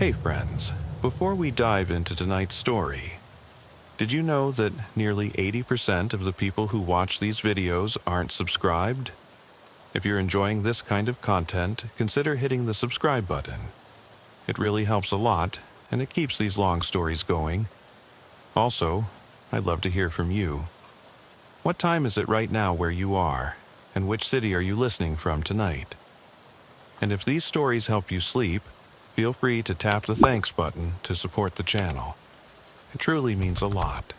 Hey friends, before we dive into tonight's story, did you know that nearly 80% of the people who watch these videos aren't subscribed? If you're enjoying this kind of content, consider hitting the subscribe button. It really helps a lot, and it keeps these long stories going. Also, I'd love to hear from you. What time is it right now where you are, and which city are you listening from tonight? And if these stories help you sleep, feel free to tap the thanks button to support the channel. It truly means a lot.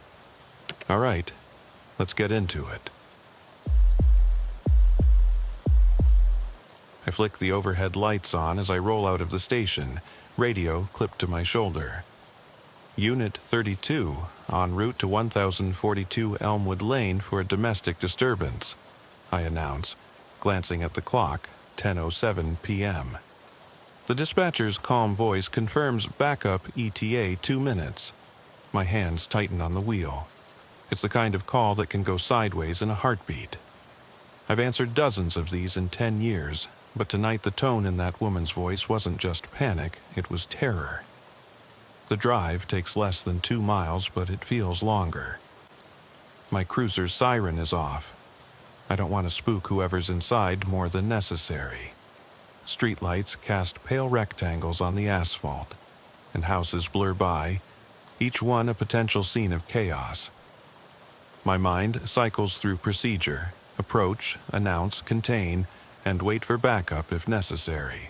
All right, let's get into it. I flick the overhead lights on as I roll out of the station, radio clipped to my shoulder. Unit 32, en route to 1042 Elmwood Lane for a domestic disturbance, I announce, glancing at the clock, 10:07 p.m. The dispatcher's calm voice confirms backup ETA 2 minutes. My hands tighten on the wheel. It's the kind of call that can go sideways in a heartbeat. I've answered dozens of these in 10 years, but tonight the tone in that woman's voice wasn't just panic, it was terror. The drive takes less than 2 miles, but it feels longer. My cruiser's siren is off. I don't want to spook whoever's inside more than necessary. Streetlights cast pale rectangles on the asphalt, and houses blur by, each one a potential scene of chaos. My mind cycles through procedure, approach, announce, contain, and wait for backup if necessary.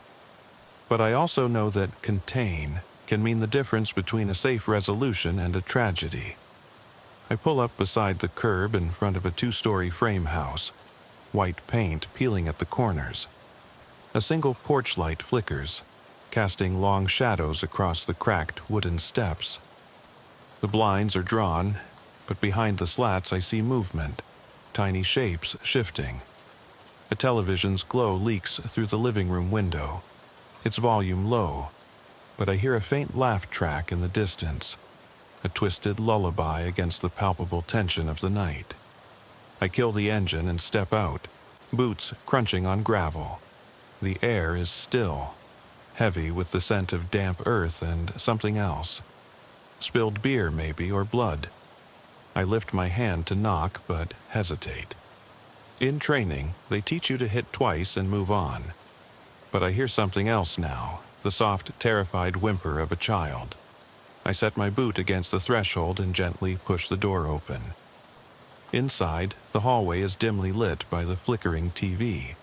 But I also know that contain can mean the difference between a safe resolution and a tragedy. I pull up beside the curb in front of a 2-story frame house, white paint peeling at the corners. A single porch light flickers, casting long shadows across the cracked wooden steps. The blinds are drawn, but behind the slats I see movement, tiny shapes shifting. A television's glow leaks through the living room window, its volume low, but I hear a faint laugh track in the distance, a twisted lullaby against the palpable tension of the night. I kill the engine and step out, boots crunching on gravel. The air is still, heavy with the scent of damp earth and something else. Spilled beer, maybe, or blood. I lift my hand to knock, but hesitate. In training, they teach you to hit twice and move on. But I hear something else now, the soft, terrified whimper of a child. I set my boot against the threshold and gently push the door open. Inside, the hallway is dimly lit by the flickering TV.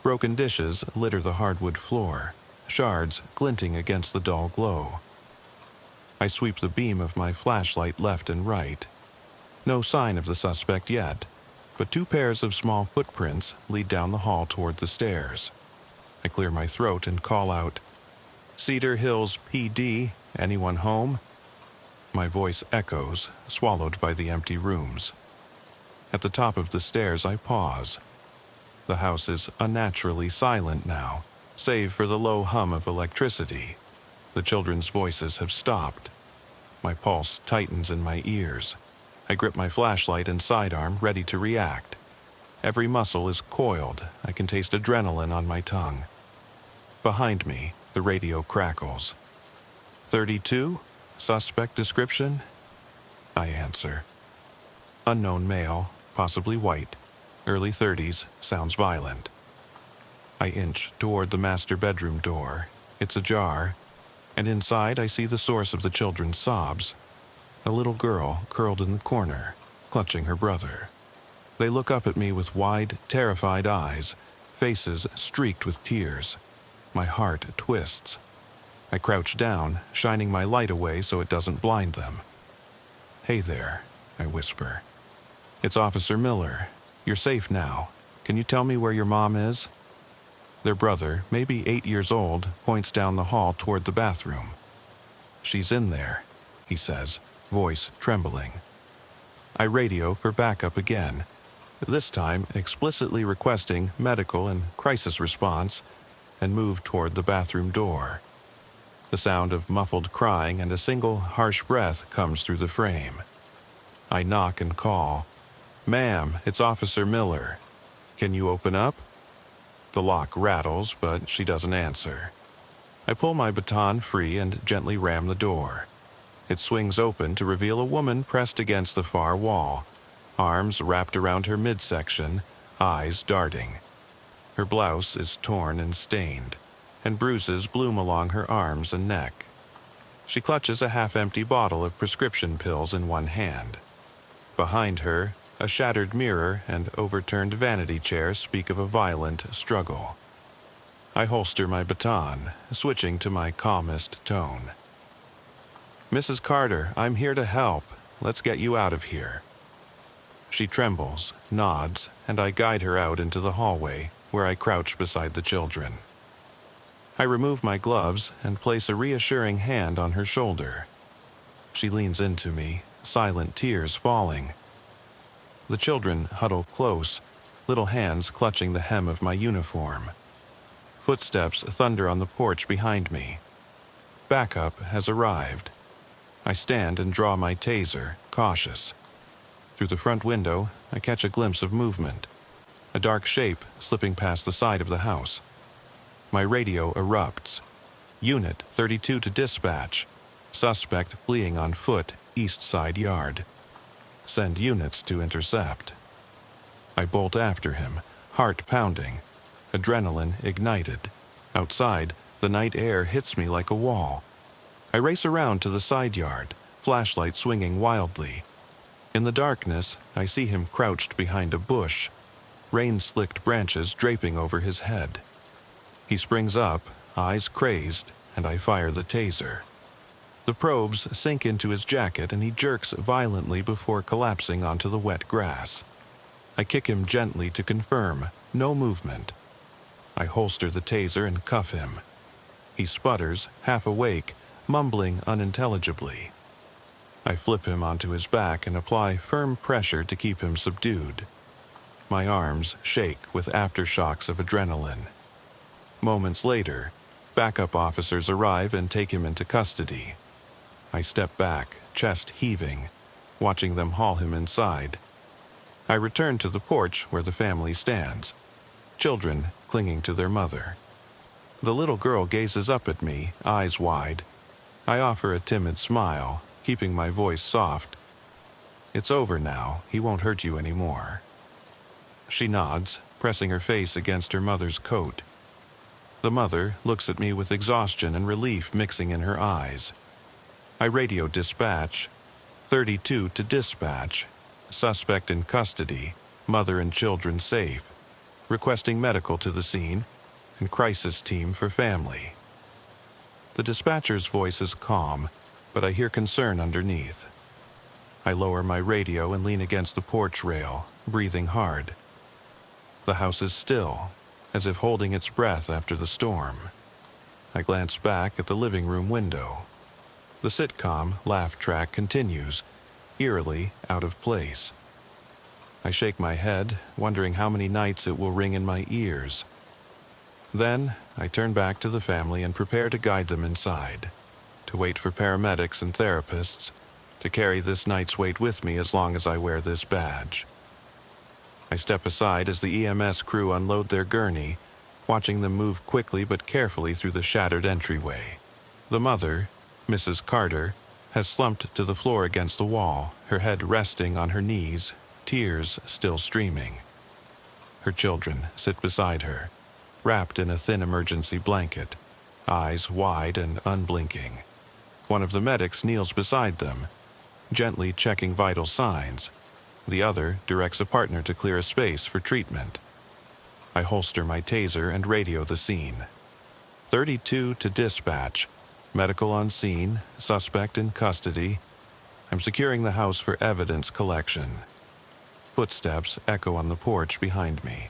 Broken dishes litter the hardwood floor, shards glinting against the dull glow. I sweep the beam of my flashlight left and right. No sign of the suspect yet, but 2 pairs of small footprints lead down the hall toward the stairs. I clear my throat and call out, "Cedar Hills PD, anyone home?" My voice echoes, swallowed by the empty rooms. At the top of the stairs I pause. The house is unnaturally silent now, save for the low hum of electricity. The children's voices have stopped. My pulse tightens in my ears. I grip my flashlight and sidearm, ready to react. Every muscle is coiled. I can taste adrenaline on my tongue. Behind me, the radio crackles. 32? Suspect description? I answer. Unknown male, possibly white. Early 30s, sounds violent. I inch toward the master bedroom door. It's ajar, and inside I see the source of the children's sobs. A little girl curled in the corner, clutching her brother. They look up at me with wide, terrified eyes, faces streaked with tears. My heart twists. I crouch down, shining my light away so it doesn't blind them. "Hey there," I whisper. "It's Officer Miller. You're safe now. Can you tell me where your mom is?" Their brother, maybe 8 years old, points down the hall toward the bathroom. "She's in there," he says, voice trembling. I radio for backup again, this time explicitly requesting medical and crisis response, and move toward the bathroom door. The sound of muffled crying and a single harsh breath comes through the frame. I knock and call, "Ma'am, it's Officer Miller. Can you open up?" The lock rattles, but she doesn't answer. I pull my baton free and gently ram the door. It swings open to reveal a woman pressed against the far wall, arms wrapped around her midsection, eyes darting. Her blouse is torn and stained, and bruises bloom along her arms and neck. She clutches a half-empty bottle of prescription pills in one hand. Behind her, a shattered mirror and overturned vanity chair speak of a violent struggle. I holster my baton, switching to my calmest tone. "Mrs. Carter, I'm here to help. Let's get you out of here." She trembles, nods, and I guide her out into the hallway, where I crouch beside the children. I remove my gloves and place a reassuring hand on her shoulder. She leans into me, silent tears falling. The children huddle close, little hands clutching the hem of my uniform. Footsteps thunder on the porch behind me. Backup has arrived. I stand and draw my taser, cautious. Through the front window, I catch a glimpse of movement. A dark shape slipping past the side of the house. My radio erupts. Unit 32 to dispatch. Suspect fleeing on foot, east side yard. Send units to intercept. I bolt after him, heart pounding, adrenaline ignited. Outside, the night air hits me like a wall. I race around to the side yard, flashlight swinging wildly. In the darkness, I see him crouched behind a bush, rain-slicked branches draping over his head. He springs up, eyes crazed, and I fire the taser. The probes sink into his jacket and he jerks violently before collapsing onto the wet grass. I kick him gently to confirm, no movement. I holster the taser and cuff him. He sputters, half awake, mumbling unintelligibly. I flip him onto his back and apply firm pressure to keep him subdued. My arms shake with aftershocks of adrenaline. Moments later, backup officers arrive and take him into custody. I step back, chest heaving, watching them haul him inside. I return to the porch where the family stands, children clinging to their mother. The little girl gazes up at me, eyes wide. I offer a timid smile, keeping my voice soft. "It's over now. He won't hurt you anymore." She nods, pressing her face against her mother's coat. The mother looks at me with exhaustion and relief mixing in her eyes. I radio dispatch. 32 to dispatch. Suspect in custody, mother and children safe. Requesting medical to the scene and crisis team for family. The dispatcher's voice is calm, but I hear concern underneath. I lower my radio and lean against the porch rail, breathing hard. The house is still, as if holding its breath after the storm. I glance back at the living room window. The sitcom laugh track continues, eerily out of place. I shake my head, wondering how many nights it will ring in my ears. Then, I turn back to the family and prepare to guide them inside, to wait for paramedics and therapists, to carry this night's weight with me as long as I wear this badge. I step aside as the EMS crew unload their gurney, watching them move quickly but carefully through the shattered entryway. The mother, Mrs. Carter, has slumped to the floor against the wall, her head resting on her knees, tears still streaming. Her children sit beside her, wrapped in a thin emergency blanket, eyes wide and unblinking. One of the medics kneels beside them, gently checking vital signs. The other directs a partner to clear a space for treatment. I holster my taser and radio the scene. 32 to dispatch. Medical on scene, suspect in custody. I'm securing the house for evidence collection. Footsteps echo on the porch behind me.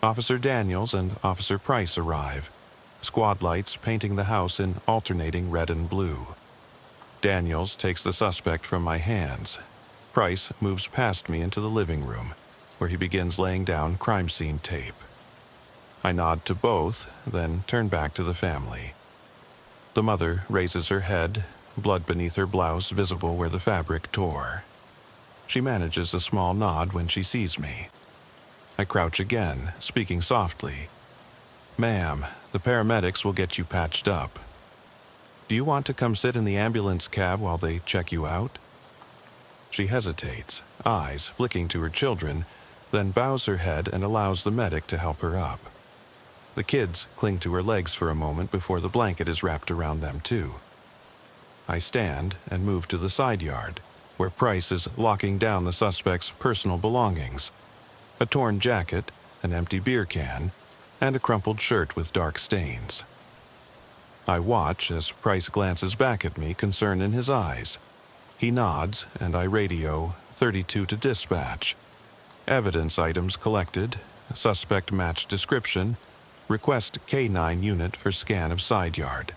Officer Daniels and Officer Price arrive, squad lights painting the house in alternating red and blue. Daniels takes the suspect from my hands. Price moves past me into the living room, where he begins laying down crime scene tape. I nod to both, then turn back to the family. The mother raises her head, blood beneath her blouse visible where the fabric tore. She manages a small nod when she sees me. I crouch again, speaking softly. "Ma'am, The paramedics will get you patched up. Do you want to come sit in the ambulance cab while they check you out? She hesitates, eyes flicking to her children, then bows her head and allows the medic to help her up. The kids cling to her legs for a moment before the blanket is wrapped around them too. I stand and move to the side yard, where Price is locking down the suspect's personal belongings: a torn jacket, an empty beer can, and a crumpled shirt with dark stains. I watch as Price glances back at me, concern in his eyes. He nods, and I radio 32 to dispatch. Evidence items collected, suspect match description, request K9 unit for scan of side yard.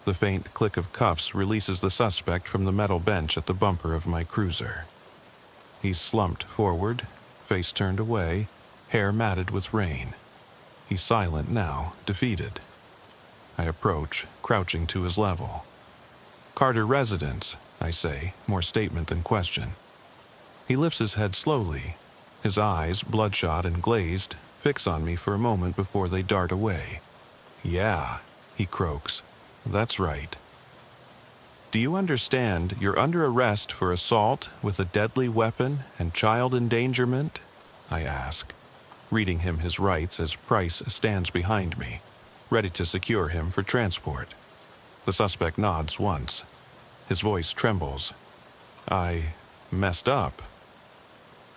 The faint click of cuffs releases the suspect from the metal bench at the bumper of my cruiser. He's slumped forward, face turned away, hair matted with rain. He's silent now, defeated. I approach, crouching to his level. "Carter residence," I say, more statement than question. He lifts his head slowly. His eyes, bloodshot and glazed, fix on me for a moment before they dart away. "Yeah," he croaks. "That's right." "Do you understand you're under arrest for assault with a deadly weapon and child endangerment?" I ask, reading him his rights as Price stands behind me, ready to secure him for transport. The suspect nods once. His voice trembles. "I messed up."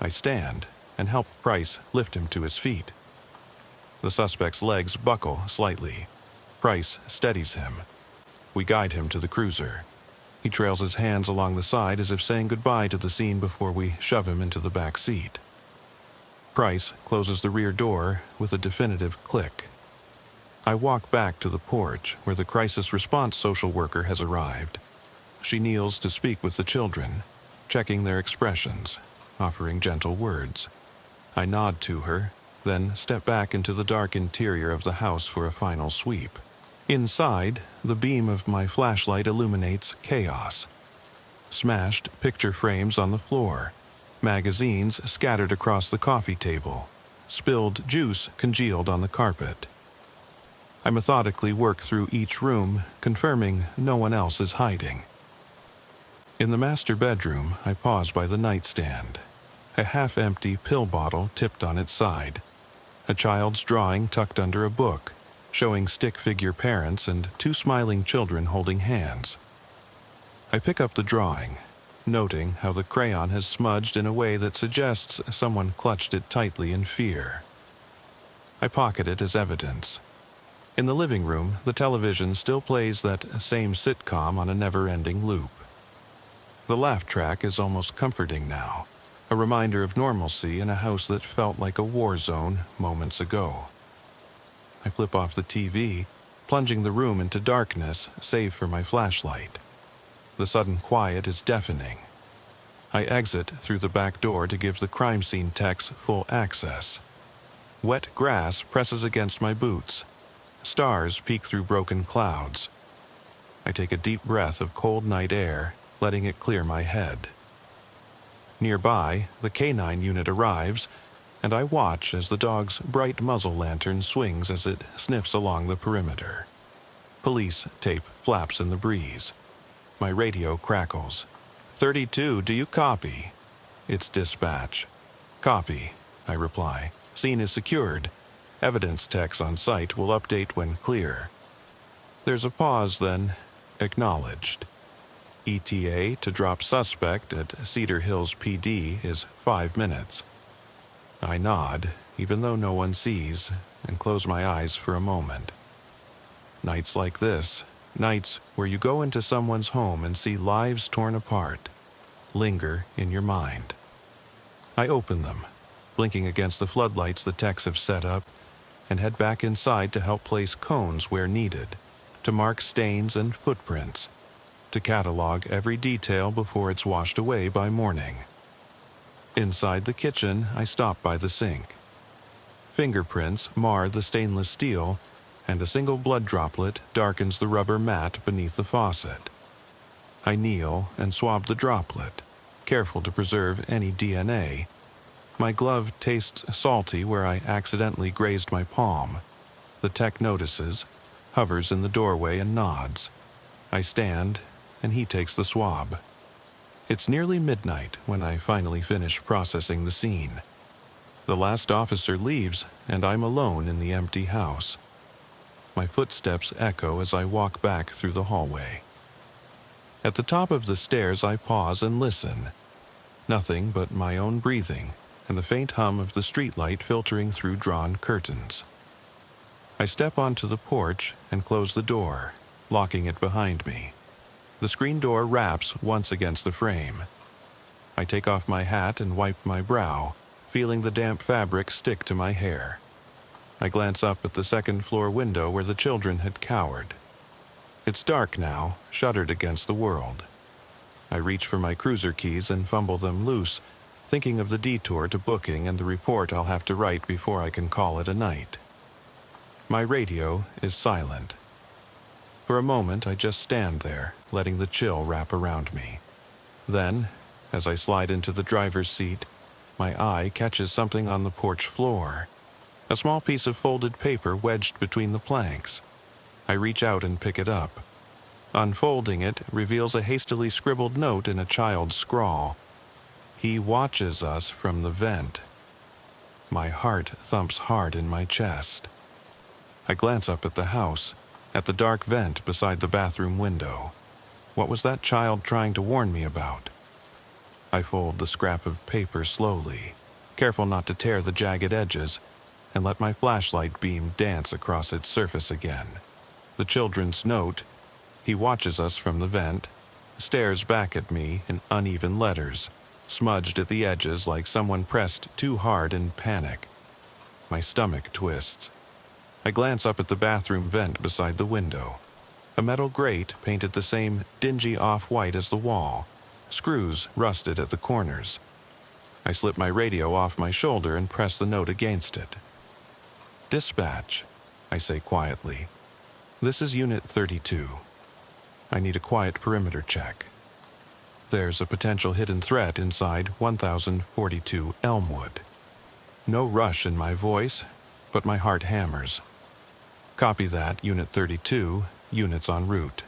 I stand and help Price lift him to his feet. The suspect's legs buckle slightly. Price steadies him. We guide him to the cruiser. He trails his hands along the side as if saying goodbye to the scene before we shove him into the back seat. Price closes the rear door with a definitive click. I walk back to the porch where the crisis response social worker has arrived. She kneels to speak with the children, checking their expressions, offering gentle words. I nod to her, then step back into the dark interior of the house for a final sweep. Inside, the beam of my flashlight illuminates chaos. Smashed picture frames on the floor, magazines scattered across the coffee table, spilled juice congealed on the carpet. I methodically work through each room, confirming no one else is hiding. In the master bedroom, I pause by the nightstand. A half-empty pill bottle tipped on its side. A child's drawing tucked under a book, showing stick figure parents and two smiling children holding hands. I pick up the drawing, noting how the crayon has smudged in a way that suggests someone clutched it tightly in fear. I pocket it as evidence. In the living room, the television still plays that same sitcom on a never-ending loop. The laugh track is almost comforting now, a reminder of normalcy in a house that felt like a war zone moments ago. I flip off the TV, plunging the room into darkness save for my flashlight. The sudden quiet is deafening. I exit through the back door to give the crime scene techs full access. Wet grass presses against my boots. Stars peek through broken clouds. I take a deep breath of cold night air, letting it clear my head. Nearby, the K9 unit arrives, and I watch as the dog's bright muzzle lantern swings as it sniffs along the perimeter. Police tape flaps in the breeze. My radio crackles. 32, do you copy? It's dispatch. Copy, I reply. Scene is secured. Evidence techs on site will update when clear. There's a pause, then. Acknowledged. ETA to drop suspect at Cedar Hills PD is 5 minutes. I nod, even though no one sees, and close my eyes for a moment. Nights like this, nights where you go into someone's home and see lives torn apart, linger in your mind. I open them, blinking against the floodlights the techs have set up, and head back inside to help place cones where needed, to mark stains and footprints, to catalog every detail before it's washed away by morning. Inside the kitchen, I stop by the sink. Fingerprints mar the stainless steel, and a single blood droplet darkens the rubber mat beneath the faucet. I kneel and swab the droplet, careful to preserve any DNA. My glove tastes salty where I accidentally grazed my palm. The tech notices, hovers in the doorway and nods. I stand, and he takes the swab. It's nearly midnight when I finally finish processing the scene. The last officer leaves, and I'm alone in the empty house. My footsteps echo as I walk back through the hallway. At the top of the stairs, I pause and listen. Nothing but my own breathing and the faint hum of the streetlight filtering through drawn curtains. I step onto the porch and close the door, locking it behind me. The screen door raps once against the frame. I take off my hat and wipe my brow, feeling the damp fabric stick to my hair. I glance up at the second-floor window where the children had cowered. It's dark now, shuttered against the world. I reach for my cruiser keys and fumble them loose, thinking of the detour to booking and the report I'll have to write before I can call it a night. My radio is silent. For a moment, I just stand there, letting the chill wrap around me. Then, as I slide into the driver's seat, my eye catches something on the porch floor. A small piece of folded paper wedged between the planks. I reach out and pick it up. Unfolding it reveals a hastily scribbled note in a child's scrawl. He watches us from the vent. My heart thumps hard in my chest. I glance up at the house, at the dark vent beside the bathroom window. What was that child trying to warn me about? I fold the scrap of paper slowly, careful not to tear the jagged edges, and let my flashlight beam dance across its surface again. The children's note, he watches us from the vent, stares back at me in uneven letters, smudged at the edges like someone pressed too hard in panic. My stomach twists. I glance up at the bathroom vent beside the window. A metal grate painted the same dingy off-white as the wall, screws rusted at the corners. I slip my radio off my shoulder and press the note against it. "Dispatch," I say quietly. "This is Unit 32. I need a quiet perimeter check. There's a potential hidden threat inside 1042 Elmwood." No rush in my voice, but my heart hammers. "Copy that, Unit 32, units en route."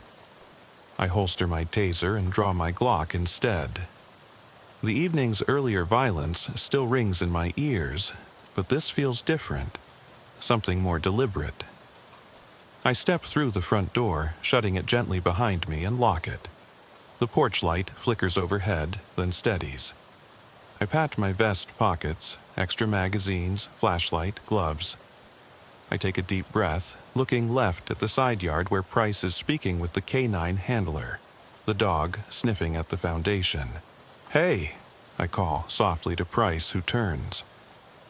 I holster my taser and draw my Glock instead. The evening's earlier violence still rings in my ears, but this feels different, something more deliberate. I step through the front door, shutting it gently behind me, and lock it. The porch light flickers overhead, then steadies. I pat my vest pockets, extra magazines, flashlight, gloves. I take a deep breath, looking left at the side yard where Price is speaking with the canine handler, the dog sniffing at the foundation. "Hey," I call softly to Price, who turns.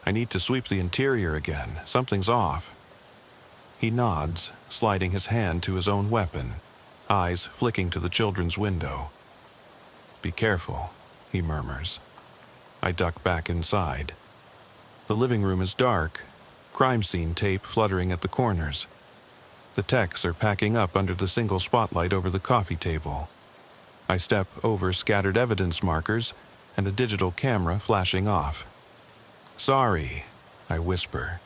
"I need to sweep the interior again. Something's off." He nods, sliding his hand to his own weapon, eyes flicking to the children's window. "Be careful," he murmurs. I duck back inside. The living room is dark, crime scene tape fluttering at the corners. The techs are packing up under the single spotlight over the coffee table. I step over scattered evidence markers and a digital camera flashing off. "Sorry," I whisper.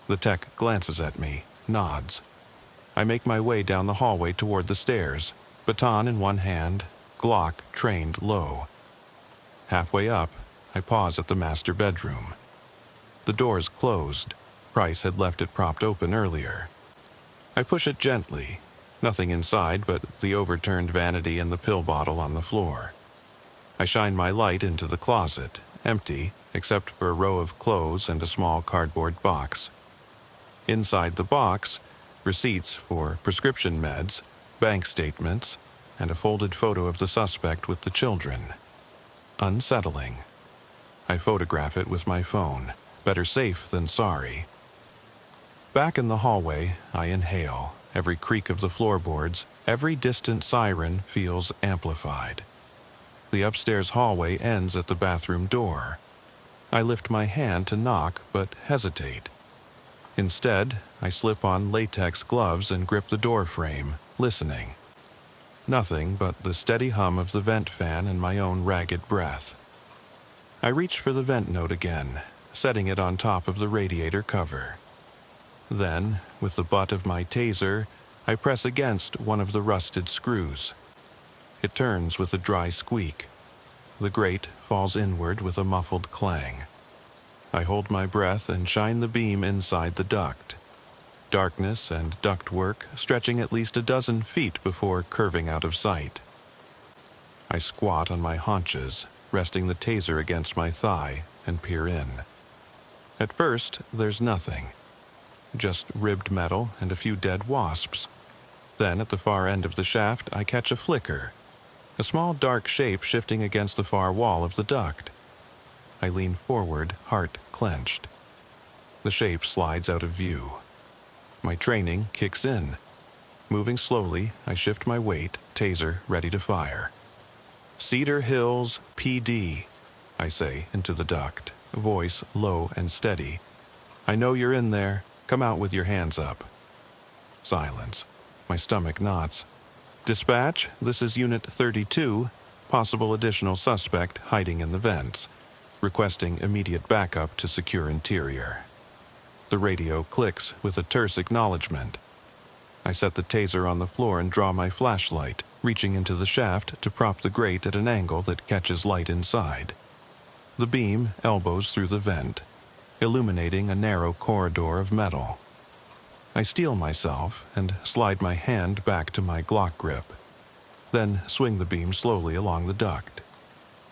The tech glances at me, nods. I make my way down the hallway toward the stairs, baton in one hand, Glock trained low. Halfway up, I pause at the master bedroom. The door's closed. Price had left it propped open earlier. I push it gently. Nothing inside but the overturned vanity and the pill bottle on the floor. I shine my light into the closet, empty except for a row of clothes and a small cardboard box. Inside the box, receipts for prescription meds, bank statements, and a folded photo of the suspect with the children. Unsettling. I photograph it with my phone. Better safe than sorry. Back in the hallway, I inhale. Every creak of the floorboards, every distant siren feels amplified. The upstairs hallway ends at the bathroom door. I lift my hand to knock, but hesitate. Instead, I slip on latex gloves and grip the door frame, listening. Nothing but the steady hum of the vent fan and my own ragged breath. I reach for the vent note again, setting it on top of the radiator cover. Then, with the butt of my taser, I press against one of the rusted screws. It turns with a dry squeak. The grate falls inward with a muffled clang. I hold my breath and shine the beam inside the duct. Darkness and ductwork stretching at least a dozen feet before curving out of sight. I squat on my haunches, resting the taser against my thigh, and peer in. At first, there's nothing. Just ribbed metal and a few dead wasps. Then, at the far end of the shaft, I catch a flicker. A small dark shape shifting against the far wall of the duct. I lean forward, heart clenched. The shape slides out of view. My training kicks in. Moving slowly, I shift my weight, taser ready to fire. "Cedar Hills, PD," I say into the duct, voice low and steady. "I know you're in there. Come out with your hands up." Silence. My stomach knots. "Dispatch, this is Unit 32, possible additional suspect hiding in the vents. Requesting immediate backup to secure interior." The radio clicks with a terse acknowledgement. I set the taser on the floor and draw my flashlight, reaching into the shaft to prop the grate at an angle that catches light inside. The beam elbows through the vent, illuminating a narrow corridor of metal. I steel myself and slide my hand back to my Glock grip, then swing the beam slowly along the duct.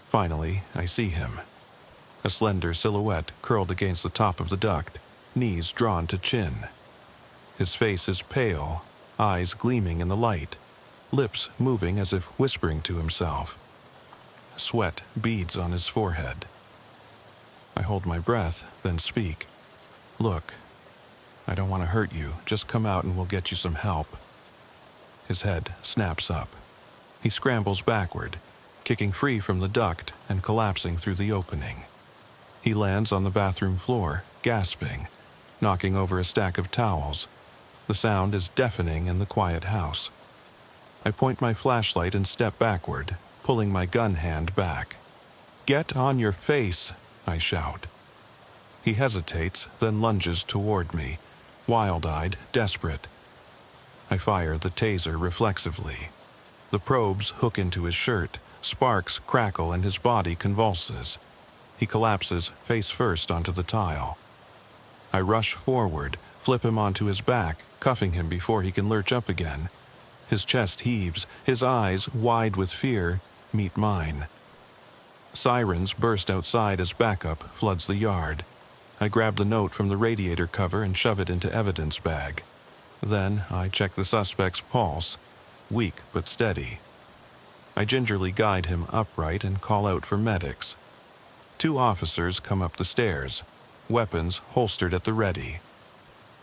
Finally, I see him. A slender silhouette curled against the top of the duct, knees drawn to chin. His face is pale, eyes gleaming in the light, lips moving as if whispering to himself. Sweat beads on his forehead. I hold my breath, then speak. "Look, I don't want to hurt you. Just come out and we'll get you some help." His head snaps up. He scrambles backward, kicking free from the duct and collapsing through the opening. He lands on the bathroom floor, gasping, knocking over a stack of towels. The sound is deafening in the quiet house. I point my flashlight and step backward, pulling my gun hand back. "Get on your face," I shout. He hesitates, then lunges toward me, wild-eyed, desperate. I fire the taser reflexively. The probes hook into his shirt, sparks crackle and his body convulses. He collapses face first onto the tile. I rush forward, flip him onto his back, cuffing him before he can lurch up again. His chest heaves, his eyes, wide with fear, meet mine. Sirens burst outside as backup floods the yard. I grab the note from the radiator cover and shove it into evidence bag. Then I check the suspect's pulse, weak but steady. I gingerly guide him upright and call out for medics. 2 officers come up the stairs, weapons holstered at the ready.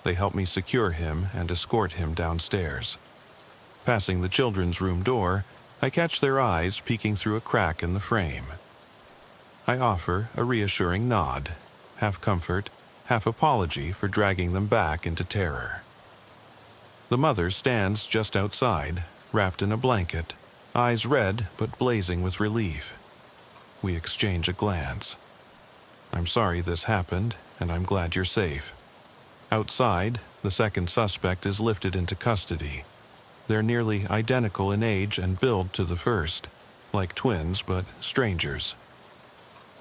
They help me secure him and escort him downstairs. Passing the children's room door, I catch their eyes peeking through a crack in the frame. I offer a reassuring nod, half comfort, half apology for dragging them back into terror. The mother stands just outside, wrapped in a blanket, eyes red but blazing with relief. We exchange a glance. "I'm sorry this happened, and I'm glad you're safe." Outside, the second suspect is lifted into custody. They're nearly identical in age and build to the first, like twins but strangers.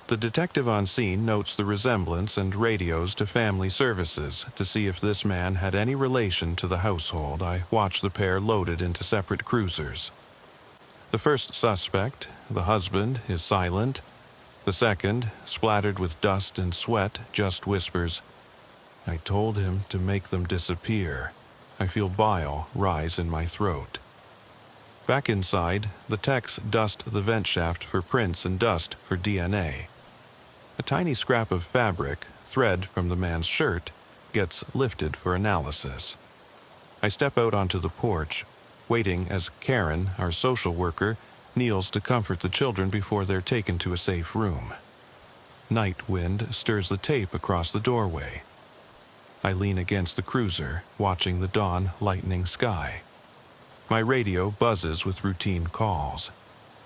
The detective on scene notes the resemblance and radios to family services to see if this man had any relation to the household. I watch the pair loaded into separate cruisers. The first suspect, the husband, is silent. The second, splattered with dust and sweat, just whispers, "I told him to make them disappear." I feel bile rise in my throat. Back inside, the techs dust the vent shaft for prints and dust for DNA. A tiny scrap of fabric, thread from the man's shirt, gets lifted for analysis. I step out onto the porch, waiting as Karen, our social worker, kneels to comfort the children before they're taken to a safe room. Night wind stirs the tape across the doorway. I lean against the cruiser, watching the dawn lightening sky. My radio buzzes with routine calls.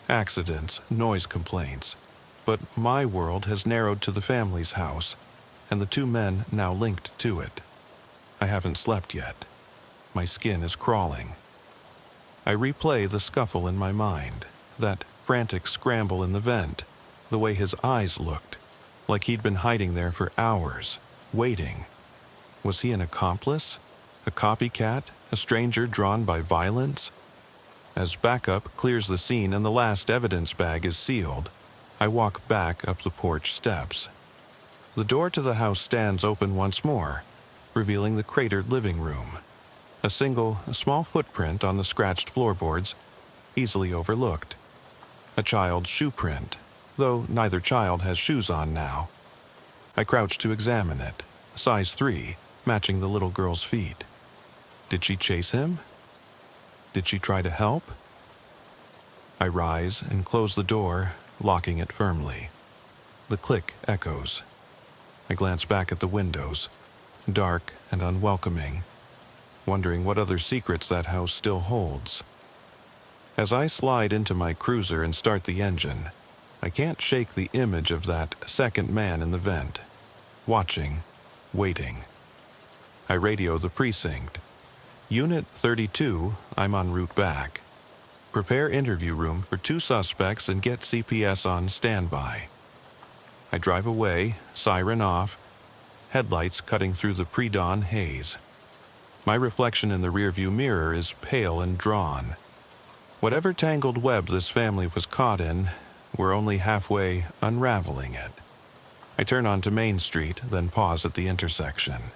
Accidents, noise complaints. But my world has narrowed to the family's house, and the 2 men now linked to it. I haven't slept yet. My skin is crawling. I replay the scuffle in my mind, that frantic scramble in the vent, the way his eyes looked, like he'd been hiding there for hours, waiting. Was he an accomplice? A copycat? A stranger drawn by violence? As backup clears the scene and the last evidence bag is sealed, I walk back up the porch steps. The door to the house stands open once more, revealing the cratered living room. A small footprint on the scratched floorboards, easily overlooked. A child's shoe print, though neither child has shoes on now. I crouch to examine it, size 3, matching the little girl's feet. Did she chase him? Did she try to help? I rise and close the door, locking it firmly. The click echoes. I glance back at the windows, dark and unwelcoming, wondering what other secrets that house still holds. As I slide into my cruiser and start the engine, I can't shake the image of that second man in the vent, watching, waiting. I radio the precinct. Unit 32, I'm en route back. Prepare interview room for 2 suspects and get CPS on standby. I drive away, siren off, headlights cutting through the pre-dawn haze. My reflection in the rearview mirror is pale and drawn. Whatever tangled web this family was caught in, we're only halfway unraveling it. I turn onto Main Street, then pause at the intersection.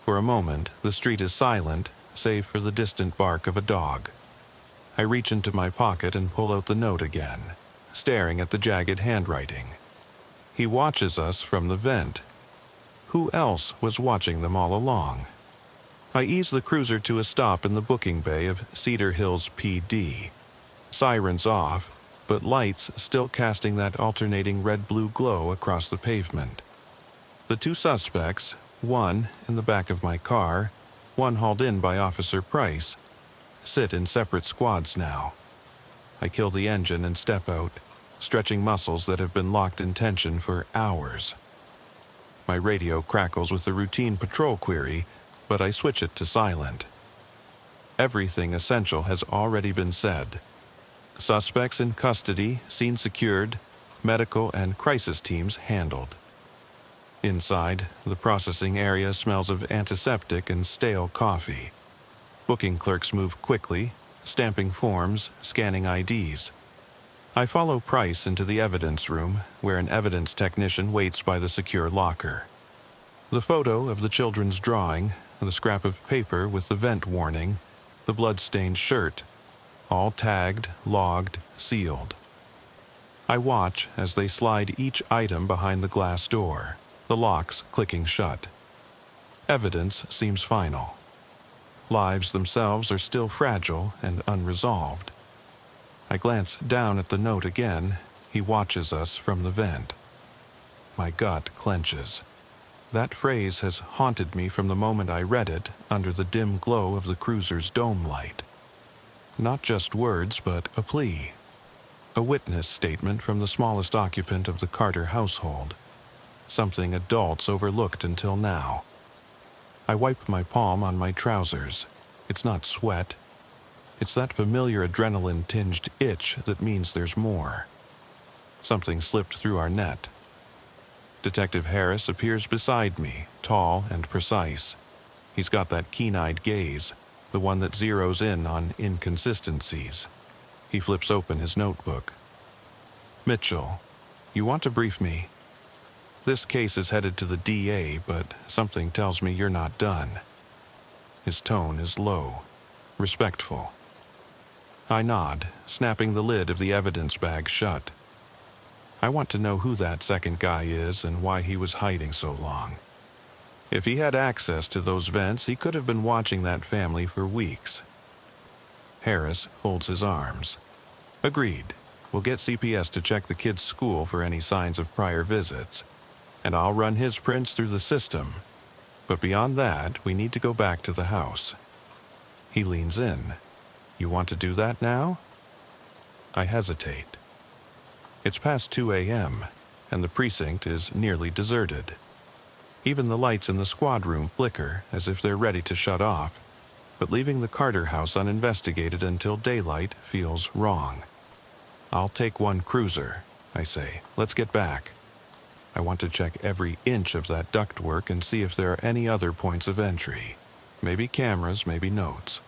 For a moment, the street is silent, save for the distant bark of a dog. I reach into my pocket and pull out the note again, staring at the jagged handwriting. He watches us from the vent. Who else was watching them all along? I ease the cruiser to a stop in the booking bay of Cedar Hills PD. Sirens off, but lights still casting that alternating red-blue glow across the pavement. The 2 suspects, one in the back of my car, one hauled in by Officer Price, sit in separate squads now. I kill the engine and step out, stretching muscles that have been locked in tension for hours. My radio crackles with a routine patrol query, but I switch it to silent. Everything essential has already been said. Suspects in custody, scene secured, medical and crisis teams handled. Inside, the processing area smells of antiseptic and stale coffee. Booking clerks move quickly, stamping forms, scanning IDs. I follow Price into the evidence room, where an evidence technician waits by the secure locker. The photo of the children's drawing, the scrap of paper with the vent warning, the blood-stained shirt, all tagged, logged, sealed. I watch as they slide each item behind the glass door, the locks clicking shut. Evidence seems final. Lives themselves are still fragile and unresolved. I glance down at the note again. He watches us from the vent. My gut clenches. That phrase has haunted me from the moment I read it under the dim glow of the cruiser's dome light. Not just words, but a plea. A witness statement from the smallest occupant of the Carter household. Something adults overlooked until now. I wipe my palm on my trousers. It's not sweat. It's that familiar adrenaline-tinged itch that means there's more. Something slipped through our net. Detective Harris appears beside me, tall and precise. He's got that keen-eyed gaze, the one that zeroes in on inconsistencies. He flips open his notebook. Mitchell, you want to brief me? This case is headed to the DA, but something tells me you're not done. His tone is low, respectful. I nod, snapping the lid of the evidence bag shut. I want to know who that second guy is and why he was hiding so long. If he had access to those vents, he could have been watching that family for weeks. Harris folds his arms. Agreed. We'll get CPS to check the kid's school for any signs of prior visits, and I'll run his prints through the system. But beyond that, we need to go back to the house. He leans in. You want to do that now? I hesitate. It's past 2 a.m., and the precinct is nearly deserted. Even the lights in the squad room flicker as if they're ready to shut off, but leaving the Carter house uninvestigated until daylight feels wrong. "I'll take one cruiser," I say. "Let's get back." I want to check every inch of that ductwork and see if there are any other points of entry. Maybe cameras, maybe notes.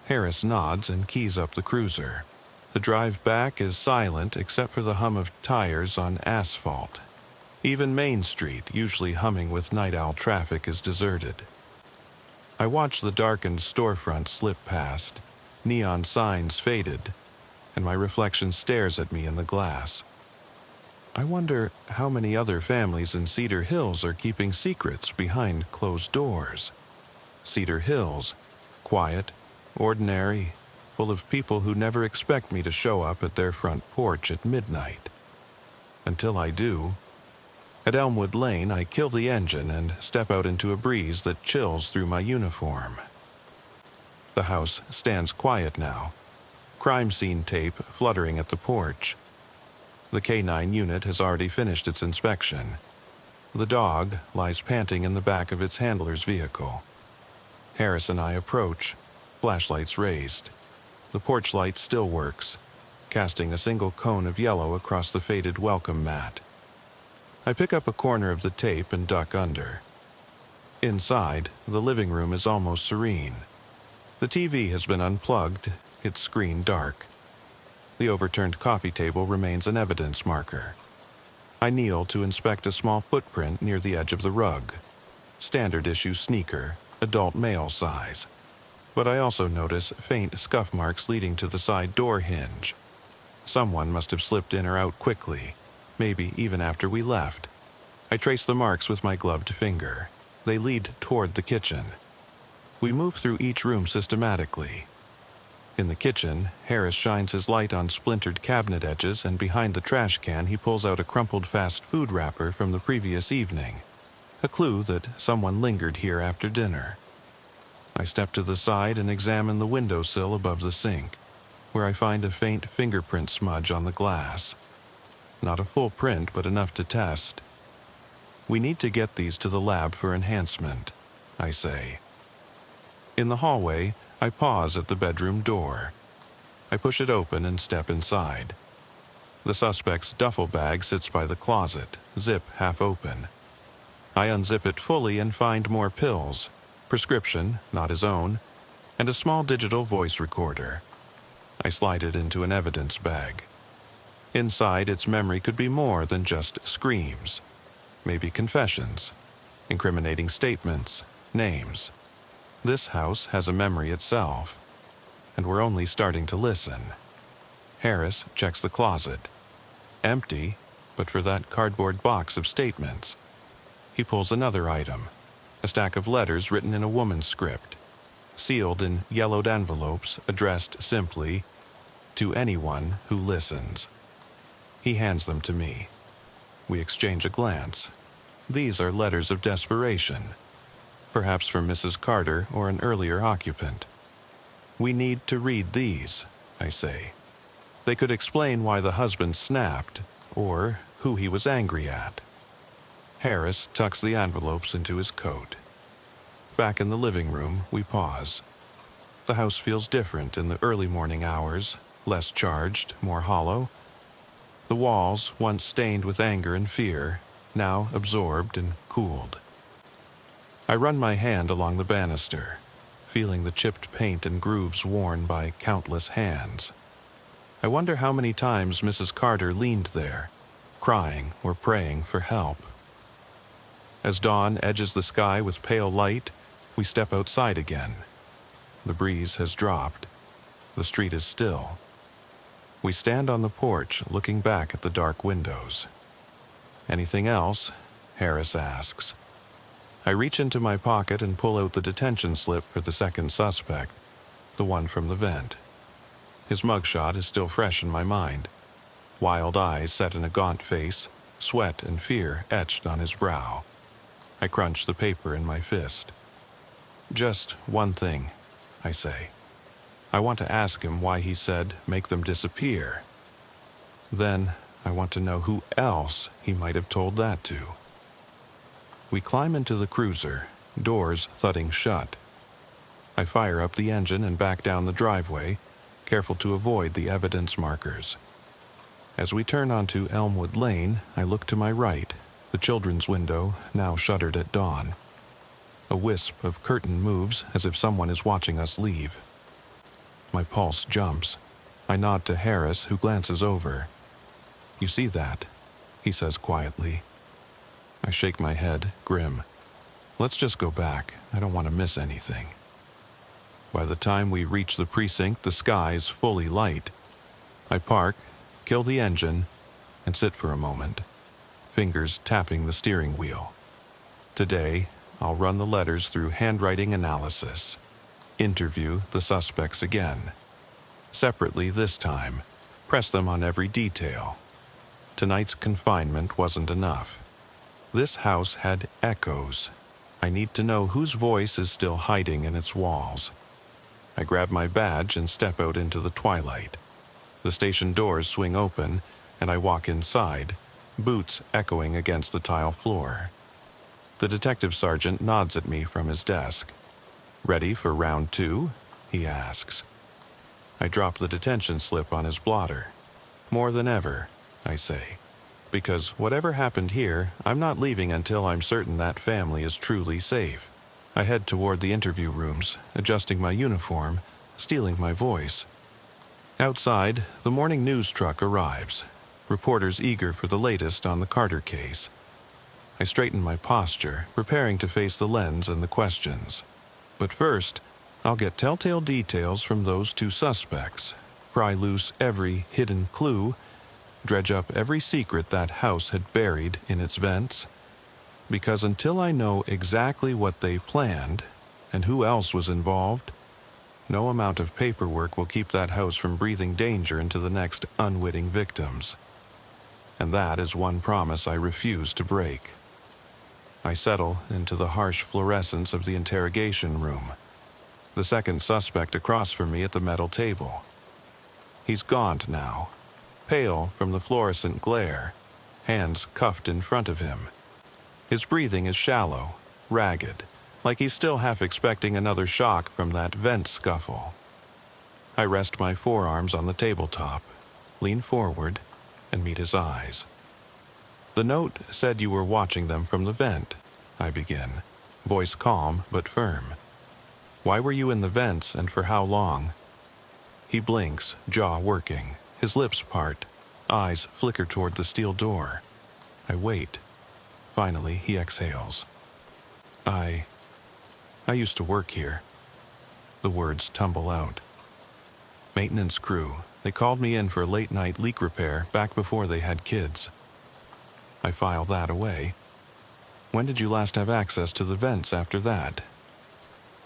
Harris nods and keys up the cruiser. The drive back is silent except for the hum of tires on asphalt. Even Main Street, usually humming with night owl traffic, is deserted. I watch the darkened storefront slip past, neon signs faded, and my reflection stares at me in the glass. I wonder how many other families in Cedar Hills are keeping secrets behind closed doors. Cedar Hills, quiet, ordinary, full of people who never expect me to show up at their front porch at midnight. Until I do. At Elmwood Lane, I kill the engine and step out into a breeze that chills through my uniform. The house stands quiet now, crime scene tape fluttering at the porch. The K9 unit has already finished its inspection. The dog lies panting in the back of its handler's vehicle. Harris and I approach, flashlights raised. The porch light still works, casting a single cone of yellow across the faded welcome mat. I pick up a corner of the tape and duck under. Inside, the living room is almost serene. The TV has been unplugged, its screen dark. The overturned coffee table remains an evidence marker. I kneel to inspect a small footprint near the edge of the rug. Standard issue sneaker, adult male size. But I also notice faint scuff marks leading to the side door hinge. Someone must have slipped in or out quickly, maybe even after we left. I trace the marks with my gloved finger. They lead toward the kitchen. We move through each room systematically. In the kitchen, Harris shines his light on splintered cabinet edges, and behind the trash can he pulls out a crumpled fast food wrapper from the previous evening, a clue that someone lingered here after dinner. I step to the side and examine the windowsill above the sink, where I find a faint fingerprint smudge on the glass. Not a full print, but enough to test. "We need to get these to the lab for enhancement," I say. In the hallway, I pause at the bedroom door. I push it open and step inside. The suspect's duffel bag sits by the closet, zip half open. I unzip it fully and find more pills, prescription, not his own, and a small digital voice recorder. I slide it into an evidence bag. Inside, its memory could be more than just screams. Maybe confessions, incriminating statements, names. This house has a memory itself, and we're only starting to listen. Harris checks the closet. Empty, but for that cardboard box of statements. He pulls another item, a stack of letters written in a woman's script, sealed in yellowed envelopes addressed simply, "To anyone who listens." He hands them to me. We exchange a glance. These are letters of desperation, perhaps from Mrs. Carter or an earlier occupant. "We need to read these," I say. They could explain why the husband snapped, or who he was angry at. Harris tucks the envelopes into his coat. Back in the living room, we pause. The house feels different in the early morning hours, less charged, more hollow. The walls, once stained with anger and fear, now absorbed and cooled. I run my hand along the banister, feeling the chipped paint and grooves worn by countless hands. I wonder how many times Mrs. Carter leaned there, crying or praying for help. As dawn edges the sky with pale light, we step outside again. The breeze has dropped. The street is still. We stand on the porch, looking back at the dark windows. "Anything else?" Harris asks. I reach into my pocket and pull out the detention slip for the second suspect, the one from the vent. His mugshot is still fresh in my mind. Wild eyes set in a gaunt face, sweat and fear etched on his brow. I crunch the paper in my fist. "Just one thing," I say. I want to ask him why he said, "make them disappear." Then I want to know who else he might have told that to. We climb into the cruiser, doors thudding shut. I fire up the engine and back down the driveway, careful to avoid the evidence markers. As we turn onto Elmwood Lane, I look to my right, the children's window now shuttered at dawn. A wisp of curtain moves as if someone is watching us leave. My pulse jumps. I nod to Harris, who glances over. "You see that?" he says quietly. I shake my head, grim. "Let's just go back. I don't want to miss anything." By the time we reach the precinct, the sky is fully light. I park, kill the engine, and sit for a moment, fingers tapping the steering wheel. Today, I'll run the letters through handwriting analysis. Interview the suspects again. Separately this time, press them on every detail. Tonight's confinement wasn't enough. This house had echoes. I need to know whose voice is still hiding in its walls. I grab my badge and step out into the twilight. The station doors swing open, and I walk inside, boots echoing against the tile floor. The detective sergeant nods at me from his desk. "Ready for round 2?" he asks. I drop the detention slip on his blotter. "More than ever," I say. "Because whatever happened here, I'm not leaving until I'm certain that family is truly safe." I head toward the interview rooms, adjusting my uniform, steeling my voice. Outside, the morning news truck arrives, reporters eager for the latest on the Carter case. I straighten my posture, preparing to face the lens and the questions. But first, I'll get telltale details from those 2 suspects, pry loose every hidden clue, dredge up every secret that house had buried in its vents. Because until I know exactly what they planned and who else was involved, no amount of paperwork will keep that house from breathing danger into the next unwitting victims. And that is one promise I refuse to break. I settle into the harsh fluorescence of the interrogation room. The second suspect across from me at the metal table. He's gaunt now, pale from the fluorescent glare, hands cuffed in front of him. His breathing is shallow, ragged, like he's still half expecting another shock from that vent scuffle. I rest my forearms on the tabletop, lean forward, and meet his eyes. "The note said you were watching them from the vent," I begin, voice calm but firm. "Why were you in the vents and for how long?" He blinks, jaw working, his lips part, eyes flicker toward the steel door. I wait. Finally, he exhales. I used to work here." The words tumble out. "Maintenance crew. They called me in for late-night leak repair back before they had kids." I file that away. "When did you last have access to the vents after that?"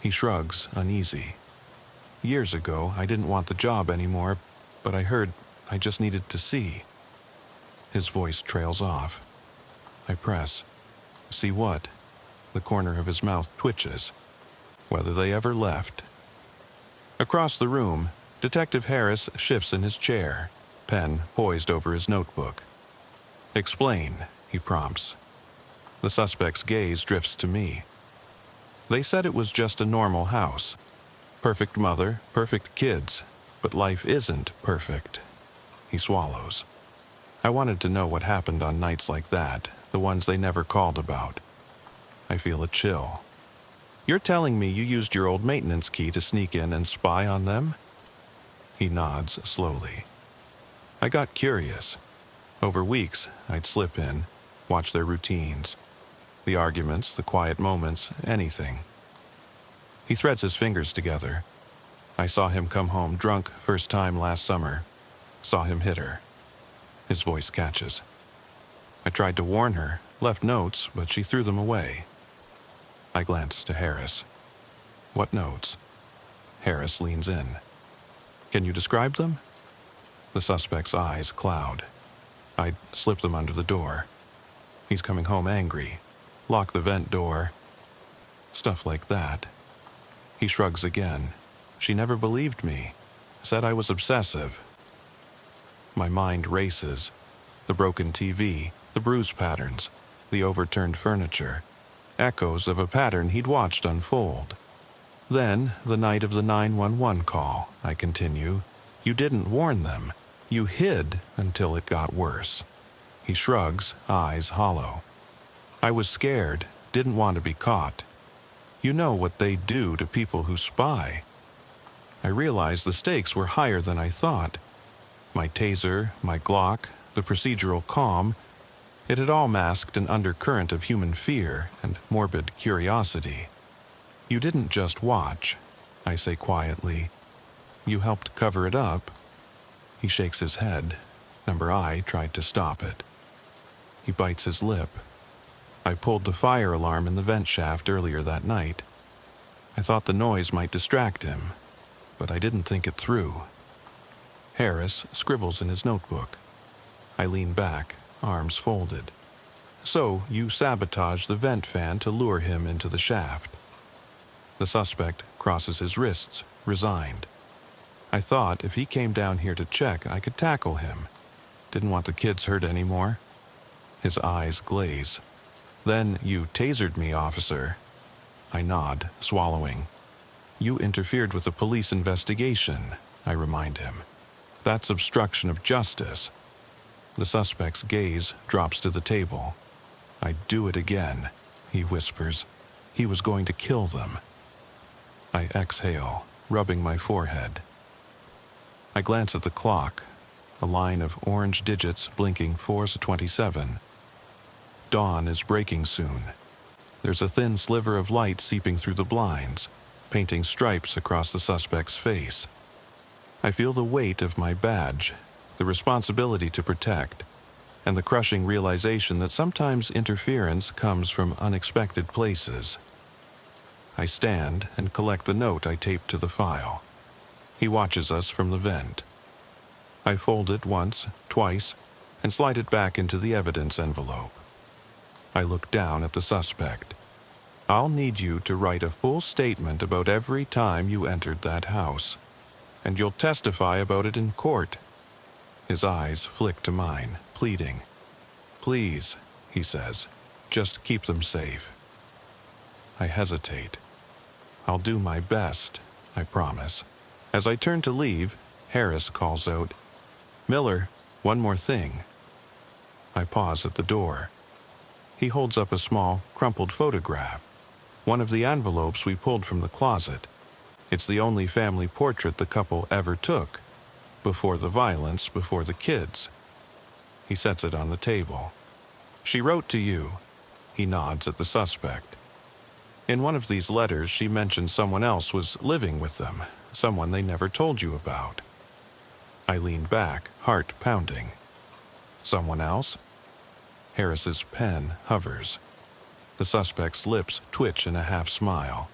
He shrugs, uneasy. "Years ago, I didn't want the job anymore, but I heard I just needed to see." His voice trails off. I press. "See what?" The corner of his mouth twitches. "Whether they ever left." Across the room, Detective Harris shifts in his chair, pen poised over his notebook. "Explain," he prompts. The suspect's gaze drifts to me. "They said it was just a normal house. Perfect mother, perfect kids, but life isn't perfect." He swallows. "I wanted to know what happened on nights like that, the ones they never called about." I feel a chill. "You're telling me you used your old maintenance key to sneak in and spy on them?" He nods slowly. "I got curious. Over weeks, I'd slip in, watch their routines. The arguments, the quiet moments, anything." He threads his fingers together. "I saw him come home drunk first time last summer. Saw him hit her." His voice catches. "I tried to warn her, left notes, but she threw them away." I glance to Harris. "What notes?" Harris leans in. "Can you describe them?" The suspect's eyes cloud. I'd slip them under the door. "He's coming home angry. Lock the vent door." Stuff like that. He shrugs again. "She never believed me. Said I was obsessive." My mind races. The broken TV, the bruise patterns, the overturned furniture. echoes of a pattern he'd watched unfold. Then, the night of the 911 call, I continue, you didn't warn them. You hid until it got worse. He shrugs, eyes hollow. I was scared, didn't want to be caught. You know what they do to people who spy. I realized the stakes were higher than I thought. My taser, my Glock, the procedural calm, it had all masked an undercurrent of human fear and morbid curiosity. You didn't just watch, I say quietly. You helped cover it up. He shakes his head. Number I tried to stop it. He bites his lip. I pulled the fire alarm in the vent shaft earlier that night. I thought the noise might distract him, but I didn't think it through. Harris scribbles in his notebook. I lean back, arms folded. So you sabotaged the vent fan to lure him into the shaft. The suspect crosses his wrists, resigned. I thought if he came down here to check, I could tackle him. Didn't want the kids hurt anymore. His eyes glaze. Then you tasered me, officer. I nod, swallowing. You interfered with a police investigation, I remind him. That's obstruction of justice. The suspect's gaze drops to the table. I'd do it again, he whispers. He was going to kill them. I exhale, rubbing my forehead. I glance at the clock, a line of orange digits blinking 4:27. Dawn is breaking soon. There's a thin sliver of light seeping through the blinds, painting stripes across the suspect's face. I feel the weight of my badge, the responsibility to protect, and the crushing realization that sometimes interference comes from unexpected places. I stand and collect the note I taped to the file. He watches us from the vent. I fold it once, twice, and slide it back into the evidence envelope. I look down at the suspect. I'll need you to write a full statement about every time you entered that house, and you'll testify about it in court. His eyes flick to mine, pleading. Please, he says, just keep them safe. I hesitate. I'll do my best, I promise. As I turn to leave, Harris calls out, Miller, one more thing. I pause at the door. He holds up a small, crumpled photograph, one of the envelopes we pulled from the closet. It's the only family portrait the couple ever took, before the violence, before the kids. He sets it on the table. She wrote to you. He nods at the suspect. In one of these letters, she mentioned someone else was living with them, someone they never told you about. I lean back, heart pounding. Someone else? Harris's pen hovers. The suspect's lips twitch in a half-smile.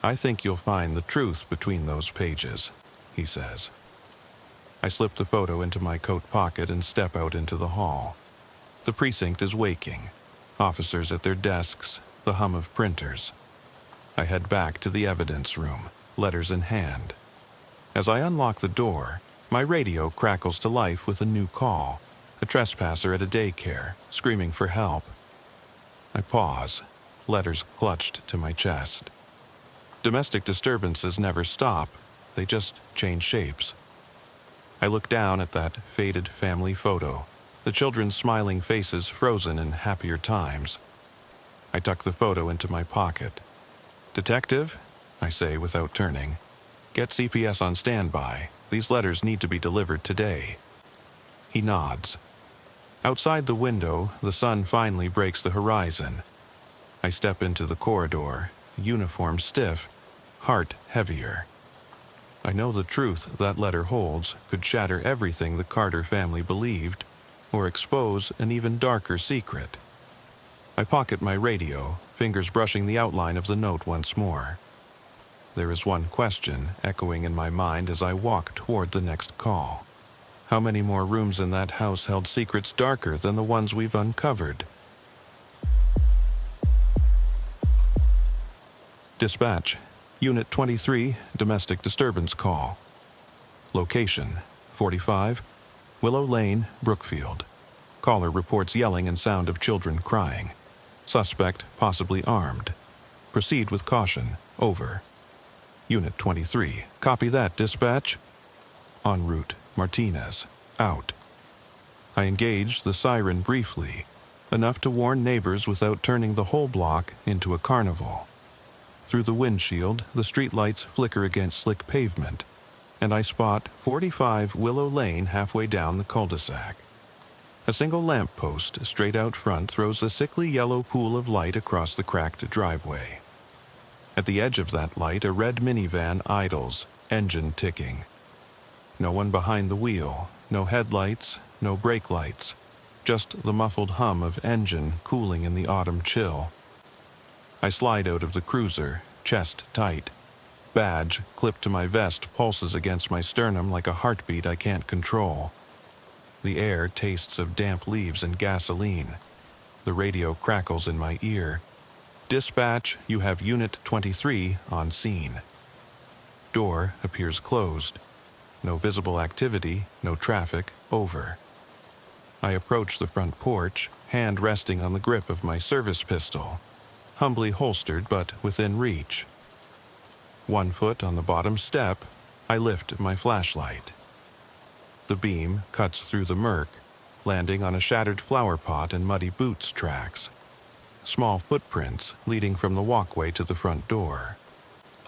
I think you'll find the truth between those pages, he says. I slip the photo into my coat pocket and step out into the hall. The precinct is waking. Officers at their desks, the hum of printers. I head back to the evidence room, letters in hand. As I unlock the door, my radio crackles to life with a new call, a trespasser at a daycare, screaming for help. I pause, letters clutched to my chest. Domestic disturbances never stop, they just change shapes. I look down at that faded family photo, the children's smiling faces frozen in happier times. I tuck the photo into my pocket. Detective, I say without turning, get CPS on standby. These letters need to be delivered today. He nods. Outside the window, the sun finally breaks the horizon. I step into the corridor, uniform stiff, heart heavier. I know the truth that letter holds could shatter everything the Carter family believed, or expose an even darker secret. I pocket my radio, fingers brushing the outline of the note once more. There is one question echoing in my mind as I walk toward the next call. How many more rooms in that house held secrets darker than the ones we've uncovered? Dispatch, Unit 23, domestic disturbance call. Location, 45, Willow Lane, Brookfield. Caller reports yelling and sound of children crying. Suspect possibly armed. Proceed with caution. Over. Unit 23. Copy that, dispatch. En route. Martinez. Out. I engaged the siren briefly, enough to warn neighbors without turning the whole block into a carnival. Through the windshield, the streetlights flicker against slick pavement, and I spot 45 Willow Lane halfway down the cul-de-sac. A single lamppost straight out front throws a sickly yellow pool of light across the cracked driveway. At the edge of that light, a red minivan idles, engine ticking. No one behind the wheel, no headlights, no brake lights, just the muffled hum of engine cooling in the autumn chill. I slide out of the cruiser, chest tight. Badge, clipped to my vest, pulses against my sternum like a heartbeat I can't control. The air tastes of damp leaves and gasoline. The radio crackles in my ear. Dispatch, you have Unit 23 on scene. Door appears closed. No visible activity, no traffic, over. I approach the front porch, hand resting on the grip of my service pistol, humbly holstered but within reach. 1 foot on the bottom step, I lift my flashlight. The beam cuts through the murk, landing on a shattered flower pot and muddy boots tracks. Small footprints leading from the walkway to the front door.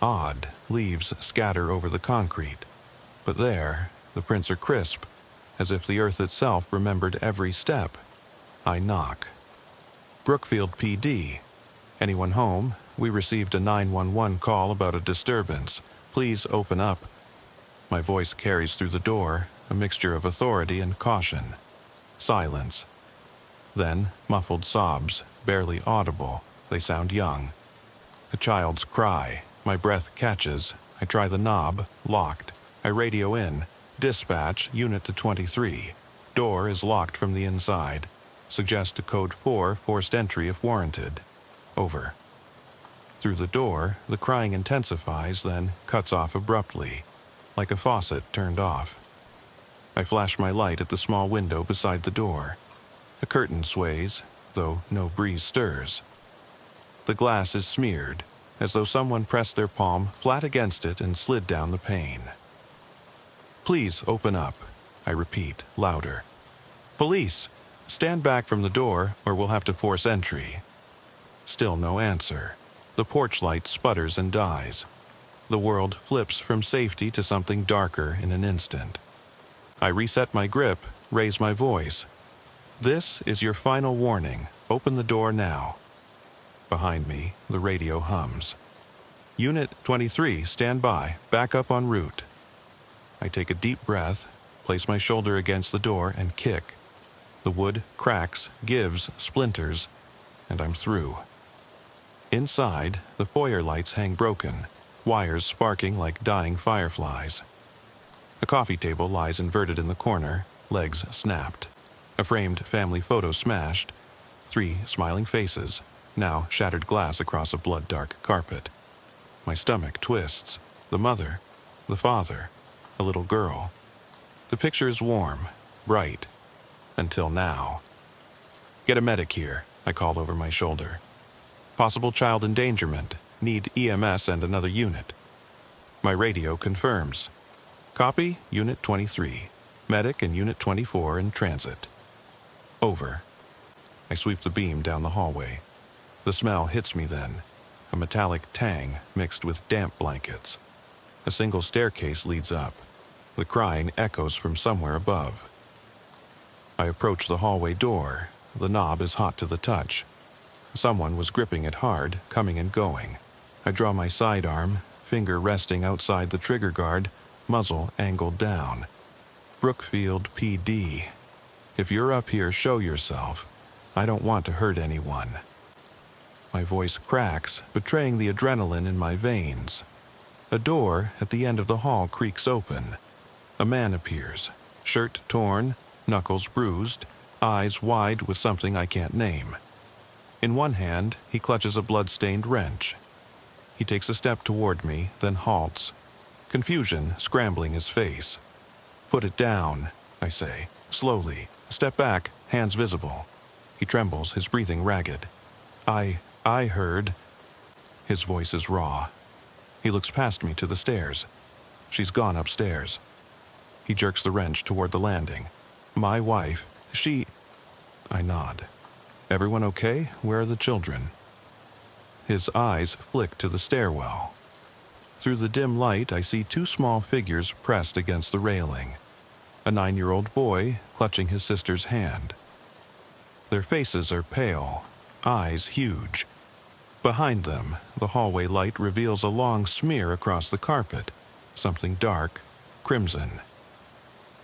Odd, leaves scatter over the concrete, but there, the prints are crisp, as if the earth itself remembered every step. I knock. Brookfield PD. Anyone home? We received a 911 call about a disturbance. Please open up. My voice carries through the door, a mixture of authority and caution. Silence. Then, muffled sobs, barely audible. They sound young. A child's cry. My breath catches. I try the knob. Locked. I radio in. Dispatch, Unit to 23. Door is locked from the inside. Suggest a code 4, forced entry if warranted. Over. Through the door, the crying intensifies, then cuts off abruptly, like a faucet turned off. I flash my light at the small window beside the door. A curtain sways, though no breeze stirs. The glass is smeared, as though someone pressed their palm flat against it and slid down the pane. Please open up, I repeat, louder. Police! Stand back from the door, or we'll have to force entry. Still no answer. The porch light sputters and dies. The world flips from safety to something darker in an instant. I reset my grip, raise my voice. This is your final warning. Open the door now. Behind me, the radio hums. Unit 23, stand by. Back up en route. I take a deep breath, place my shoulder against the door, and kick. The wood cracks, gives, splinters, and I'm through. Inside, the foyer lights hang broken, wires sparking like dying fireflies. A coffee table lies inverted in the corner, legs snapped. A framed family photo smashed. 3 smiling faces, now shattered glass across a blood-dark carpet. My stomach twists. The mother, the father, a little girl. The picture is warm, bright. Until now. Get a medic here, I called over my shoulder. Possible child endangerment. Need EMS and another unit. My radio confirms. Copy, Unit 23. Medic and Unit 24 in transit. Over. I sweep the beam down the hallway. The smell hits me then. A metallic tang mixed with damp blankets. A single staircase leads up. The crying echoes from somewhere above. I approach the hallway door. The knob is hot to the touch. Someone was gripping it hard, coming and going. I draw my sidearm, finger resting outside the trigger guard, muzzle angled down. Brookfield PD. If you're up here, show yourself. I don't want to hurt anyone. My voice cracks, betraying the adrenaline in my veins. A door at the end of the hall creaks open. A man appears, shirt torn, knuckles bruised, eyes wide with something I can't name. In one hand, he clutches a blood-stained wrench. He takes a step toward me, then halts, confusion scrambling his face. Put it down, I say, slowly. Step back, hands visible. He trembles, his breathing ragged. I heard. His voice is raw. He looks past me to the stairs. She's gone upstairs. He jerks the wrench toward the landing. My wife, she... I nod. Everyone okay? Where are the children? His eyes flick to the stairwell. Through the dim light, I see two small figures pressed against the railing. A 9-year-old boy clutching his sister's hand. Their faces are pale, eyes huge. Behind them, the hallway light reveals a long smear across the carpet, something dark, crimson.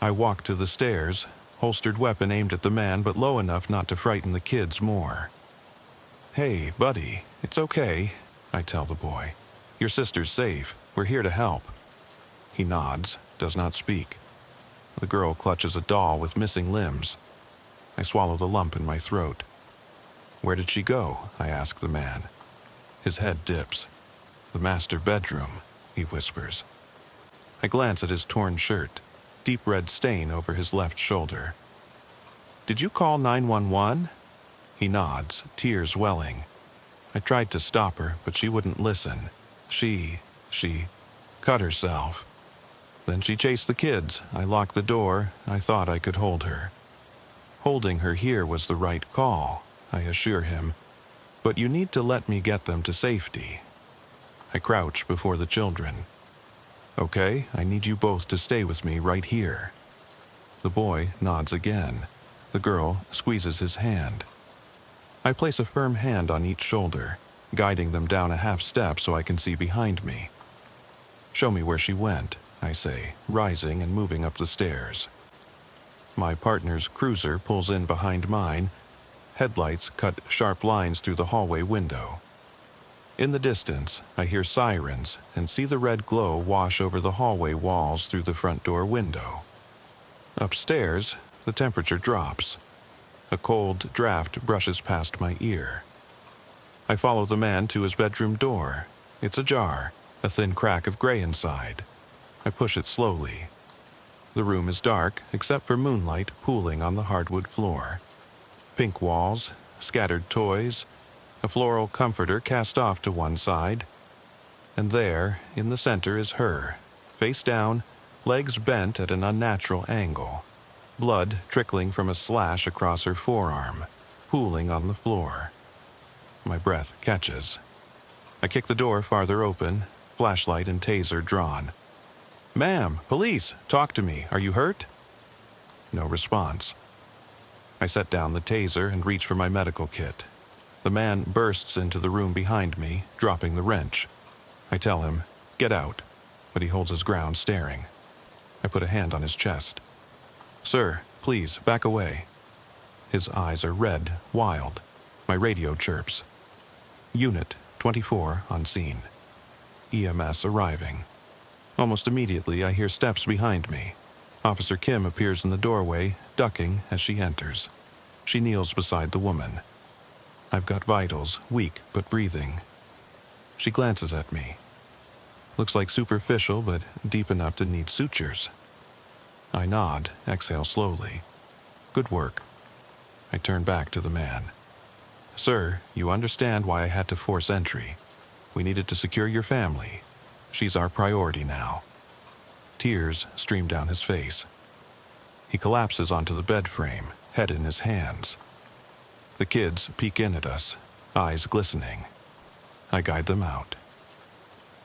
I walk to the stairs, holstered weapon aimed at the man but low enough not to frighten the kids more. Hey, buddy, it's okay, I tell the boy. Your sister's safe. We're here to help. He nods, does not speak. The girl clutches a doll with missing limbs. I swallow the lump in my throat. Where did she go? I ask the man. His head dips. The master bedroom, he whispers. I glance at his torn shirt, deep red stain over his left shoulder. Did you call 911? He nods, tears welling. I tried to stop her, but she wouldn't listen. She cut herself. Then she chased the kids. I locked the door. I thought I could hold her. Holding her here was the right call, I assure him. But you need to let me get them to safety. I crouch before the children. Okay, I need you both to stay with me right here. The boy nods again. The girl squeezes his hand. I place a firm hand on each shoulder, guiding them down a half step so I can see behind me. Show me where she went, I say, rising and moving up the stairs. My partner's cruiser pulls in behind mine. Headlights cut sharp lines through the hallway window. In the distance, I hear sirens and see the red glow wash over the hallway walls through the front door window. Upstairs, the temperature drops. A cold draft brushes past my ear. I follow the man to his bedroom door. It's ajar, a thin crack of gray inside. I push it slowly. The room is dark, except for moonlight pooling on the hardwood floor. Pink walls, scattered toys, a floral comforter cast off to one side. And there, in the center, is her, face down, legs bent at an unnatural angle. Blood trickling from a slash across her forearm, pooling on the floor. My breath catches. I kick the door farther open, flashlight and taser drawn. Ma'am, police, talk to me. Are you hurt? No response. I set down the taser and reach for my medical kit. The man bursts into the room behind me, dropping the wrench. I tell him, get out, but he holds his ground, staring. I put a hand on his chest. Sir, please, back away. His eyes are red, wild. My radio chirps. Unit 24 on scene. EMS arriving. Almost immediately, I hear steps behind me. Officer Kim appears in the doorway, ducking as she enters. She kneels beside the woman. I've got vitals, weak but breathing. She glances at me. Looks like superficial, but deep enough to need sutures. I nod, exhale slowly. Good work. I turn back to the man. Sir, you understand why I had to force entry. We needed to secure your family. She's our priority now. Tears stream down his face. He collapses onto the bed frame, head in his hands. The kids peek in at us, eyes glistening. I guide them out.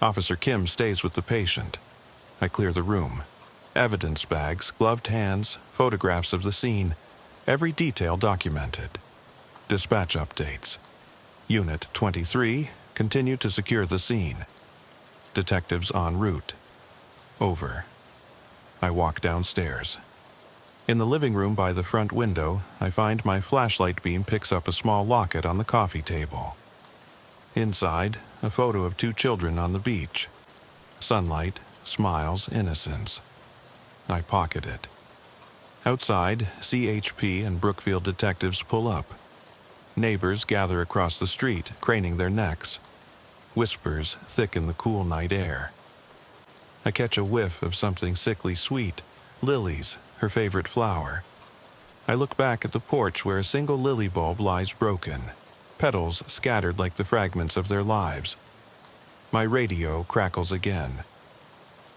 Officer Kim stays with the patient. I clear the room. Evidence bags, gloved hands, photographs of the scene, every detail documented. Dispatch updates. Unit 23, continue to secure the scene. Detectives en route. Over. I walk downstairs. In the living room by the front window, I find my flashlight beam picks up a small locket on the coffee table. Inside, a photo of two children on the beach. Sunlight, smiles, innocence. I pocket it. Outside, CHP and Brookfield detectives pull up. Neighbors gather across the street, craning their necks. Whispers thicken the cool night air. I catch a whiff of something sickly sweet, lilies, her favorite flower. I look back at the porch where a single lily bulb lies broken, petals scattered like the fragments of their lives. My radio crackles again.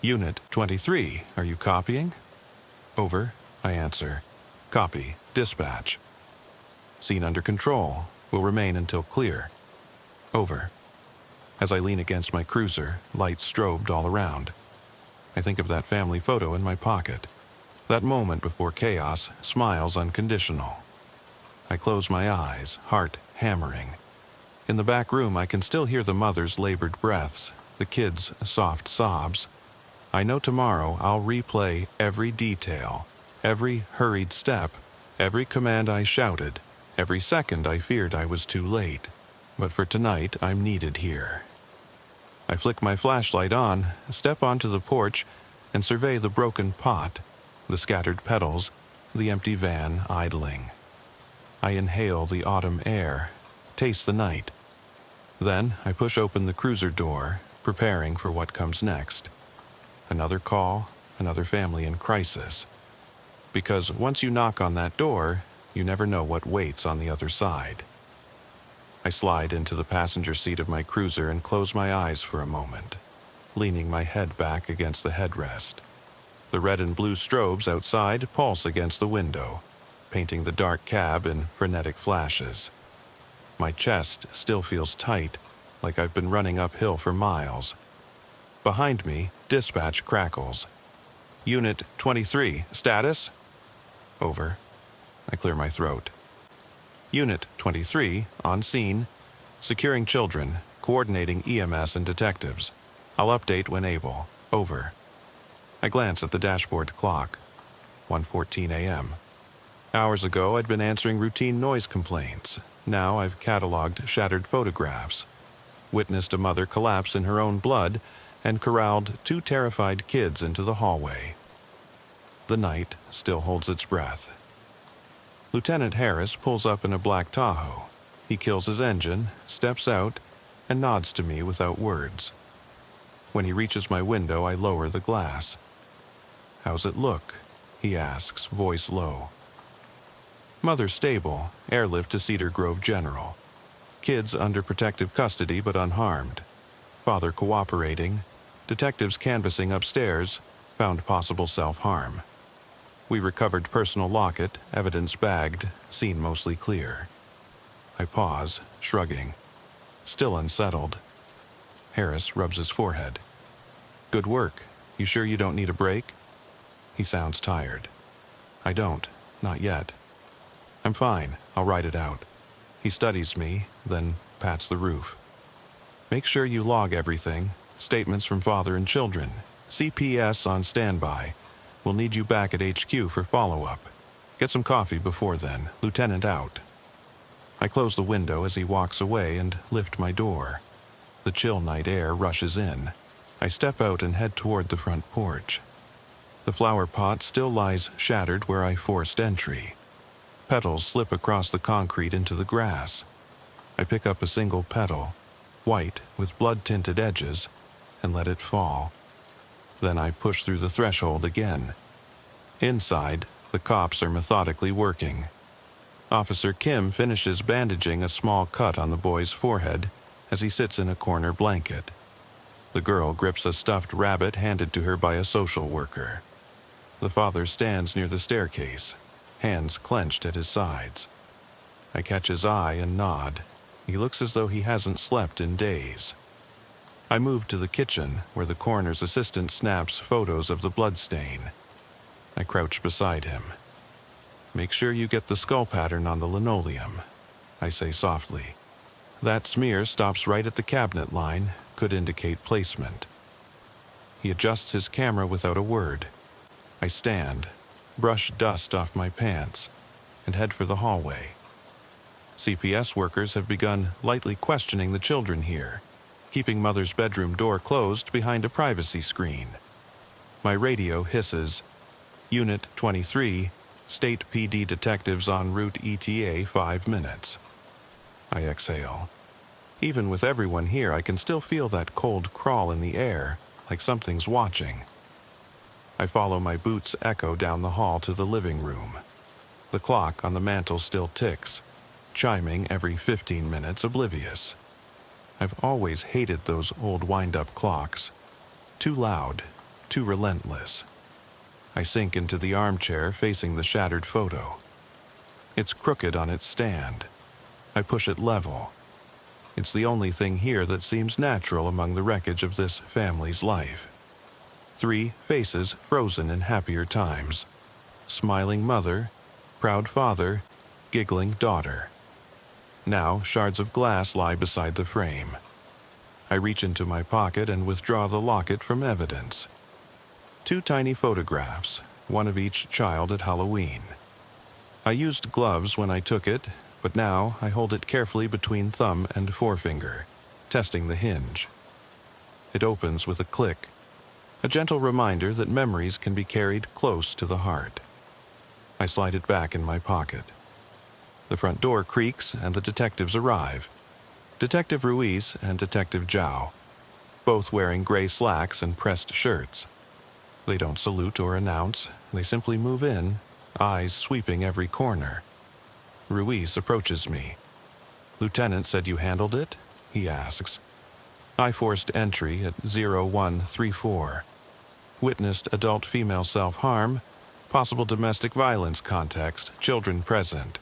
Unit 23, are you copying? Over, I answer. Copy, dispatch. Scene under control. Will remain until clear. Over. As I lean against my cruiser, lights strobed all around. I think of that family photo in my pocket. That moment before chaos, smiles unconditional. I close my eyes, heart hammering. In the back room, I can still hear the mother's labored breaths, the kids' soft sobs. I know tomorrow I'll replay every detail, every hurried step, every command I shouted, every second I feared I was too late. But for tonight, I'm needed here. I flick my flashlight on, step onto the porch, and survey the broken pot, the scattered petals, the empty van idling. I inhale the autumn air, taste the night. Then I push open the cruiser door, preparing for what comes next. Another call, another family in crisis. Because once you knock on that door, you never know what waits on the other side. I slide into the passenger seat of my cruiser and close my eyes for a moment, leaning my head back against the headrest. The red and blue strobes outside pulse against the window, painting the dark cab in frenetic flashes. My chest still feels tight, like I've been running uphill for miles. Behind me, dispatch crackles. Unit 23, status? Over. I clear my throat. Unit 23, on scene, securing children, coordinating EMS and detectives. I'll update when able. Over. I glance at the dashboard clock. 1:14 a.m. Hours ago, I'd been answering routine noise complaints. Now I've cataloged shattered photographs, witnessed a mother collapse in her own blood, and corralled 2 terrified kids into the hallway. The night still holds its breath. Lieutenant Harris pulls up in a black Tahoe. He kills his engine, steps out, and nods to me without words. When he reaches my window, I lower the glass. "How's it look?" he asks, voice low. Mother stable, airlift to Cedar Grove General. Kids under protective custody but unharmed. Father cooperating. Detectives canvassing upstairs, found possible self-harm. We recovered personal locket, evidence bagged, scene mostly clear. I pause, shrugging. Still unsettled. Harris rubs his forehead. "Good work. You sure you don't need a break?" He sounds tired. I don't, not yet. "I'm fine, I'll ride it out." He studies me, then pats the roof. "Make sure you log everything, statements from father and children. CPS on standby. We'll need you back at HQ for follow-up. Get some coffee before then. Lieutenant out." I close the window as he walks away and lift my door. The chill night air rushes in. I step out and head toward the front porch. The flower pot still lies shattered where I forced entry. Petals slip across the concrete into the grass. I pick up a single petal, white with blood-tinted edges, and let it fall. Then I push through the threshold again. Inside, the cops are methodically working. Officer Kim finishes bandaging a small cut on the boy's forehead as he sits in a corner blanket. The girl grips a stuffed rabbit handed to her by a social worker. The father stands near the staircase, hands clenched at his sides. I catch his eye and nod. He looks as though he hasn't slept in days. I move to the kitchen, where the coroner's assistant snaps photos of the bloodstain. I crouch beside him. "Make sure you get the skull pattern on the linoleum," I say softly. "That smear stops right at the cabinet line, could indicate placement." He adjusts his camera without a word. I stand, brush dust off my pants, and head for the hallway. CPS workers have begun lightly questioning the children here, keeping Mother's bedroom door closed behind a privacy screen. My radio hisses, "Unit 23, State PD detectives en route ETA 5 minutes. I exhale. Even with everyone here, I can still feel that cold crawl in the air, like something's watching. I follow my boots' echo down the hall to the living room. The clock on the mantel still ticks. chiming every 15 minutes oblivious. I've always hated those old wind-up clocks. Too loud, too relentless. I sink into the armchair facing the shattered photo. It's crooked on its stand. I push it level. It's the only thing here that seems natural among the wreckage of this family's life. 3 faces frozen in happier times. Smiling mother, proud father, giggling daughter. Now shards of glass lie beside the frame. I reach into my pocket and withdraw the locket from evidence. 2 tiny photographs, one of each child at Halloween. I used gloves when I took it, but now I hold it carefully between thumb and forefinger, testing the hinge. It opens with a click, a gentle reminder that memories can be carried close to the heart. I slide it back in my pocket. The front door creaks and the detectives arrive. Detective Ruiz and Detective Zhao, both wearing gray slacks and pressed shirts. They don't salute or announce, they simply move in, eyes sweeping every corner. Ruiz approaches me. "Lieutenant said you handled it?" he asks. I forced entry at 0134. Witnessed adult female self-harm, possible domestic violence context, children present.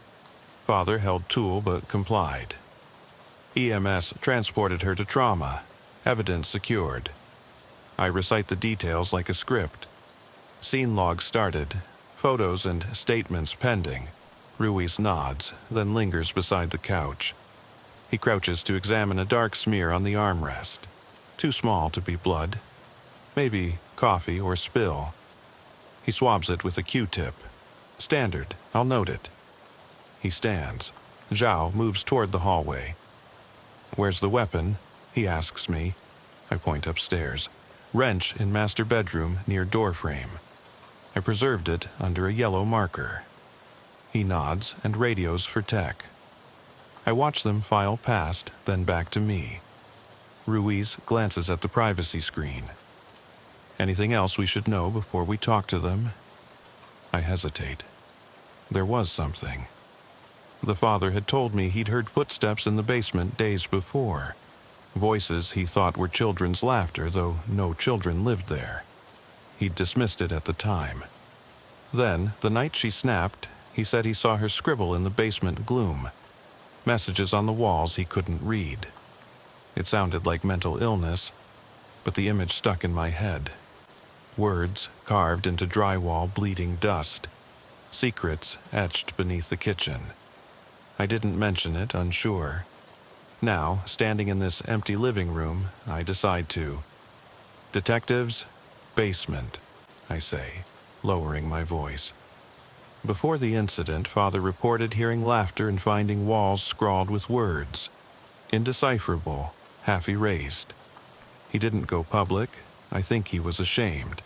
Father held tool but complied. EMS transported her to trauma. Evidence secured. I recite the details like a script. Scene log started. Photos and statements pending. Ruiz nods, then lingers beside the couch. He crouches to examine a dark smear on the armrest. Too small to be blood. Maybe coffee or spill. He swabs it with a Q-tip. Standard, I'll note it. He stands. Zhao moves toward the hallway. "Where's the weapon?" he asks me. I point upstairs. Wrench in master bedroom near doorframe. I preserved it under a yellow marker. He nods and radios for tech. I watch them file past, then back to me. Ruiz glances at the privacy screen. "Anything else we should know before we talk to them?" I hesitate. There was something. The father had told me he'd heard footsteps in the basement days before. Voices he thought were children's laughter, though no children lived there. He'd dismissed it at the time. Then, the night she snapped, he said he saw her scribble in the basement gloom. Messages on the walls he couldn't read. It sounded like mental illness, but the image stuck in my head. Words carved into drywall bleeding dust. Secrets etched beneath the kitchen. I didn't mention it, unsure. Now, standing in this empty living room, I decide to. "Detectives, basement," I say, lowering my voice. Before the incident, Father reported hearing laughter and finding walls scrawled with words. Indecipherable, half erased. He didn't go public. I think he was ashamed.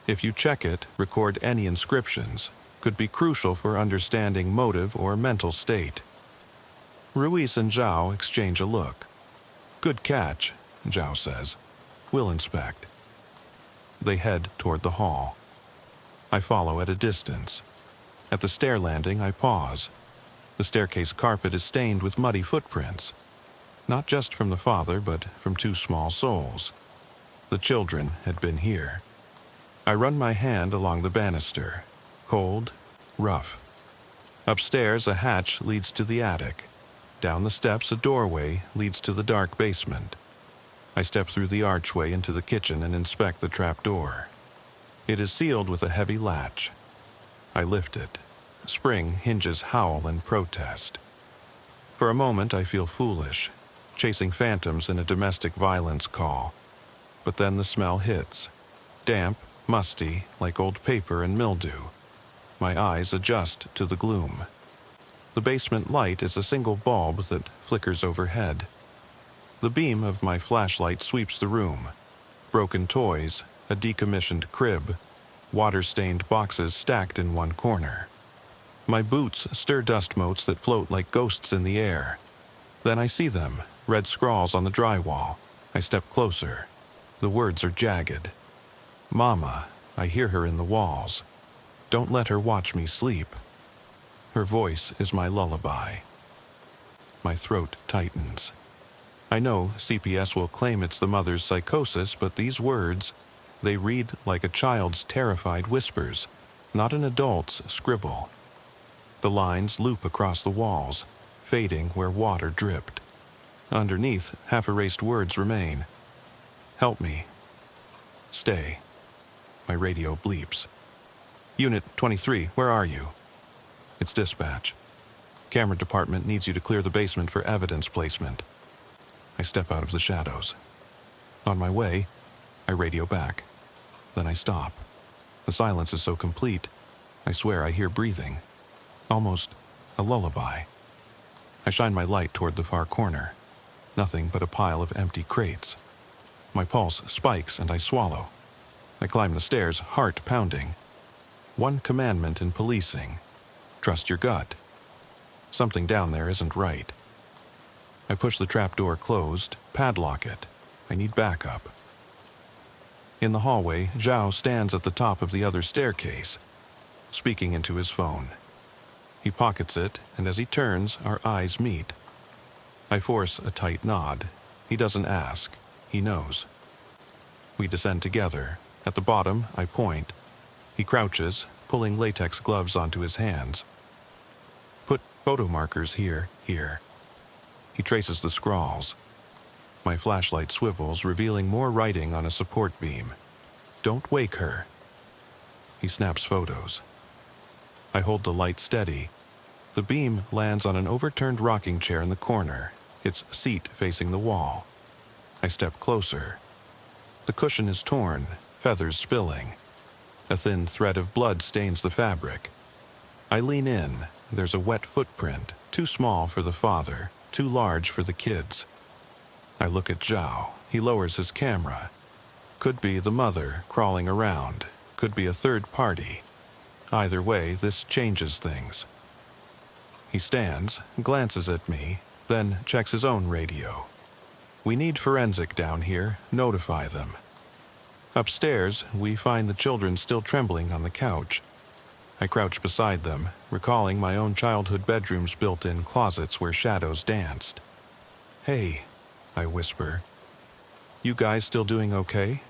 If you check it, record any inscriptions. Could be crucial for understanding motive or mental state. Ruiz and Zhao exchange a look. "Good catch," Zhao says. "We'll inspect." They head toward the hall. I follow at a distance. At the stair landing, I pause. The staircase carpet is stained with muddy footprints. Not just from the father, but from 2 small souls. The children had been here. I run my hand along the banister. Cold, rough. Upstairs, a hatch leads to the attic. Down the steps, a doorway leads to the dark basement. I step through the archway into the kitchen and inspect the trapdoor. It is sealed with a heavy latch. I lift it. Spring hinges howl in protest. For a moment, I feel foolish, chasing phantoms in a domestic violence call. But then the smell hits. Damp, musty, like old paper and mildew. My eyes adjust to the gloom. The basement light is a single bulb that flickers overhead. The beam of my flashlight sweeps the room. Broken toys, a decommissioned crib, water-stained boxes stacked in one corner. My boots stir dust motes that float like ghosts in the air. Then I see them, red scrawls on the drywall. I step closer. The words are jagged. "Mama," I hear her in the walls. "Don't let her watch me sleep." Her voice is my lullaby. My throat tightens. I know CPS will claim it's the mother's psychosis, but these words, they read like a child's terrified whispers, not an adult's scribble. The lines loop across the walls, fading where water dripped. Underneath, half-erased words remain. Help me. Stay. My radio bleeps. Unit 23, where are you? It's dispatch. Camera department needs you to clear the basement for evidence placement. I step out of the shadows. On my way, I radio back. Then I stop. The silence is so complete, I swear I hear breathing. Almost a lullaby. I shine my light toward the far corner. Nothing but a pile of empty crates. My pulse spikes and I swallow. I climb the stairs, heart pounding. One commandment in policing: trust your gut. Something down there isn't right. I push the trapdoor closed, padlock it. I need backup. In the hallway, Zhao stands at the top of the other staircase, speaking into his phone. He pockets it, and as he turns, our eyes meet. I force a tight nod. He doesn't ask. He knows. We descend together. At the bottom, I point. He crouches, pulling latex gloves onto his hands. Put photo markers here. He traces the scrawls. My flashlight swivels, revealing more writing on a support beam. Don't wake her. He snaps photos. I hold the light steady. The beam lands on an overturned rocking chair in the corner, its seat facing the wall. I step closer. The cushion is torn, feathers spilling. A thin thread of blood stains the fabric. I lean in. There's a wet footprint, too small for the father, too large for the kids. I look at Zhao. He lowers his camera. Could be the mother crawling around. Could be a third party. Either way, this changes things. He stands, glances at me, then checks his own radio. We need forensic down here. Notify them. Upstairs, we find the children still trembling on the couch. I crouch beside them, recalling my own childhood bedroom's built-in closets where shadows danced. Hey, I whisper. You guys still doing okay?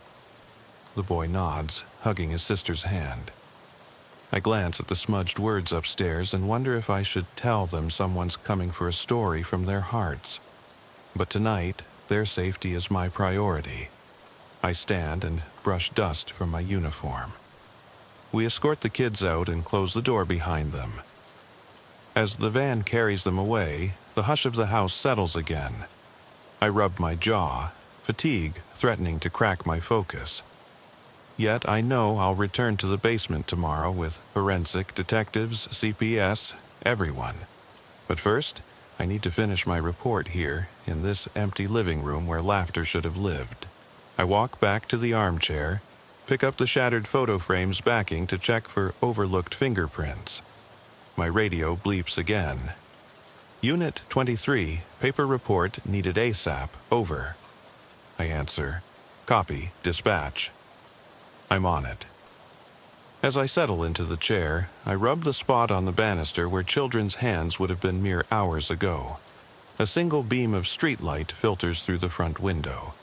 The boy nods, hugging his sister's hand. I glance at the smudged words upstairs and wonder if I should tell them someone's coming for a story from their hearts. But tonight, their safety is my priority. I stand and brush dust from my uniform. We escort the kids out and close the door behind them. As the van carries them away, the hush of the house settles again. I rub my jaw, fatigue threatening to crack my focus. Yet I know I'll return to the basement tomorrow with forensic, detectives, CPS, everyone. But first, I need to finish my report here, in this empty living room where laughter should have lived. I walk back to the armchair, pick up the shattered photo frame's backing to check for overlooked fingerprints. My radio bleeps again. Unit 23, paper report needed ASAP, over. I answer. Copy, dispatch. I'm on it. As I settle into the chair, I rub the spot on the banister where children's hands would have been mere hours ago. A single beam of streetlight filters through the front window.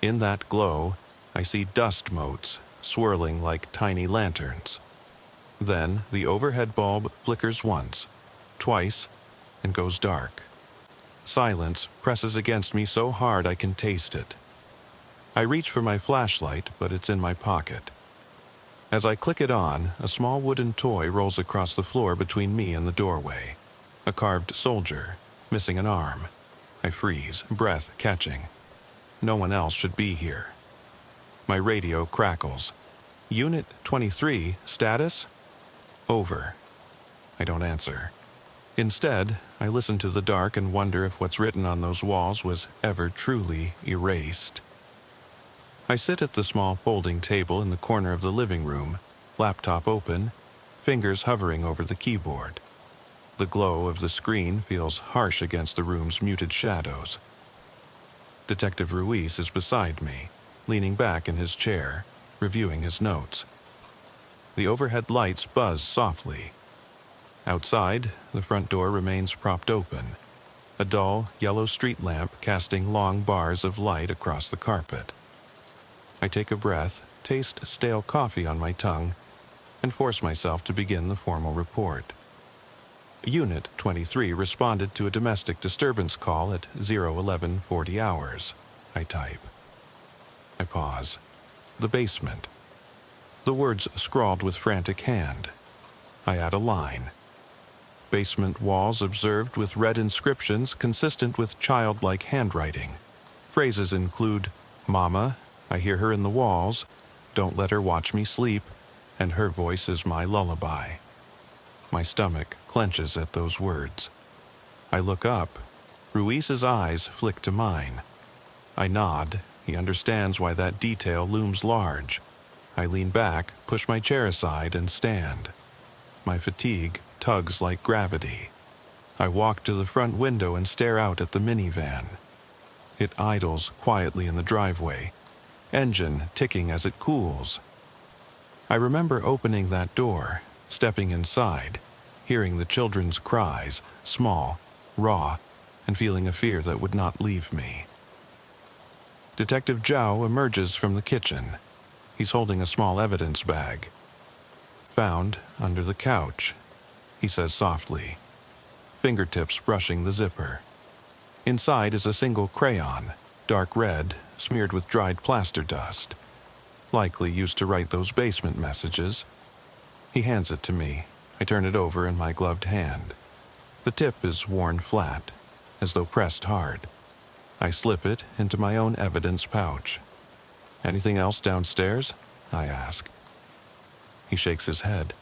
In that glow, I see dust motes, swirling like tiny lanterns. Then the overhead bulb flickers once, twice, and goes dark. Silence presses against me so hard I can taste it. I reach for my flashlight, but it's in my pocket. As I click it on, a small wooden toy rolls across the floor between me and the doorway. A carved soldier, missing an arm. I freeze, breath catching. No one else should be here. My radio crackles. Unit 23, status? Over. I don't answer. Instead, I listen to the dark and wonder if what's written on those walls was ever truly erased. I sit at the small folding table in the corner of the living room, laptop open, fingers hovering over the keyboard. The glow of the screen feels harsh against the room's muted shadows. Detective Ruiz is beside me, leaning back in his chair, reviewing his notes. The overhead lights buzz softly. Outside, the front door remains propped open. a dull, yellow street lamp casting long bars of light across the carpet. I take a breath, taste stale coffee on my tongue, and force myself to begin the formal report. Unit 23 responded to a domestic disturbance call at 01140 hours. I type. I pause. The basement. The words scrawled with frantic hand. I add a line. Basement walls observed with red inscriptions consistent with childlike handwriting. Phrases include, "Mama, I hear her in the walls. Don't let her watch me sleep. And her voice is my lullaby." My stomach clenches at those words. I look up. Ruiz's eyes flick to mine. I nod. He understands why that detail looms large. I lean back, push my chair aside, and stand. My fatigue tugs like gravity. I walk to the front window and stare out at the minivan. It idles quietly in the driveway, engine ticking as it cools. I remember opening that door, stepping inside, hearing the children's cries, small, raw, and feeling a fear that would not leave me. Detective Zhao emerges from the kitchen. He's holding a small evidence bag. "Found under the couch," he says softly, fingertips brushing the zipper. Inside is a single crayon, dark red, smeared with dried plaster dust. Likely used to write those basement messages. He hands it to me. I turn it over in my gloved hand. The tip is worn flat, as though pressed hard. I slip it into my own evidence pouch. "Anything else downstairs?" I ask. He shakes his head.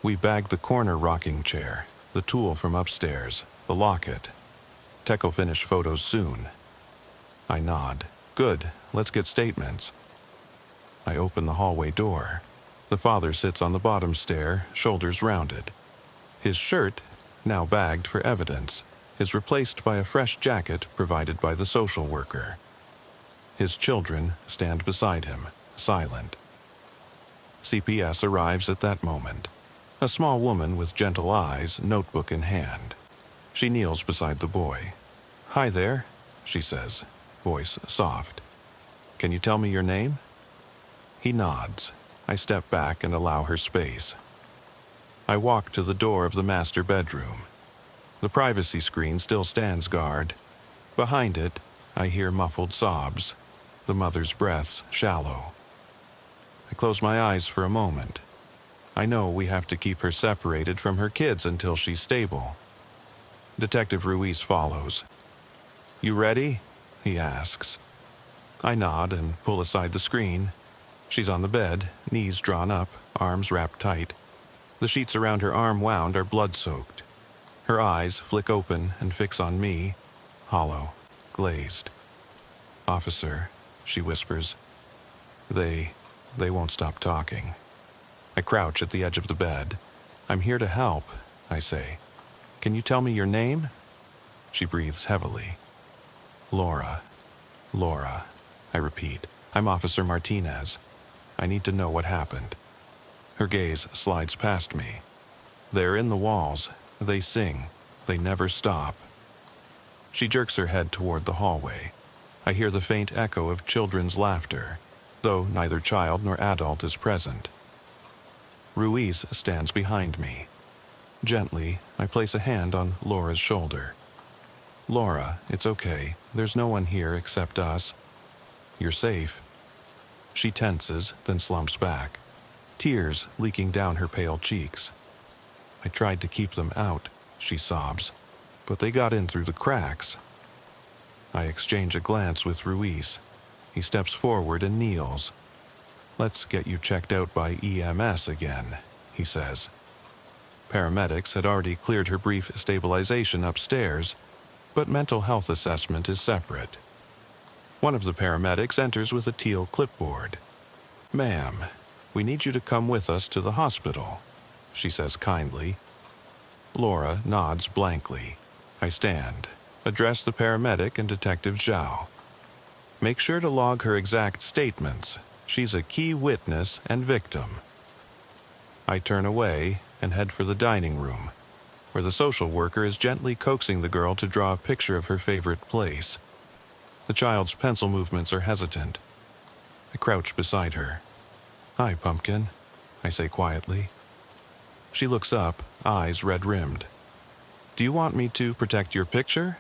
We bag the corner rocking chair, the tool from upstairs, the locket. Tech'll finish photos soon. I nod. "Good, let's get statements." I open the hallway door. The father sits on the bottom stair, shoulders rounded. His shirt, now bagged for evidence, is replaced by a fresh jacket provided by the social worker. His children stand beside him, silent. CPS arrives at that moment. A small woman with gentle eyes, notebook in hand. She kneels beside the boy. "Hi there," she says, voice soft. "Can you tell me your name?" He nods. I step back and allow her space. I walk to the door of the master bedroom. The privacy screen still stands guard. Behind it, I hear muffled sobs, the mother's breaths shallow. I close my eyes for a moment. I know we have to keep her separated from her kids until she's stable. Detective Ruiz follows. "You ready?" he asks. I nod and pull aside the screen. She's on the bed, knees drawn up, arms wrapped tight. The sheets around her arm wound are blood-soaked. Her eyes flick open and fix on me, hollow, glazed. "Officer," she whispers. They won't stop talking." I crouch at the edge of the bed. "I'm here to help," I say. "Can you tell me your name?" She breathes heavily. Laura, I repeat. "I'm Officer Martinez. I need to know what happened." Her gaze slides past me. They're in the walls. They sing. They never stop. She jerks her head toward the hallway. I hear the faint echo of children's laughter, though neither child nor adult is present. Ruiz stands behind me. Gently, I place a hand on Laura's shoulder. "Laura, it's okay. There's no one here except us. You're safe." She tenses, then slumps back, tears leaking down her pale cheeks. "I tried to keep them out," she sobs, "but they got in through the cracks." I exchange a glance with Ruiz. He steps forward and kneels. "Let's get you checked out by EMS again," he says. Paramedics had already cleared her brief stabilization upstairs, but mental health assessment is separate. One of the paramedics enters with a teal clipboard. "Ma'am, we need you to come with us to the hospital," she says kindly. Laura nods blankly. I stand, address the paramedic and Detective Zhao. "Make sure to log her exact statements. She's a key witness and victim." I turn away and head for the dining room. where the social worker is gently coaxing the girl to draw a picture of her favorite place. The child's pencil movements are hesitant. I crouch beside her. "Hi, Pumpkin," I say quietly. She looks up, eyes red-rimmed. "Do you want me to protect your picture?"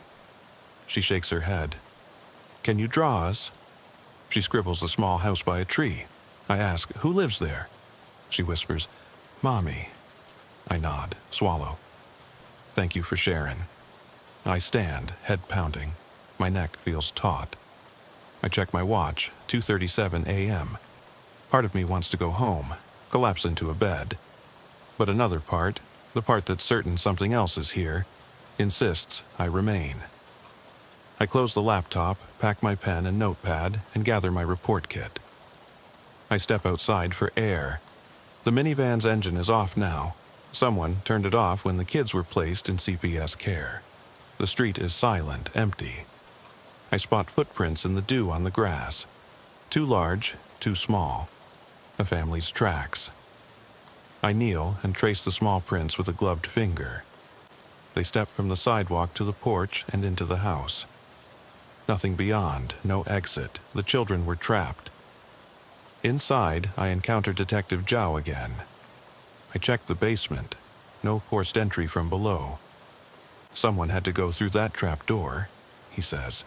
She shakes her head. "Can you draw us?" She scribbles a small house by a tree. I ask, "Who lives there?" She whispers, "Mommy." I nod, swallow. "Thank you for sharing." I stand, head pounding. My neck feels taut. I check my watch, 2:37 a.m. Part of me wants to go home, collapse into a bed. But another part, the part that's certain something else is here, insists I remain. I close the laptop, pack my pen and notepad, and gather my report kit. I step outside for air. The minivan's engine is off now. Someone turned it off when the kids were placed in CPS care. The street is silent, empty. I spot footprints in the dew on the grass. Too large, too small. A family's tracks. I kneel and trace the small prints with a gloved finger. They step from the sidewalk to the porch and into the house. Nothing beyond, no exit. The children were trapped. Inside, I encounter Detective Zhao again. I check the basement. No forced entry from below. "Someone had to go through that trap door," he says.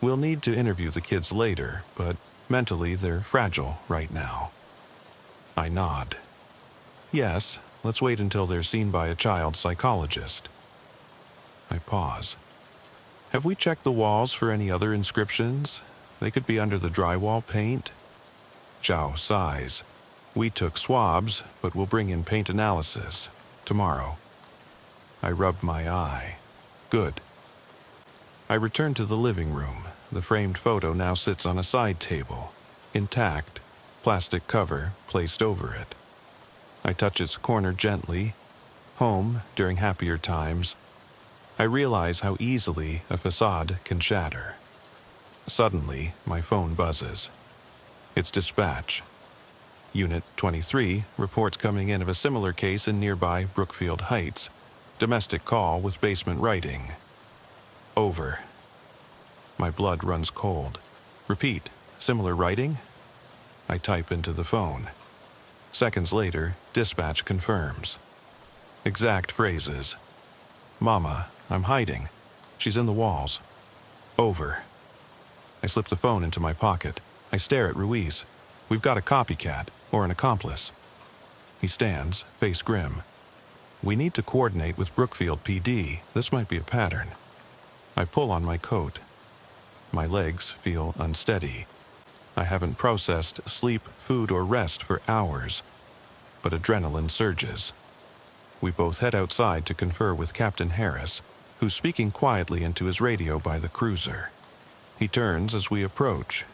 "We'll need to interview the kids later, but mentally they're fragile right now." I nod. "Yes, let's wait until they're seen by a child psychologist." I pause. "Have we checked the walls for any other inscriptions? They could be under the drywall paint." Zhao sighs. "We took swabs, but we'll bring in paint analysis tomorrow." I rub my eye. Good. I return to the living room. The framed photo now sits on a side table, intact, plastic cover placed over it. I touch its corner gently. Home during happier times. I realize how easily a facade can shatter. Suddenly, my phone buzzes. It's dispatch. Unit 23 reports coming in of a similar case in nearby Brookfield Heights. Domestic call with basement writing. Over. My blood runs cold. Repeat. Similar writing? I type into the phone. Seconds later, dispatch confirms. Exact phrases. "Mama, I'm hiding. She's in the walls." Over. I slip the phone into my pocket. I stare at Ruiz. We've got a copycat, or an accomplice. He stands, face grim. "We need to coordinate with Brookfield PD. This might be a pattern." I pull on my coat. My legs feel unsteady. I haven't processed sleep, food, or rest for hours, but adrenaline surges. We both head outside to confer with Captain Harris, who's speaking quietly into his radio by the cruiser. He turns as we approach.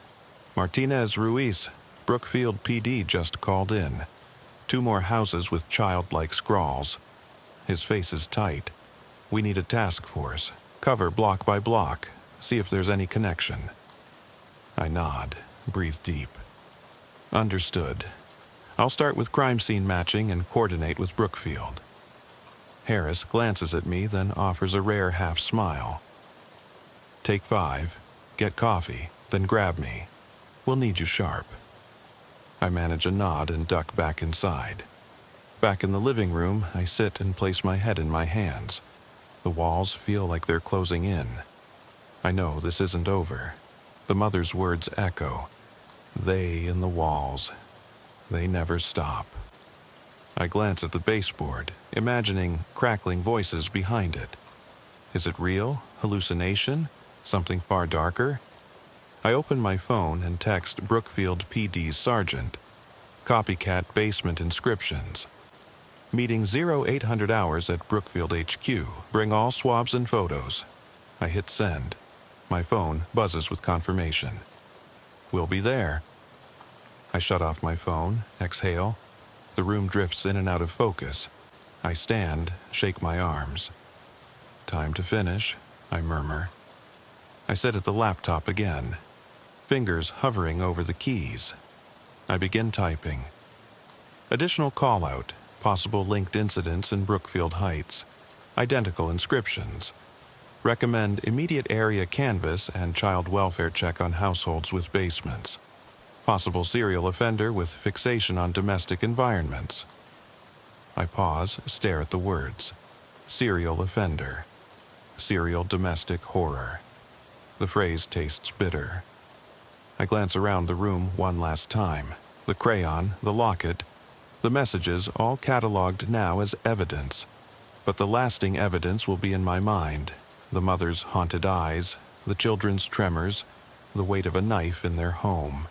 "Martinez, Ruiz, Brookfield PD just called in. 2 more houses with childlike scrawls." His face is tight. "We need a task force. Cover block by block. See if there's any connection." I nod, breathe deep. "Understood. I'll start with crime scene matching and coordinate with Brookfield." Harris glances at me, then offers a rare half smile. "Take 5, get coffee, then grab me. We'll need you sharp." I manage a nod and duck back inside. Back in the living room, I sit and place my head in my hands. The walls feel like they're closing in. I know this isn't over. The mother's words echo. They in the walls. They never stop. I glance at the baseboard, imagining crackling voices behind it. Is it real? Hallucination? Something far darker? I open my phone and text Brookfield PD's sergeant. Copycat basement inscriptions. Meeting 0800 hours at Brookfield HQ. Bring all swabs and photos. I hit send. My phone buzzes with confirmation. We'll be there. I shut off my phone, exhale. The room drifts in and out of focus. I stand, shake my arms. Time to finish, I murmur. I sit at the laptop again, fingers hovering over the keys. I begin typing. Additional call-out, possible linked incidents in Brookfield Heights. identical inscriptions. Recommend immediate area canvass and child welfare check on households with basements. Possible serial offender with fixation on domestic environments. I pause, stare at the words. Serial offender. Serial domestic horror. The phrase tastes bitter. I glance around the room one last time. The crayon, the locket, the messages all cataloged now as evidence. But the lasting evidence will be in my mind. The mother's haunted eyes, the children's tremors, the weight of a knife in their home.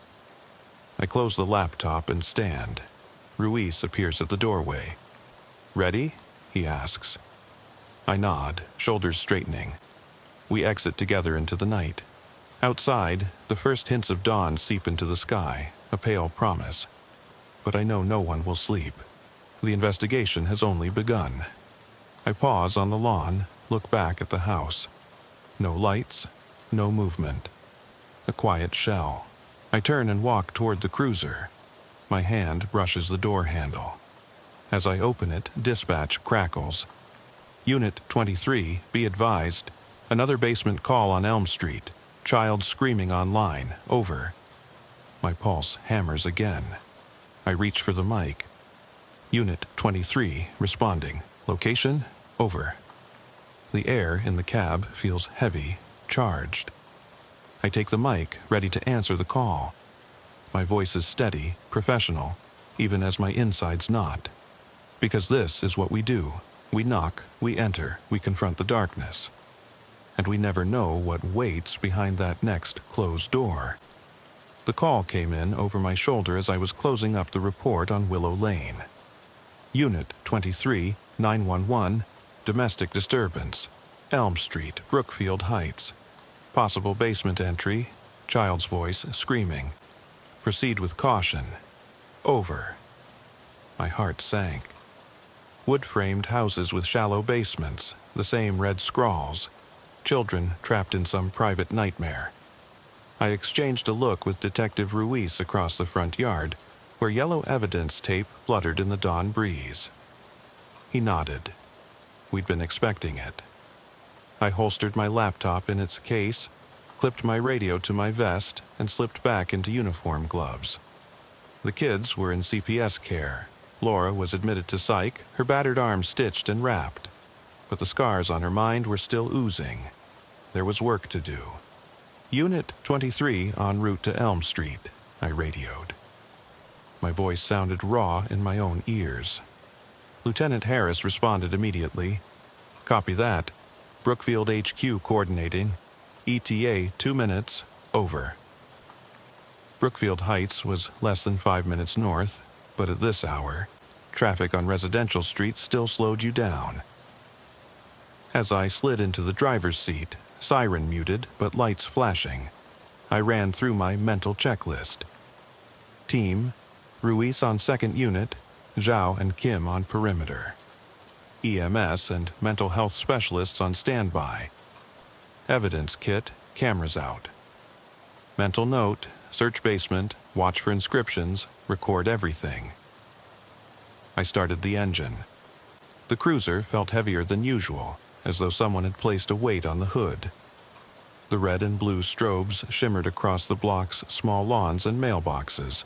I close the laptop and stand. Ruiz appears at the doorway. "Ready?" he asks. I nod, shoulders straightening. We exit together into the night. Outside, the first hints of dawn seep into the sky, a pale promise. But I know no one will sleep. The investigation has only begun. I pause on the lawn, look back at the house. No lights, no movement. A quiet shell. I turn and walk toward the cruiser. My hand brushes the door handle. As I open it, dispatch crackles. Unit 23, be advised. Another basement call on Elm Street. Child screaming online. Over. My pulse hammers again. I reach for the mic. Unit 23, responding. Location? Over. The air in the cab feels heavy, charged. I take the mic, ready to answer the call. My voice is steady, professional, even as my insides knot. Because this is what we do. We knock, we enter, we confront the darkness. And we never know what waits behind that next closed door. The call came in over my shoulder as I was closing up the report on Willow Lane. Unit 23, 911, domestic disturbance, Elm Street, Brookfield Heights. Possible basement entry, child's voice screaming. Proceed with caution. Over. My heart sank. Wood-framed houses with shallow basements, the same red scrawls. Children trapped in some private nightmare. I exchanged a look with Detective Ruiz across the front yard, where yellow evidence tape fluttered in the dawn breeze. He nodded. We'd been expecting it. I holstered my laptop in its case, clipped my radio to my vest, and slipped back into uniform gloves. The kids were in CPS care. Laura was admitted to psych, her battered arm stitched and wrapped. But the scars on her mind were still oozing. There was work to do. Unit 23 en route to Elm Street, I radioed. My voice sounded raw in my own ears. Lieutenant Harris responded immediately. Copy that. Brookfield HQ coordinating. ETA 2 minutes. Over. Brookfield Heights was less than 5 minutes north, but at this hour, traffic on residential streets still slowed you down. As I slid into the driver's seat, siren muted but lights flashing, I ran through my mental checklist. Team, Ruiz on second unit, Zhao and Kim on perimeter. EMS and mental health specialists on standby. Evidence kit, cameras out. Mental note, search basement, watch for inscriptions, record everything. I started the engine. The cruiser felt heavier than usual, as though someone had placed a weight on the hood. The red and blue strobes shimmered across the block's small lawns and mailboxes.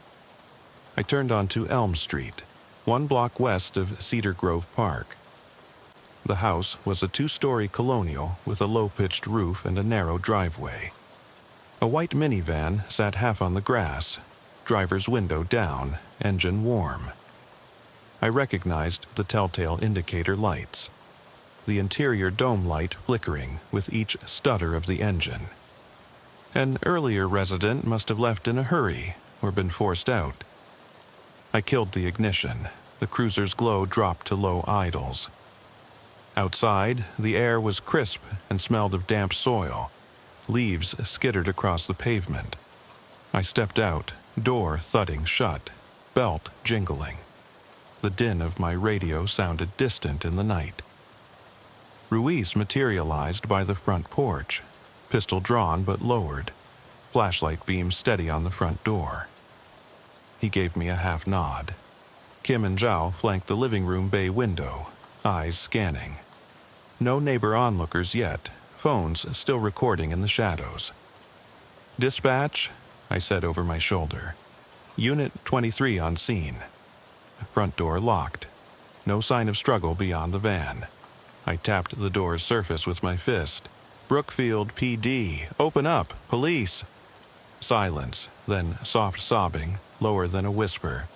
I turned onto Elm Street, 1 block west of Cedar Grove Park. The house was a 2-story colonial with a low-pitched roof and a narrow driveway. A white minivan sat half on the grass, driver's window down, engine warm. I recognized the telltale indicator lights, the interior dome light flickering with each stutter of the engine. An earlier resident must have left in a hurry or been forced out. I killed the ignition. The cruiser's glow dropped to low idles. Outside, the air was crisp and smelled of damp soil. Leaves skittered across the pavement. I stepped out, door thudding shut, belt jingling. The din of my radio sounded distant in the night. Ruiz materialized by the front porch, pistol drawn but lowered, flashlight beam steady on the front door. He gave me a half nod. Kim and Zhao flanked the living room bay window, eyes scanning. No neighbor onlookers yet, phones still recording in the shadows. "Dispatch," I said over my shoulder. "Unit 23 on scene." Front door locked. No sign of struggle beyond the van. I tapped the door's surface with my fist. "Brookfield PD, open up, police." Silence, then soft sobbing, lower than a whisper.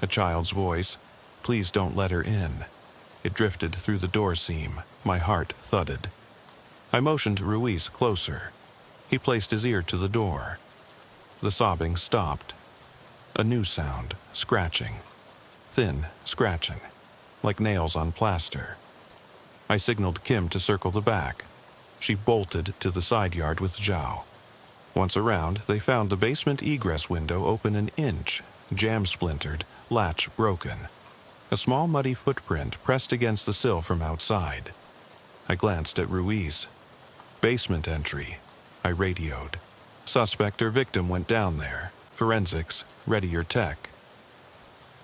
A child's voice, "Please don't let her in." It drifted through the door seam. My heart thudded. I motioned Ruiz closer. He placed his ear to the door. The sobbing stopped. A new sound, scratching. Thin scratching, like nails on plaster. I signaled Kim to circle the back. She bolted to the side yard with Zhao. Once around, they found the basement egress window open an inch, jam splintered, latch broken. A small muddy footprint pressed against the sill from outside. I glanced at Ruiz. "Basement entry," I radioed. "Suspect or victim went down there. Forensics, ready your tech."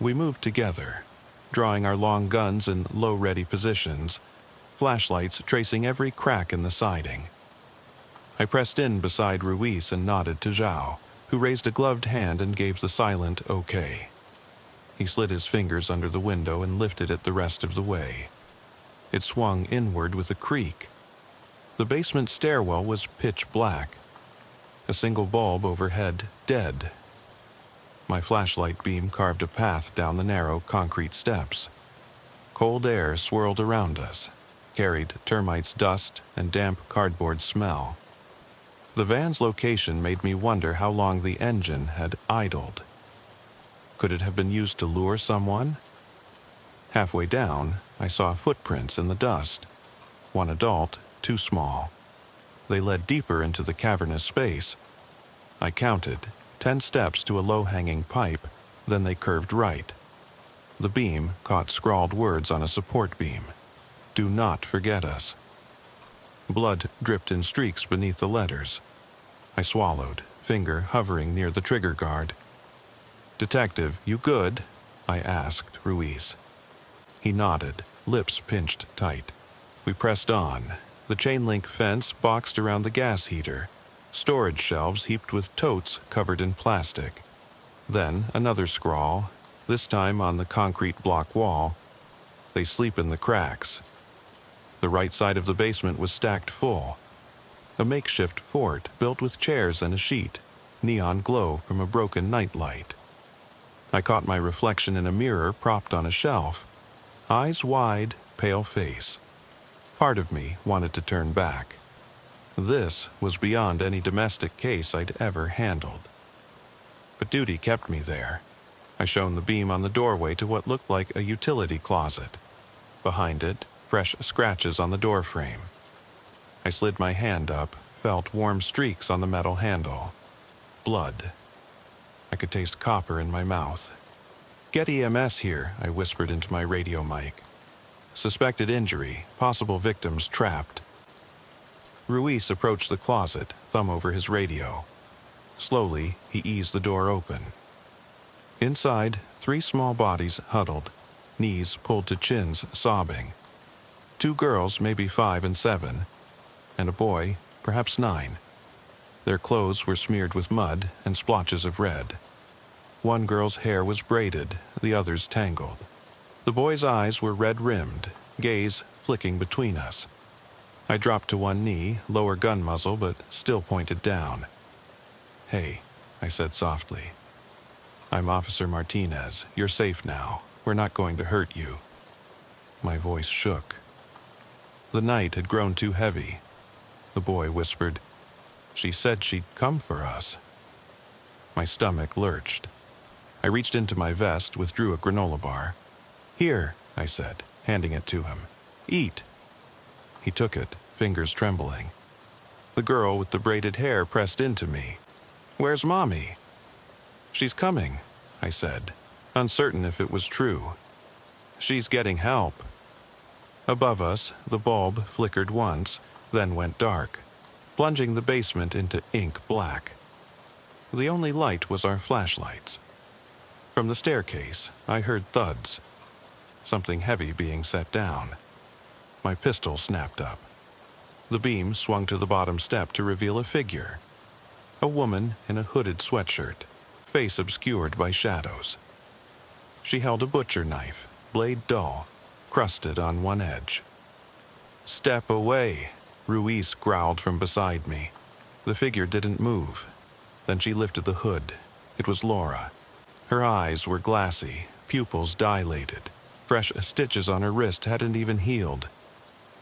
We moved together, drawing our long guns in low-ready positions, flashlights tracing every crack in the siding. I pressed in beside Ruiz and nodded to Zhao, who raised a gloved hand and gave the silent okay. He slid his fingers under the window and lifted it the rest of the way. It swung inward with a creak. The basement stairwell was pitch black. A single bulb overhead dead. My flashlight beam carved a path down the narrow concrete steps. Cold air swirled around us, carried termites' dust and damp cardboard smell. The van's location made me wonder how long the engine had idled. Could it have been used to lure someone? Halfway down, I saw footprints in the dust. One adult, two small. They led deeper into the cavernous space. I counted, 10 steps to a low-hanging pipe, then they curved right. The beam caught scrawled words on a support beam. "Do not forget us." Blood dripped in streaks beneath the letters. I swallowed, finger hovering near the trigger guard. "Detective, you good?" I asked Ruiz. He nodded, lips pinched tight. We pressed on. The chain-link fence boxed around the gas heater. Storage shelves heaped with totes covered in plastic. Then another scrawl, this time on the concrete block wall. "They sleep in the cracks." The right side of the basement was stacked full. A makeshift fort built with chairs and a sheet, neon glow from a broken nightlight. I caught my reflection in a mirror propped on a shelf. Eyes wide, pale face. Part of me wanted to turn back. This was beyond any domestic case I'd ever handled. But duty kept me there. I shone the beam on the doorway to what looked like a utility closet. Behind it, fresh scratches on the door frame. I slid my hand up, felt warm streaks on the metal handle. Blood. I could taste copper in my mouth. "Get EMS here," I whispered into my radio mic. "Suspected injury, possible victims trapped." Ruiz approached the closet, thumb over his radio. Slowly, he eased the door open. Inside, 3 small bodies huddled, knees pulled to chins, sobbing. 2 girls, maybe 5 and 7, and a boy, perhaps 9. Their clothes were smeared with mud and splotches of red. One girl's hair was braided, the other's tangled. The boy's eyes were red-rimmed, gaze flicking between us. I dropped to one knee, lower gun muzzle, but still pointed down. "Hey," I said softly. "I'm Officer Martinez. You're safe now. We're not going to hurt you." My voice shook. The night had grown too heavy. The boy whispered, "She said she'd come for us." My stomach lurched. I reached into my vest, withdrew a granola bar. "Here," I said, handing it to him. "Eat." He took it, fingers trembling. The girl with the braided hair pressed into me. "Where's Mommy?" "She's coming," I said, uncertain if it was true. "She's getting help." Above us, the bulb flickered once, then went dark, plunging the basement into ink black. The only light was our flashlights. From the staircase, I heard thuds, something heavy being set down. My pistol snapped up. The beam swung to the bottom step to reveal a figure. A woman in a hooded sweatshirt, face obscured by shadows. She held a butcher knife, blade dull, crusted on one edge. "Step away," Ruiz growled from beside me. The figure didn't move. Then she lifted the hood. It was Laura. Her eyes were glassy, pupils dilated. Fresh stitches on her wrist hadn't even healed.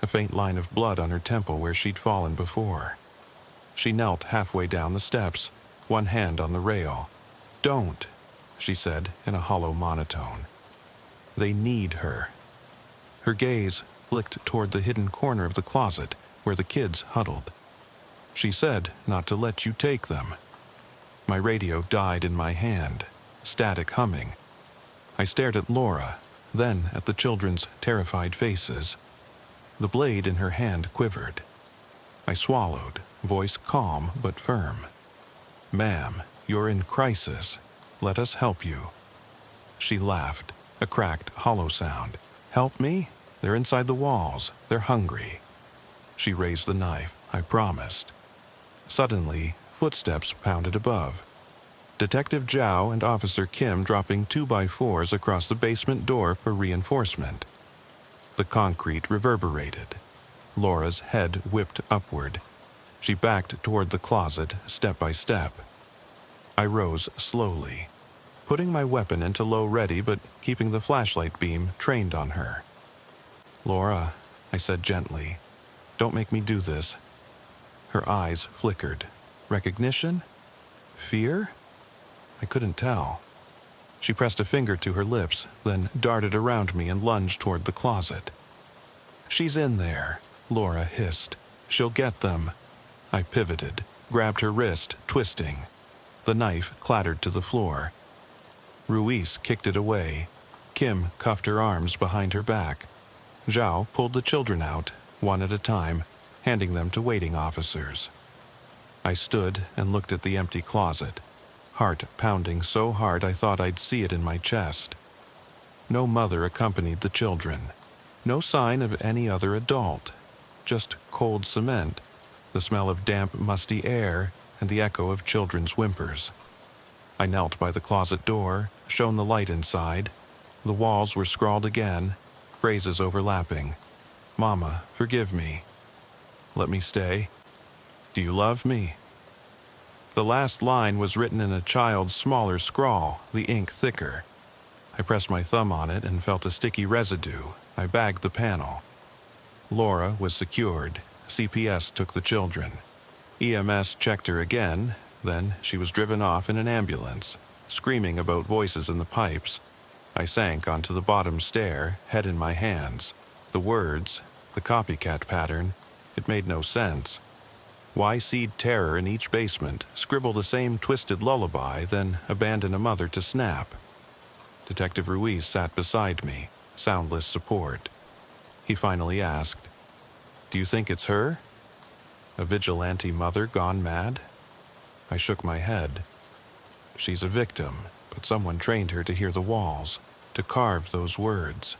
A faint line of blood on her temple where she'd fallen before. She knelt halfway down the steps, one hand on the rail. "Don't," she said in a hollow monotone. "They need her." Her gaze flicked toward the hidden corner of the closet where the kids huddled. "She said not to let you take them." My radio died in my hand, static humming. I stared at Laura, then at the children's terrified faces. The blade in her hand quivered. I swallowed, voice calm but firm. "Ma'am, you're in crisis. Let us help you." She laughed, a cracked, hollow sound. "Help me? They're inside the walls. They're hungry." She raised the knife, I promised. Suddenly, footsteps pounded above. Detective Zhao and Officer Kim dropping 2x4s across the basement door for reinforcement. The concrete reverberated. Laura's head whipped upward. She backed toward the closet, step by step. I rose slowly, putting my weapon into low ready but keeping the flashlight beam trained on her. "Laura," I said gently, "don't make me do this." Her eyes flickered. Recognition? Fear? I couldn't tell. She pressed a finger to her lips, then darted around me and lunged toward the closet. "She's in there," Laura hissed. "She'll get them." I pivoted, grabbed her wrist, twisting. The knife clattered to the floor. Ruiz kicked it away. Kim cuffed her arms behind her back. Zhao pulled the children out, one at a time, handing them to waiting officers. I stood and looked at the empty closet, heart pounding so hard I thought I'd see it in my chest. No mother accompanied the children. No sign of any other adult. Just cold cement, the smell of damp, musty air, and the echo of children's whimpers. I knelt by the closet door, shone the light inside. The walls were scrawled again, phrases overlapping. "Mama, forgive me." "Let me stay." "Do you love me?" The last line was written in a child's smaller scrawl, the ink thicker. I pressed my thumb on it and felt a sticky residue. I bagged the panel. Laura was secured. CPS took the children. EMS checked her again, then she was driven off in an ambulance, screaming about voices in the pipes. I sank onto the bottom stair, head in my hands. The words, the copycat pattern, it made no sense. Why seed terror in each basement, scribble the same twisted lullaby, then abandon a mother to snap? Detective Ruiz sat beside me, soundless support. He finally asked, "Do you think it's her? A vigilante mother gone mad?" I shook my head. "She's a victim, but someone trained her to hear the walls, to carve those words."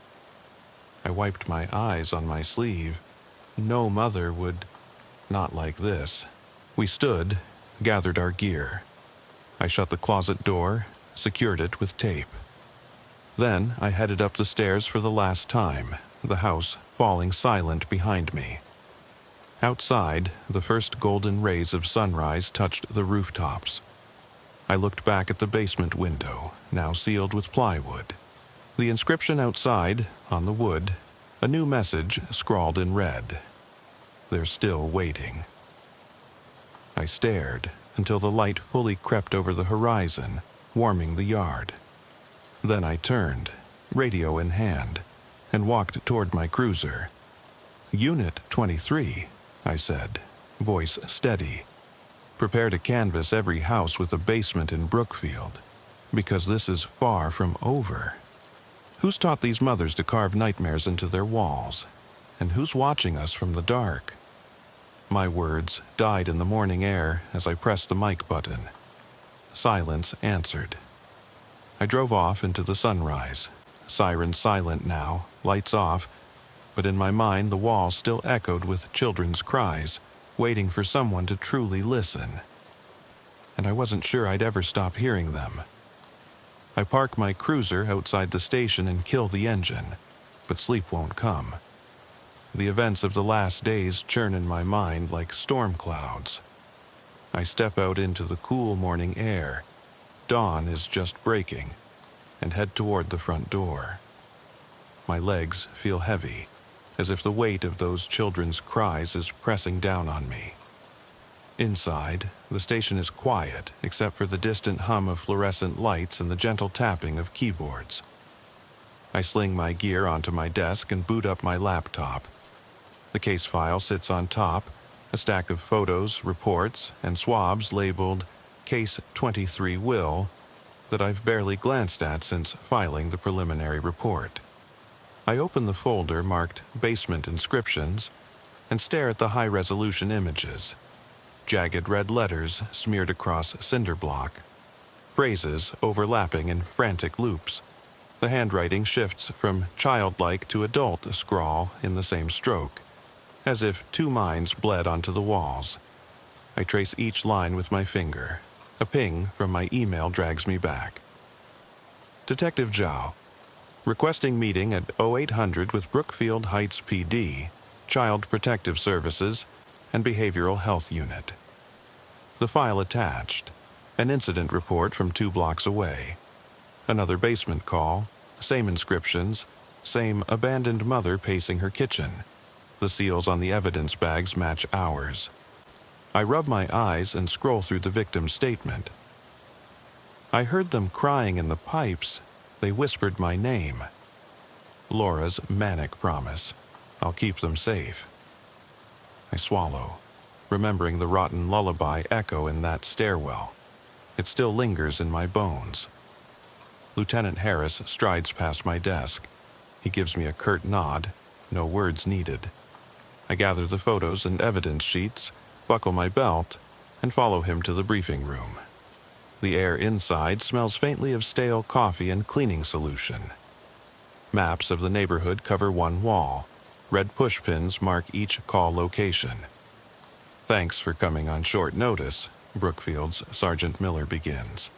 I wiped my eyes on my sleeve. No mother would... Not like this. We stood, gathered our gear. I shut the closet door, secured it with tape. Then I headed up the stairs for the last time, the house falling silent behind me. Outside, the first golden rays of sunrise touched the rooftops. I looked back at the basement window, now sealed with plywood. The inscription outside, on the wood, a new message scrawled in red. "They're still waiting." I stared until the light fully crept over the horizon, warming the yard. Then I turned, radio in hand, and walked toward my cruiser. "Unit 23, I said, voice steady. "Prepare to canvass every house with a basement in Brookfield, because this is far from over. Who's taught these mothers to carve nightmares into their walls? And who's watching us from the dark?" My words died in the morning air as I pressed the mic button. Silence answered. I drove off into the sunrise. Sirens silent now, lights off. but in my mind the walls still echoed with children's cries, waiting for someone to truly listen. And I wasn't sure I'd ever stop hearing them. I park my cruiser outside the station and kill the engine, but sleep won't come. The events of the last days churn in my mind like storm clouds. I step out into the cool morning air. Dawn is just breaking, and head toward the front door. My legs feel heavy, as if the weight of those children's cries is pressing down on me. Inside, the station is quiet except for the distant hum of fluorescent lights and the gentle tapping of keyboards. I sling my gear onto my desk and boot up my laptop. The case file sits on top, a stack of photos, reports, and swabs labeled Case 23 Will that I've barely glanced at since filing the preliminary report. I open the folder marked Basement Inscriptions and stare at the high-resolution images. Jagged red letters smeared across cinder block. Phrases overlapping in frantic loops. The handwriting shifts from childlike to adult scrawl in the same stroke, as if two minds bled onto the walls. I trace each line with my finger. A ping from my email drags me back. Detective Zhao, requesting meeting at 0800 with Brookfield Heights PD, Child Protective Services, and Behavioral Health Unit. The file attached. An incident report from 2 blocks away. Another basement call. Same inscriptions. Same abandoned mother pacing her kitchen. The seals on the evidence bags match ours. I rub my eyes and scroll through the victim's statement. I heard them crying in the pipes. They whispered my name. Laura's manic promise. I'll keep them safe. I swallow, remembering the rotten lullaby echo in that stairwell. It still lingers in my bones. Lieutenant Harris strides past my desk. He gives me a curt nod, no words needed. I gather the photos and evidence sheets, buckle my belt, and follow him to the briefing room. The air inside smells faintly of stale coffee and cleaning solution. Maps of the neighborhood cover one wall. Red pushpins mark each call location. Thanks for coming on short notice, Brookfield's Sergeant Miller begins.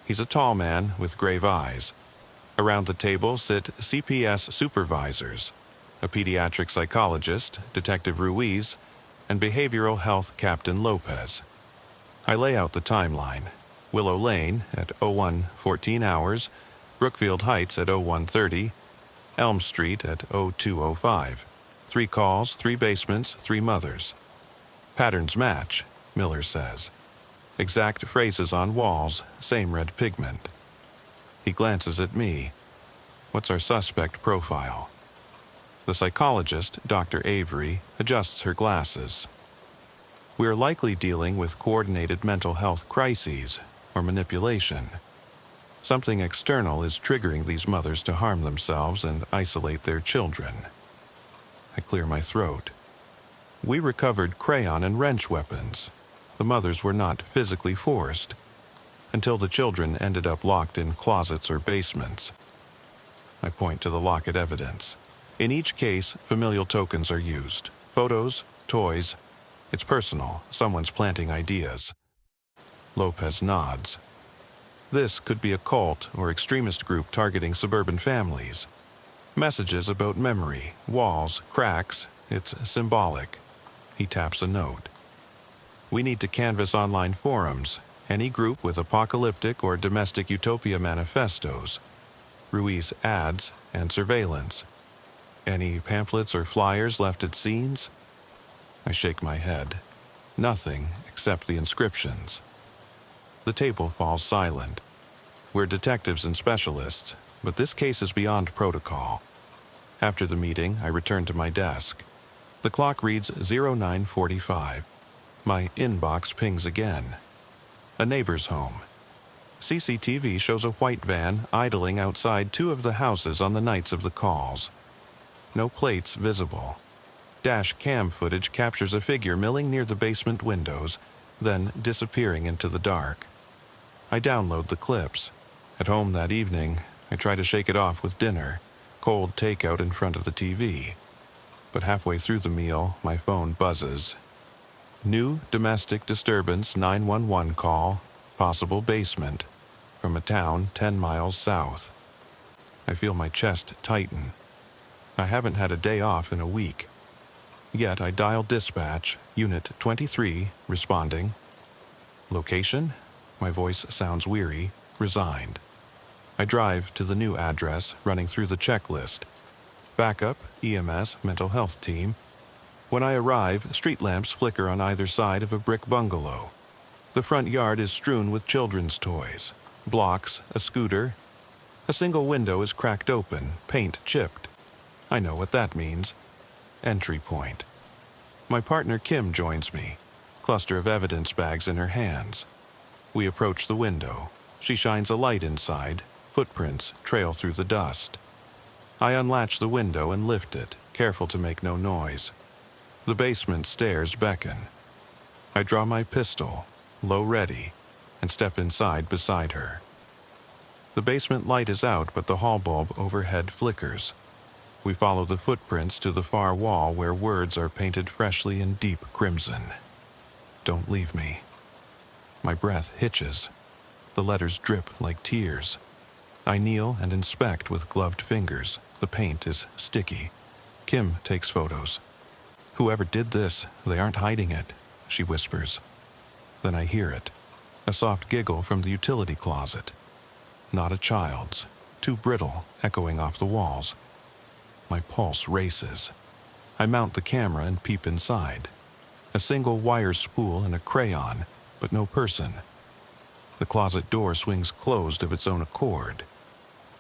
He's a tall man with grave eyes. Around the table sit CPS supervisors, a pediatric psychologist, Detective Ruiz, and behavioral health Captain Lopez. I lay out the timeline. Willow Lane at 01:14 hours, Brookfield Heights at 01:30, Elm Street at 02:05. 3 calls, 3 basements, 3 mothers. Patterns match, Miller says. Exact phrases on walls, same red pigment. He glances at me. What's our suspect profile? The psychologist, Dr. Avery, adjusts her glasses. We are likely dealing with coordinated mental health crises or manipulation. Something external is triggering these mothers to harm themselves and isolate their children. I clear my throat. We recovered crayon and wrench weapons. The mothers were not physically forced, until the children ended up locked in closets or basements. I point to the locket evidence. In each case, familial tokens are used. Photos, toys. It's personal. Someone's planting ideas. Lopez nods. This could be a cult or extremist group targeting suburban families. Messages about memory, walls, cracks. It's symbolic. He taps a note. We need to canvass online forums, any group with apocalyptic or domestic utopia manifestos. Ruiz ads and surveillance. Any pamphlets or flyers left at scenes? I shake my head. Nothing except the inscriptions. The table falls silent. We're detectives and specialists, but this case is beyond protocol. After the meeting, I return to my desk. The clock reads 09:45. My inbox pings again. A neighbor's home. CCTV shows a white van idling outside 2 of the houses on the nights of the calls. No plates visible. Dash cam footage captures a figure milling near the basement windows, then disappearing into the dark. I download the clips. At home that evening, I try to shake it off with dinner, cold takeout in front of the TV. but halfway through the meal, my phone buzzes. New domestic disturbance 911 call, possible basement, from a town 10 miles south. I feel my chest tighten. I haven't had a day off in a week. Yet I dial dispatch, Unit 23, responding. Location? My voice sounds weary, resigned. I drive to the new address, running through the checklist. Backup, EMS, mental health team. When I arrive, street lamps flicker on either side of a brick bungalow. The front yard is strewn with children's toys, blocks, a scooter. A single window is cracked open, paint chipped. I know what that means. Entry point. My partner Kim joins me, cluster of evidence bags in her hands. We approach the window. She shines a light inside. Footprints trail through the dust. I unlatch the window and lift it, careful to make no noise. The basement stairs beckon. I draw my pistol, low ready, and step inside beside her. The basement light is out, but the hall bulb overhead flickers. We follow the footprints to the far wall where words are painted freshly in deep crimson. Don't leave me. My breath hitches. The letters drip like tears. I kneel and inspect with gloved fingers. The paint is sticky. Kim takes photos. Whoever did this, they aren't hiding it, she whispers. Then I hear it. A soft giggle from the utility closet. Not a child's. Too brittle, echoing off the walls. My pulse races. I mount the camera and peep inside. A single wire spool and a crayon, but no person. The closet door swings closed of its own accord.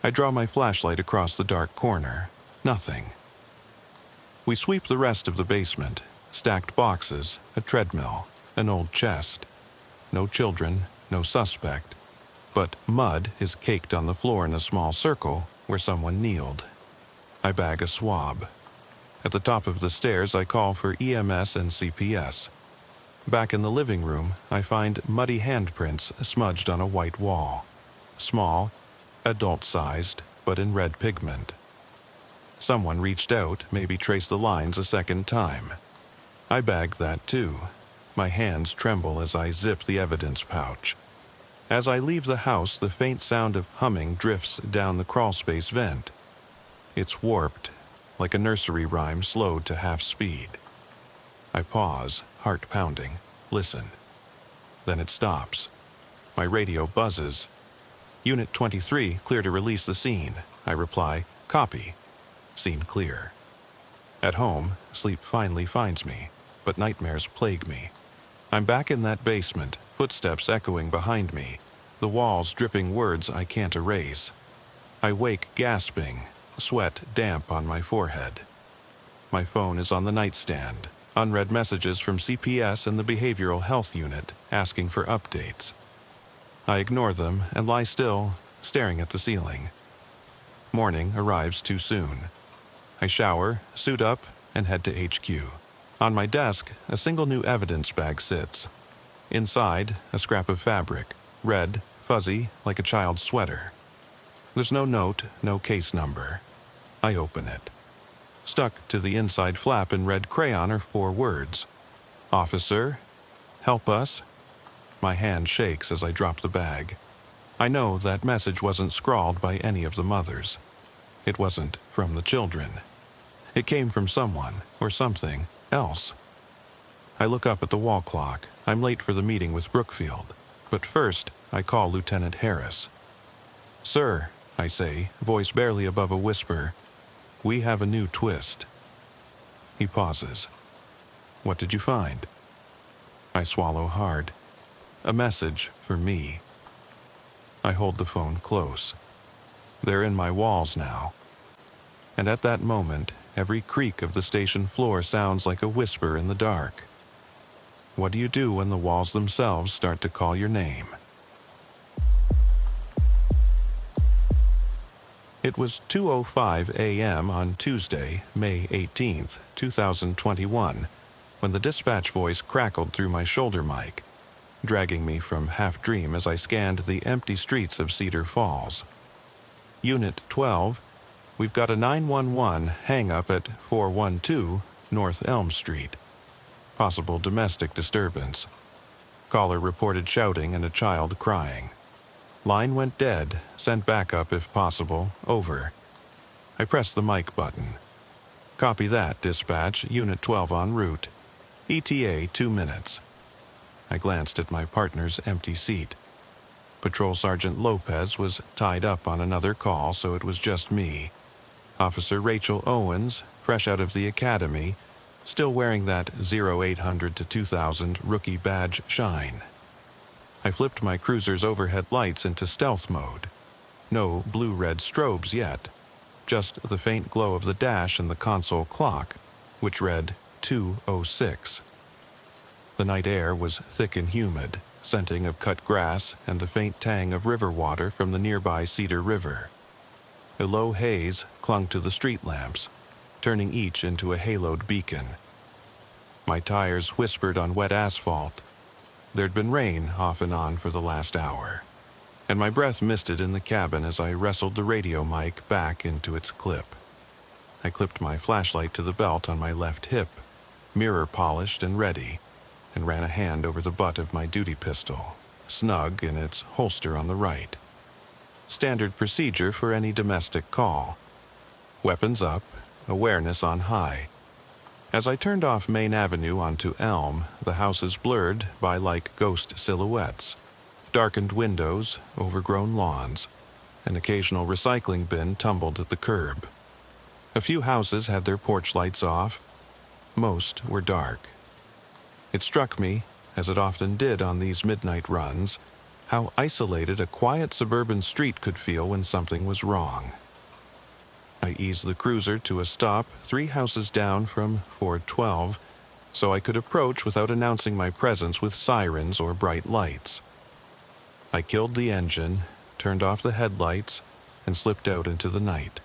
I draw my flashlight across the dark corner. Nothing. We sweep the rest of the basement. Stacked boxes, a treadmill, an old chest. No children, no suspect. But mud is caked on the floor in a small circle where someone kneeled. I bag a swab. At the top of the stairs, I call for EMS and CPS. Back in the living room, I find muddy handprints smudged on a white wall. Small, adult-sized, but in red pigment. Someone reached out, maybe traced the lines a second time. I bag that too. My hands tremble as I zip the evidence pouch. As I leave the house, the faint sound of humming drifts down the crawlspace vent. It's warped, like a nursery rhyme slowed to half speed. I pause, heart pounding, listen. Then it stops. My radio buzzes. Unit 23, clear to release the scene. I reply, copy. Scene clear. At home, sleep finally finds me, but nightmares plague me. I'm back in that basement, footsteps echoing behind me, the walls dripping words I can't erase. I wake gasping, sweat damp on my forehead. My phone is on the nightstand, unread messages from CPS and the behavioral health unit asking for updates. I ignore them and lie still, staring at the ceiling. Morning arrives too soon. I shower, suit up, and head to HQ. On my desk, a single new evidence bag sits. Inside, a scrap of fabric, red, fuzzy, like a child's sweater. There's no note, no case number. I open it. Stuck to the inside flap in red crayon are 4 words. Officer, help us. My hand shakes as I drop the bag. I know that message wasn't scrawled by any of the mothers. It wasn't from the children. It came from someone, or something, else. I look up at the wall clock. I'm late for the meeting with Brookfield. But first, I call Lieutenant Harris. Sir, I say, voice barely above a whisper, we have a new twist. He pauses. What did you find? I swallow hard. A message for me. I hold the phone close. They're in my walls now. And at that moment, every creak of the station floor sounds like a whisper in the dark. What do you do when the walls themselves start to call your name? It was 2:05 a.m. on Tuesday, May 18th, 2021, when the dispatch voice crackled through my shoulder mic, dragging me from half-dream as I scanned the empty streets of Cedar Falls. Unit 12, We've got a 911 hang-up at 412 North Elm Street. Possible domestic disturbance. Caller reported shouting and a child crying. Line went dead. Send backup if possible. Over. I pressed the mic button. Copy that, dispatch. Unit 12 en route. ETA 2 minutes. I glanced at my partner's empty seat. Patrol Sergeant Lopez was tied up on another call, so it was just me. Officer Rachel Owens, fresh out of the academy, still wearing that 0800 to 2000 rookie badge shine. I flipped my cruiser's overhead lights into stealth mode. No blue-red strobes yet, just the faint glow of the dash and the console clock, which read 2:06. The night air was thick and humid, scenting of cut grass and the faint tang of river water from the nearby Cedar River. A low haze clung to the street lamps, turning each into a haloed beacon. My tires whispered on wet asphalt. There'd been rain off and on for the last hour, and my breath misted in the cabin as I wrestled the radio mic back into its clip. I clipped my flashlight to the belt on my left hip, mirror polished and ready, and ran a hand over the butt of my duty pistol, snug in its holster on the right. Standard procedure for any domestic call. Weapons up, awareness on high. As I turned off Main Avenue onto Elm, the houses blurred by like ghost silhouettes. Darkened windows, overgrown lawns. An occasional recycling bin tumbled at the curb. A few houses had their porch lights off. Most were dark. It struck me, as it often did on these midnight runs, how isolated a quiet suburban street could feel when something was wrong. I eased the cruiser to a stop 3 houses down from 412, so I could approach without announcing my presence with sirens or bright lights. I killed the engine, turned off the headlights, and slipped out into the night.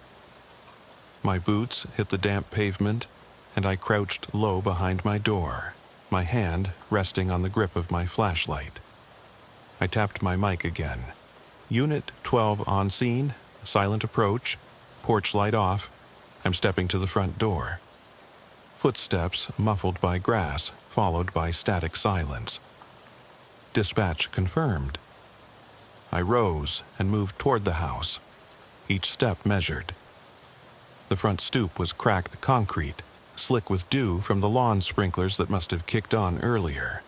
My boots hit the damp pavement, and I crouched low behind my door, my hand resting on the grip of my flashlight. I tapped my mic again. Unit 12 on scene, silent approach, porch light off. I'm stepping to the front door. Footsteps muffled by grass, followed by static silence. Dispatch confirmed. I rose and moved toward the house, each step measured. The front stoop was cracked concrete, slick with dew from the lawn sprinklers that must have kicked on earlier.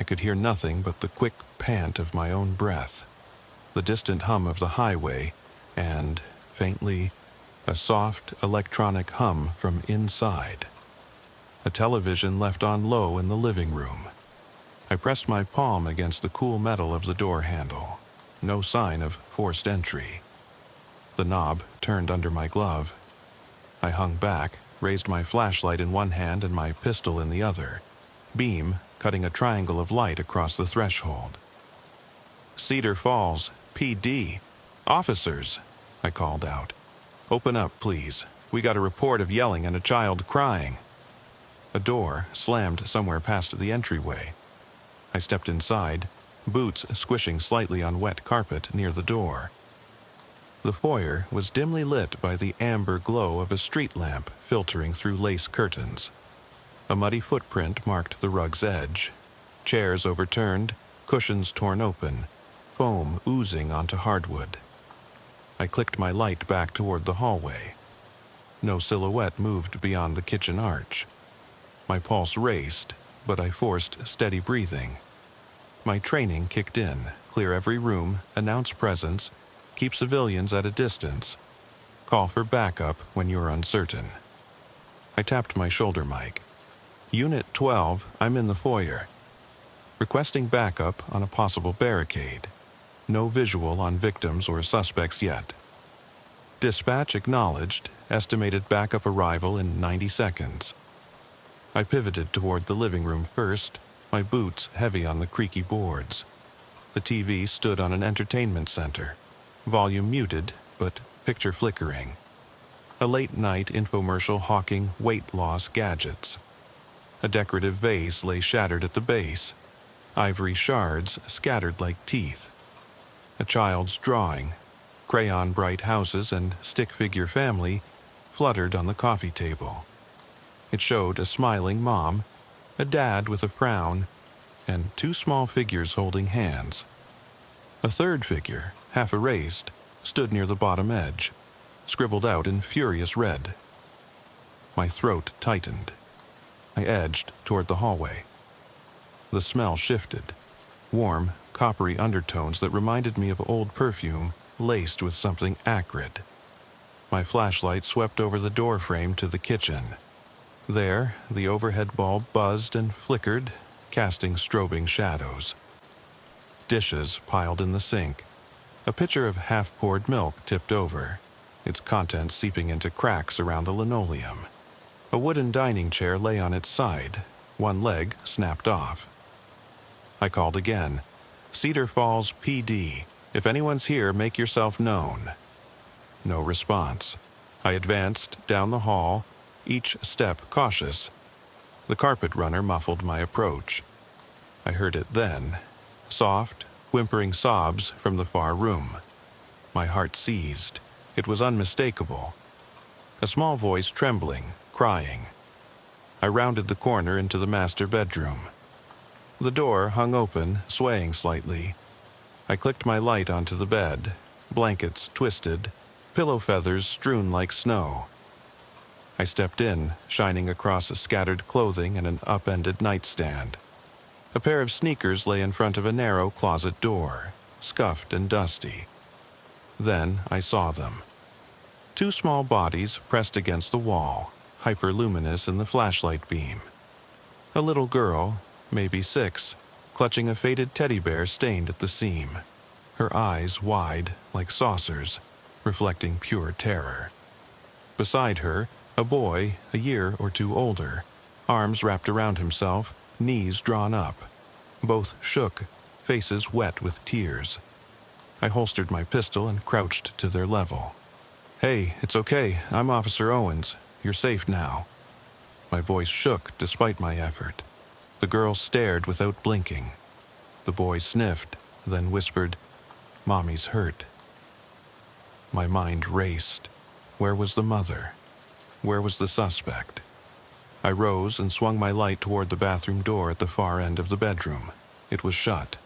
I could hear nothing but the quick pant of my own breath, the distant hum of the highway, and, faintly, a soft electronic hum from inside. A television left on low in the living room. I pressed my palm against the cool metal of the door handle. No sign of forced entry. The knob turned under my glove. I hung back, raised my flashlight in one hand and my pistol in the other, beam cutting a triangle of light across the threshold. Cedar Falls, PD. Officers, I called out. Open up, please. We got a report of yelling and a child crying. A door slammed somewhere past the entryway. I stepped inside, boots squishing slightly on wet carpet near the door. The foyer was dimly lit by the amber glow of a street lamp filtering through lace curtains. A muddy footprint marked the rug's edge. Chairs overturned, cushions torn open, foam oozing onto hardwood. I clicked my light back toward the hallway. No silhouette moved beyond the kitchen arch. My pulse raced, but I forced steady breathing. My training kicked in, clear every room, announce presence, keep civilians at a distance, call for backup when you're uncertain. I tapped my shoulder mic. Unit 12, I'm in the foyer. Requesting backup on a possible barricade. No visual on victims or suspects yet. Dispatch acknowledged, estimated backup arrival in 90 seconds. I pivoted toward the living room first, my boots heavy on the creaky boards. The TV stood on an entertainment center, volume muted, but picture flickering. A late-night infomercial hawking weight loss gadgets. A decorative vase lay shattered at the base, ivory shards scattered like teeth. A child's drawing, Crayon-bright houses and stick-figure family fluttered on the coffee table. It showed a smiling mom, a dad with a frown, and two small figures holding hands. A third figure, half erased, stood near the bottom edge, scribbled out in furious red. My throat tightened. I edged toward the hallway. The smell shifted. Warm, coppery undertones that reminded me of old perfume laced with something acrid. My flashlight swept over the door frame to the kitchen. There, the overhead bulb buzzed and flickered, casting strobing shadows. Dishes piled in the sink. A pitcher of half-poured milk tipped over, its contents seeping into cracks around the linoleum. A wooden dining chair lay on its side, one leg snapped off. I called again. Cedar Falls PD. If anyone's here, make yourself known. No response. I advanced down the hall, each step cautious. The carpet runner muffled my approach. I heard it then. Soft, whimpering sobs from the far room. My heart seized. It was unmistakable. A small voice trembling, crying. I rounded the corner into the master bedroom. The door hung open, swaying slightly. I clicked my light onto the bed, blankets twisted, pillow feathers strewn like snow. I stepped in, shining across scattered clothing and an upended nightstand. A pair of sneakers lay in front of a narrow closet door, scuffed and dusty. Then I saw them. Two small bodies pressed against the wall, hyperluminous in the flashlight beam. A little girl, maybe 6, clutching a faded teddy bear stained at the seam, her eyes wide like saucers, reflecting pure terror. Beside her, a boy, a year or two older, arms wrapped around himself, knees drawn up. Both shook, faces wet with tears. I holstered my pistol and crouched to their level. "Hey, it's okay. I'm Officer Owens. You're safe now." My voice shook despite my effort. The girl stared without blinking. The boy sniffed, then whispered, "Mommy's hurt." My mind raced. Where was the mother? Where was the suspect? I rose and swung my light toward the bathroom door at the far end of the bedroom. It was shut.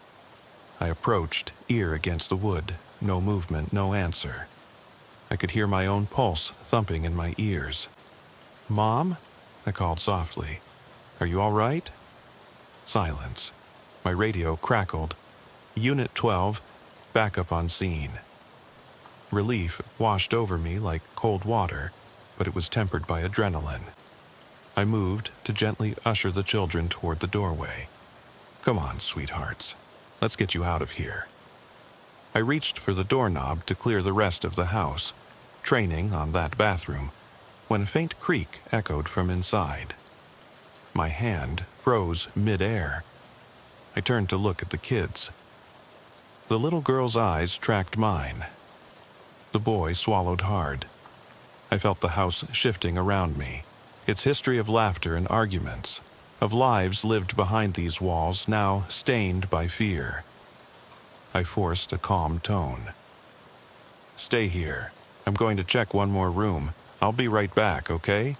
I approached, ear against the wood. No movement, no answer. I could hear my own pulse thumping in my ears. "Mom?" I called softly. "Are you all right?" Silence. My radio crackled. "Unit 12, backup on scene." Relief washed over me like cold water, but it was tempered by adrenaline. I moved to gently usher the children toward the doorway. "Come on, sweethearts. Let's get you out of here." I reached for the doorknob to clear the rest of the house, training on that bathroom, when a faint creak echoed from inside. My hand froze mid-air. I turned to look at the kids. The little girl's eyes tracked mine. The boy swallowed hard. I felt the house shifting around me, its history of laughter and arguments, of lives lived behind these walls now stained by fear. I forced a calm tone. "Stay here. I'm going to check one more room. I'll be right back, okay?"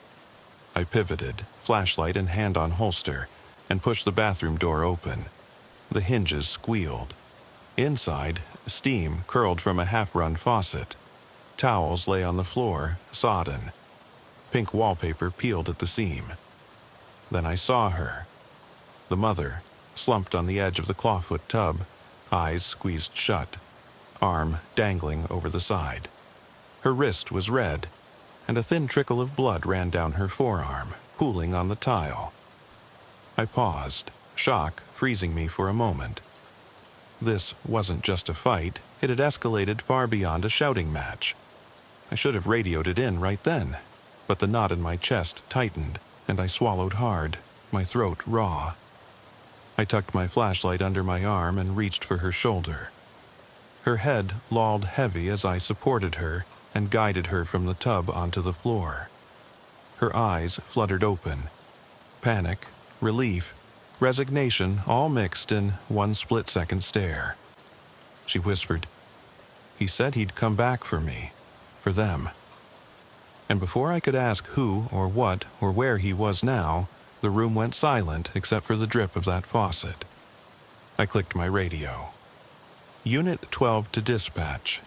I pivoted, flashlight in hand on holster, and pushed the bathroom door open. The hinges squealed. Inside, steam curled from a half-run faucet. Towels lay on the floor, sodden. Pink wallpaper peeled at the seam. Then I saw her. The mother, slumped on the edge of the clawfoot tub, eyes squeezed shut, arm dangling over the side. Her wrist was red, and a thin trickle of blood ran down her forearm, pooling on the tile. I paused, shock freezing me for a moment. This wasn't just a fight, it had escalated far beyond a shouting match. I should have radioed it in right then, but the knot in my chest tightened, and I swallowed hard, my throat raw. I tucked my flashlight under my arm and reached for her shoulder. Her head lolled heavy as I supported her and guided her from the tub onto the floor. Her eyes fluttered open. Panic, relief, resignation all mixed in one split-second stare. She whispered, He said he'd come back for me, for them. And before I could ask who or what or where he was now, the room went silent except for the drip of that faucet. I clicked my radio. Unit 12 to dispatch.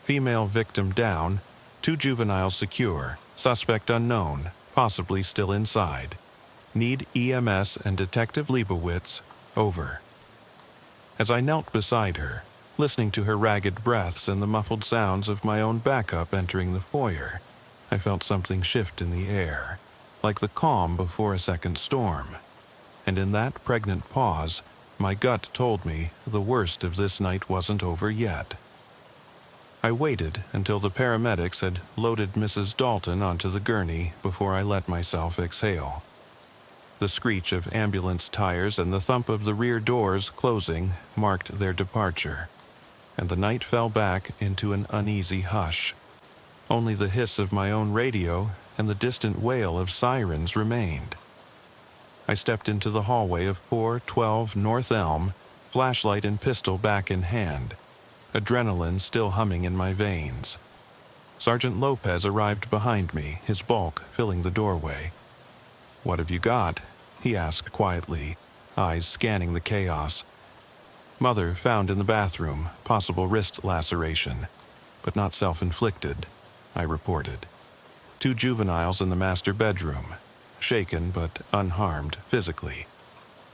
Female victim down, 2 juveniles secure, suspect unknown, possibly still inside. Need EMS and Detective Leibowitz, over. As I knelt beside her, listening to her ragged breaths and the muffled sounds of my own backup entering the foyer, I felt something shift in the air, like the calm before a second storm. And in that pregnant pause, my gut told me the worst of this night wasn't over yet. I waited until the paramedics had loaded Mrs. Dalton onto the gurney before I let myself exhale. The screech of ambulance tires and the thump of the rear doors closing marked their departure, and the night fell back into an uneasy hush. Only the hiss of my own radio and the distant wail of sirens remained. I stepped into the hallway of 412 North Elm, flashlight and pistol back in hand, adrenaline still humming in my veins. Sergeant Lopez arrived behind me, his bulk filling the doorway. "What have you got?" he asked quietly, eyes scanning the chaos. "Mother found in the bathroom, possible wrist laceration, but not self-inflicted," I reported. "2 juveniles in the master bedroom, shaken but unharmed physically.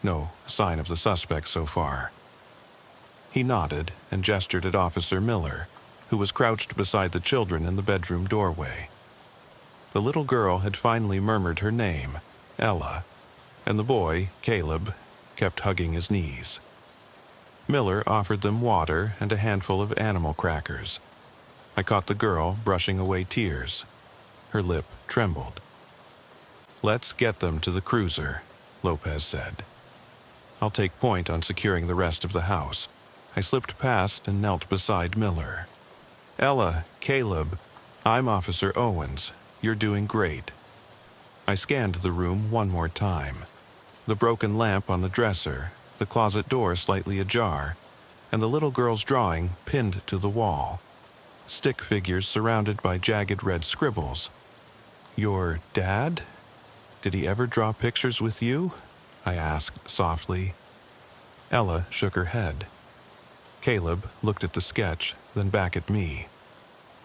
No sign of the suspect so far." He nodded and gestured at Officer Miller, who was crouched beside the children in the bedroom doorway. The little girl had finally murmured her name, Ella, and the boy, Caleb, kept hugging his knees. Miller offered them water and a handful of animal crackers. I caught the girl brushing away tears. Her lip trembled. "Let's get them to the cruiser," Lopez said. "I'll take point on securing the rest of the house." I slipped past and knelt beside Miller. "Ella, Caleb, I'm Officer Owens. You're doing great." I scanned the room one more time. The broken lamp on the dresser, the closet door slightly ajar, and the little girl's drawing pinned to the wall. Stick figures surrounded by jagged red scribbles. "Your dad? Did he ever draw pictures with you?" I asked softly. Ella shook her head. Caleb looked at the sketch, then back at me.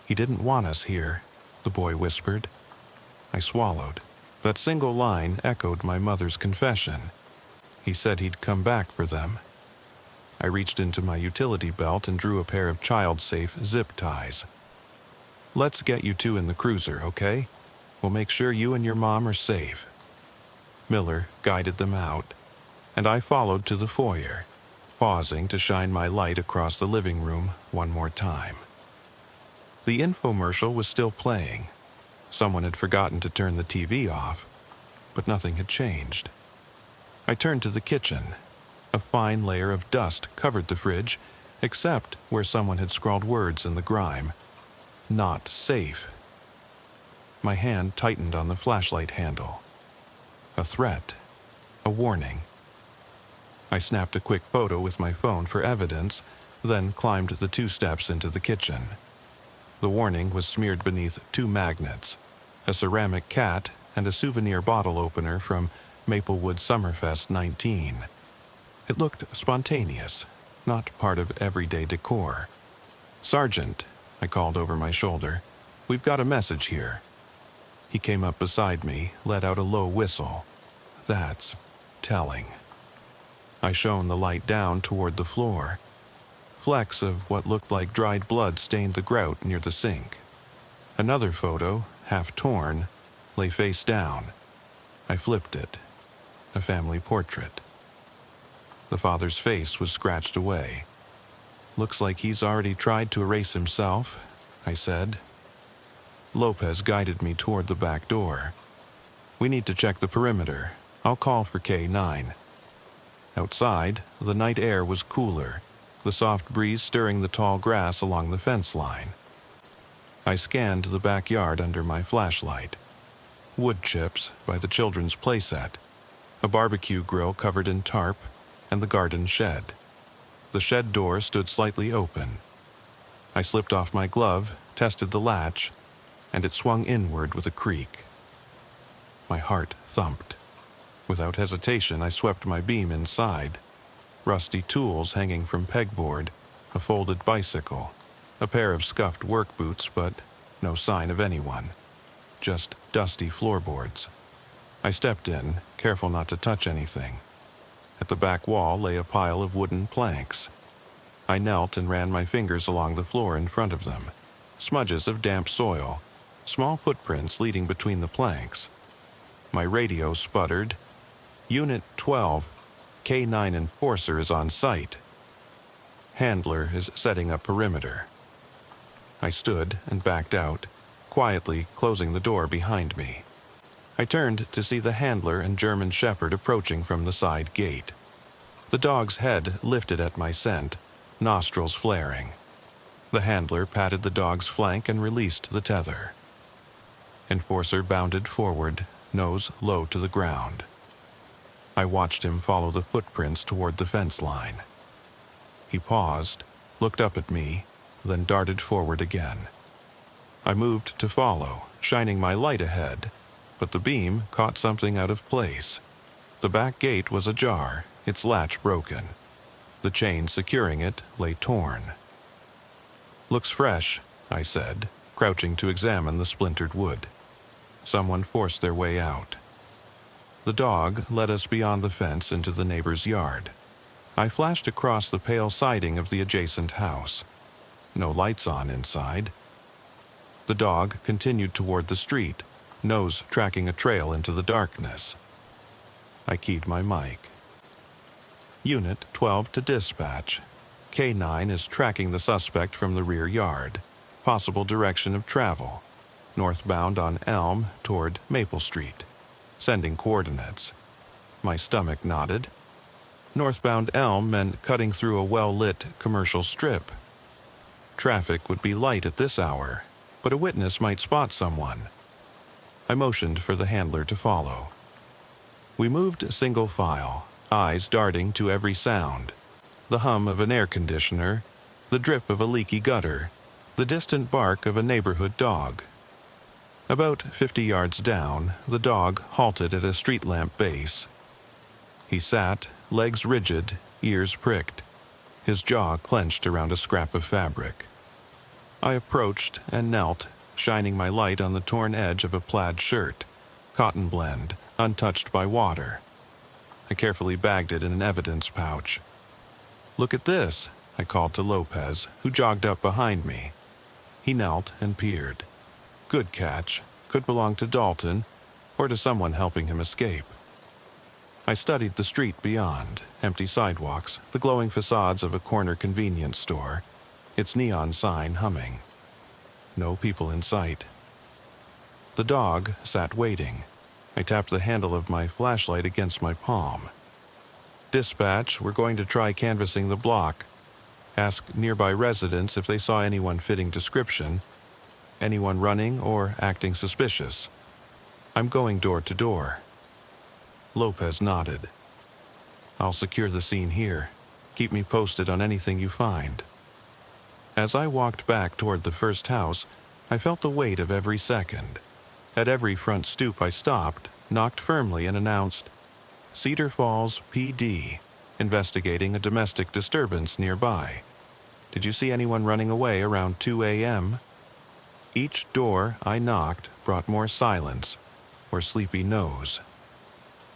"He didn't want us here," the boy whispered. I swallowed. That single line echoed my mother's confession. He said he'd come back for them. I reached into my utility belt and drew a pair of child-safe zip ties. "Let's get you 2 in the cruiser, okay? We'll make sure you and your mom are safe." Miller guided them out, and I followed to the foyer, pausing to shine my light across the living room one more time. The infomercial was still playing. Someone had forgotten to turn the TV off, but nothing had changed. I turned to the kitchen. A fine layer of dust covered the fridge, except where someone had scrawled words in the grime. "Not safe." My hand tightened on the flashlight handle. A threat. A warning. I snapped a quick photo with my phone for evidence, then climbed the 2 steps into the kitchen. The warning was smeared beneath 2 magnets, a ceramic cat and a souvenir bottle opener from Maplewood Summerfest 19. It looked spontaneous, not part of everyday decor. "Sergeant," I called over my shoulder, "we've got a message here." He came up beside me, let out a low whistle. That's telling. I shone the light down toward the floor. Flecks of what looked like dried blood stained the grout near the sink. Another photo, half torn, lay face down. I flipped it. A family portrait. The father's face was scratched away. "Looks like he's already tried to erase himself," I said. Lopez guided me toward the back door. "We need to check the perimeter. I'll call for K9. Outside, the night air was cooler, the soft breeze stirring the tall grass along the fence line. I scanned the backyard under my flashlight. Wood chips by the children's playset, a barbecue grill covered in tarp, and the garden shed. The shed door stood slightly open. I slipped off my glove, tested the latch, and it swung inward with a creak. My heart thumped. Without hesitation, I swept my beam inside. Rusty tools hanging from pegboard, a folded bicycle, a pair of scuffed work boots, but no sign of anyone. Just dusty floorboards. I stepped in, careful not to touch anything. At the back wall lay a pile of wooden planks. I knelt and ran my fingers along the floor in front of them. Smudges of damp soil, small footprints leading between the planks. My radio sputtered. Unit 12, K9 Enforcer is on site. Handler is setting up perimeter. I stood and backed out, quietly closing the door behind me. I turned to see the handler and German shepherd approaching from the side gate. The dog's head lifted at my scent, nostrils flaring. The handler patted the dog's flank and released the tether. Enforcer bounded forward, nose low to the ground. I watched him follow the footprints toward the fence line. He paused, looked up at me, then darted forward again. I moved to follow, shining my light ahead, but the beam caught something out of place. The back gate was ajar, its latch broken. The chain securing it lay torn. "Looks fresh," I said, crouching to examine the splintered wood. Someone forced their way out. The dog led us beyond the fence into the neighbor's yard. I flashed across the pale siding of the adjacent house. No lights on inside. The dog continued toward the street, nose tracking a trail into the darkness. I keyed my mic. Unit 12 to dispatch. K9 is tracking the suspect from the rear yard. Possible direction of travel. Northbound on Elm toward Maple Street. Sending coordinates. My stomach nodded. Northbound Elm meant cutting through a well-lit commercial strip. Traffic would be light at this hour, but a witness might spot someone. I motioned for the handler to follow. We moved single file, eyes darting to every sound. The hum of an air conditioner, the drip of a leaky gutter, the distant bark of a neighborhood dog. About 50 yards down, the dog halted at a street lamp base. He sat, legs rigid, ears pricked, his jaw clenched around a scrap of fabric. I approached and knelt, shining my light on the torn edge of a plaid shirt, cotton blend, untouched by water. I carefully bagged it in an evidence pouch. "Look at this," I called to Lopez, who jogged up behind me. He knelt and peered. Good catch. Could belong to Dalton, or to someone helping him escape. I studied the street beyond, empty sidewalks, the glowing facades of a corner convenience store, its neon sign humming. No people in sight. The dog sat waiting. I tapped the handle of my flashlight against my palm. "Dispatch, we're going to try canvassing the block. Ask nearby residents if they saw anyone fitting description, anyone running or acting suspicious. I'm going door to door." Lopez nodded. "I'll secure the scene here. Keep me posted on anything you find." As I walked back toward the first house, I felt the weight of every second. At every front stoop I stopped, knocked firmly and announced, "Cedar Falls PD, investigating a domestic disturbance nearby. Did you see anyone running away around 2 a.m.? Each door I knocked brought more silence, or sleepy no's.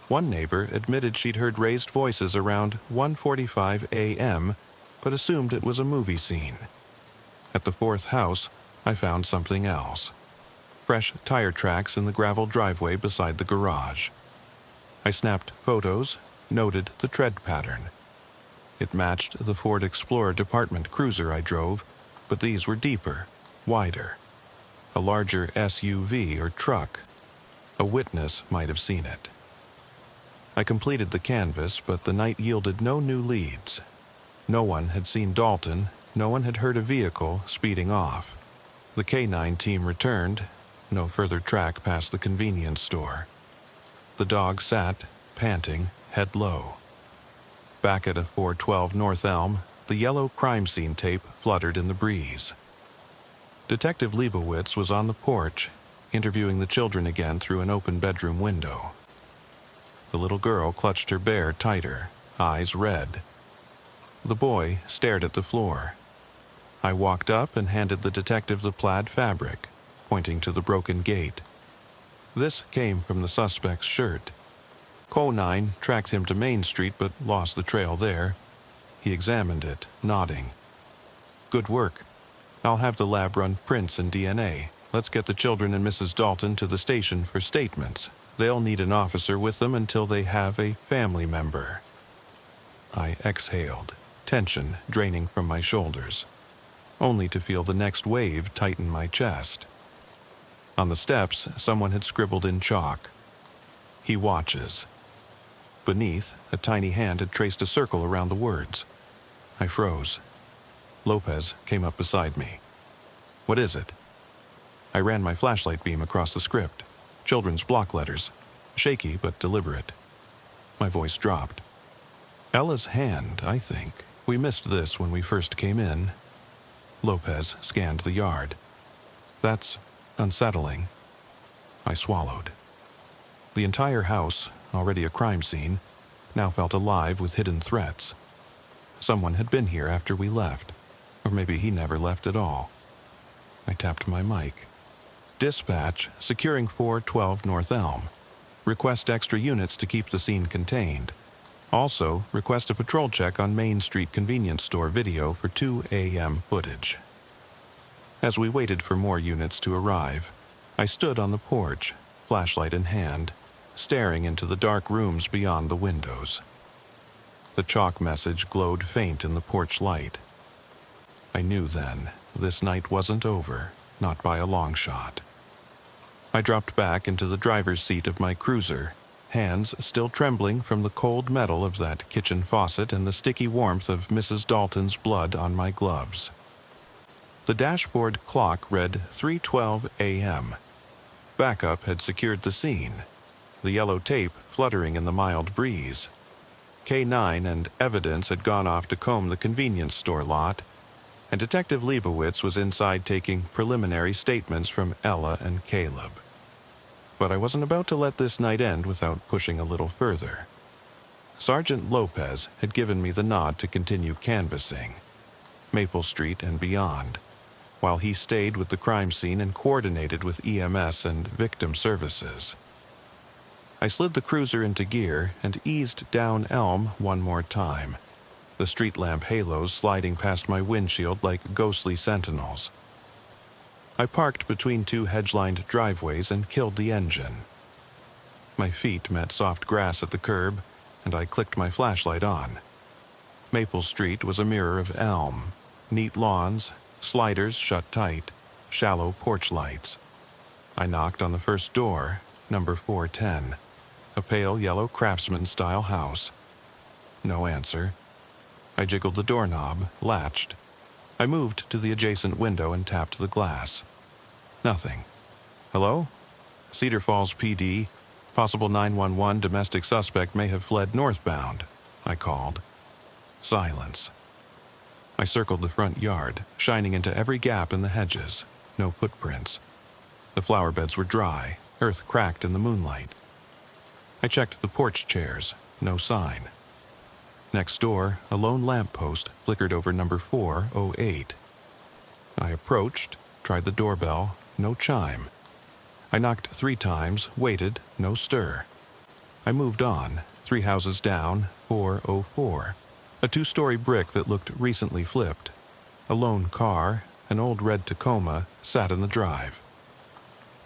One neighbor admitted she'd heard raised voices around 1:45 a.m., but assumed it was a movie scene. At the fourth house, I found something else. Fresh tire tracks in the gravel driveway beside the garage. I snapped photos, noted the tread pattern. It matched the Ford Explorer department cruiser I drove, but these were deeper, wider. A larger SUV or truck. A witness might have seen it. I completed the canvass, but the night yielded no new leads. No one had seen Dalton, no one had heard a vehicle speeding off. The K9 team returned, no further track past the convenience store. The dog sat, panting, head low. Back at a 412 North Elm, the yellow crime scene tape fluttered in the breeze. Detective Leibowitz was on the porch, interviewing the children again through an open bedroom window. The little girl clutched her bear tighter, eyes red. The boy stared at the floor. I walked up and handed the detective the plaid fabric, pointing to the broken gate. This came from the suspect's shirt. Co-9 tracked him to Main Street but lost the trail there. He examined it, nodding. Good work. I'll have the lab run prints and DNA. Let's get the children and Mrs. Dalton to the station for statements. They'll need an officer with them until they have a family member. I exhaled, tension draining from my shoulders, only to feel the next wave tighten my chest. On the steps, someone had scribbled in chalk, "He watches." Beneath, a tiny hand had traced a circle around the words. I froze. Lopez came up beside me. "What is it?" I ran my flashlight beam across the script. Children's block letters, shaky but deliberate. My voice dropped. "Ella's hand, I think. We missed this when we first came in." Lopez scanned the yard. "That's unsettling." I swallowed. The entire house, already a crime scene, now felt alive with hidden threats. Someone had been here after we left, or maybe he never left at all. I tapped my mic. "Dispatch, securing 412 North Elm. Request extra units to keep the scene contained. Also, request a patrol check on Main Street convenience store video for 2 a.m. footage." As we waited for more units to arrive, I stood on the porch, flashlight in hand, staring into the dark rooms beyond the windows. The chalk message glowed faint in the porch light. I knew then, this night wasn't over, not by a long shot. I dropped back into the driver's seat of my cruiser, hands still trembling from the cold metal of that kitchen faucet and the sticky warmth of Mrs. Dalton's blood on my gloves. The dashboard clock read 3:12 a.m. Backup had secured the scene, the yellow tape fluttering in the mild breeze. K9 and evidence had gone off to comb the convenience store lot, and Detective Leibowitz was inside taking preliminary statements from Ella and Caleb. But I wasn't about to let this night end without pushing a little further. Sergeant Lopez had given me the nod to continue canvassing Maple Street and beyond, while he stayed with the crime scene and coordinated with EMS and victim services. I slid the cruiser into gear and eased down Elm one more time, the street lamp halos sliding past my windshield like ghostly sentinels. I parked between two hedge-lined driveways and killed the engine. My feet met soft grass at the curb, and I clicked my flashlight on. Maple Street was a mirror of Elm, neat lawns, sliders shut tight, shallow porch lights. I knocked on the first door, number 410, a pale yellow craftsman-style house. No answer. I jiggled the doorknob, latched. I moved to the adjacent window and tapped the glass. Nothing. "Hello? Cedar Falls PD. Possible 911 domestic suspect may have fled northbound," I called. Silence. I circled the front yard, shining into every gap in the hedges. No footprints. The flower beds were dry, earth cracked in the moonlight. I checked the porch chairs. No sign. Next door, a lone lamppost flickered over number 408. I approached, tried the doorbell, no chime. I knocked 3 times, waited, no stir. I moved on, 3 houses down, 404. A 2-story brick that looked recently flipped. A lone car, an old red Tacoma, sat in the drive.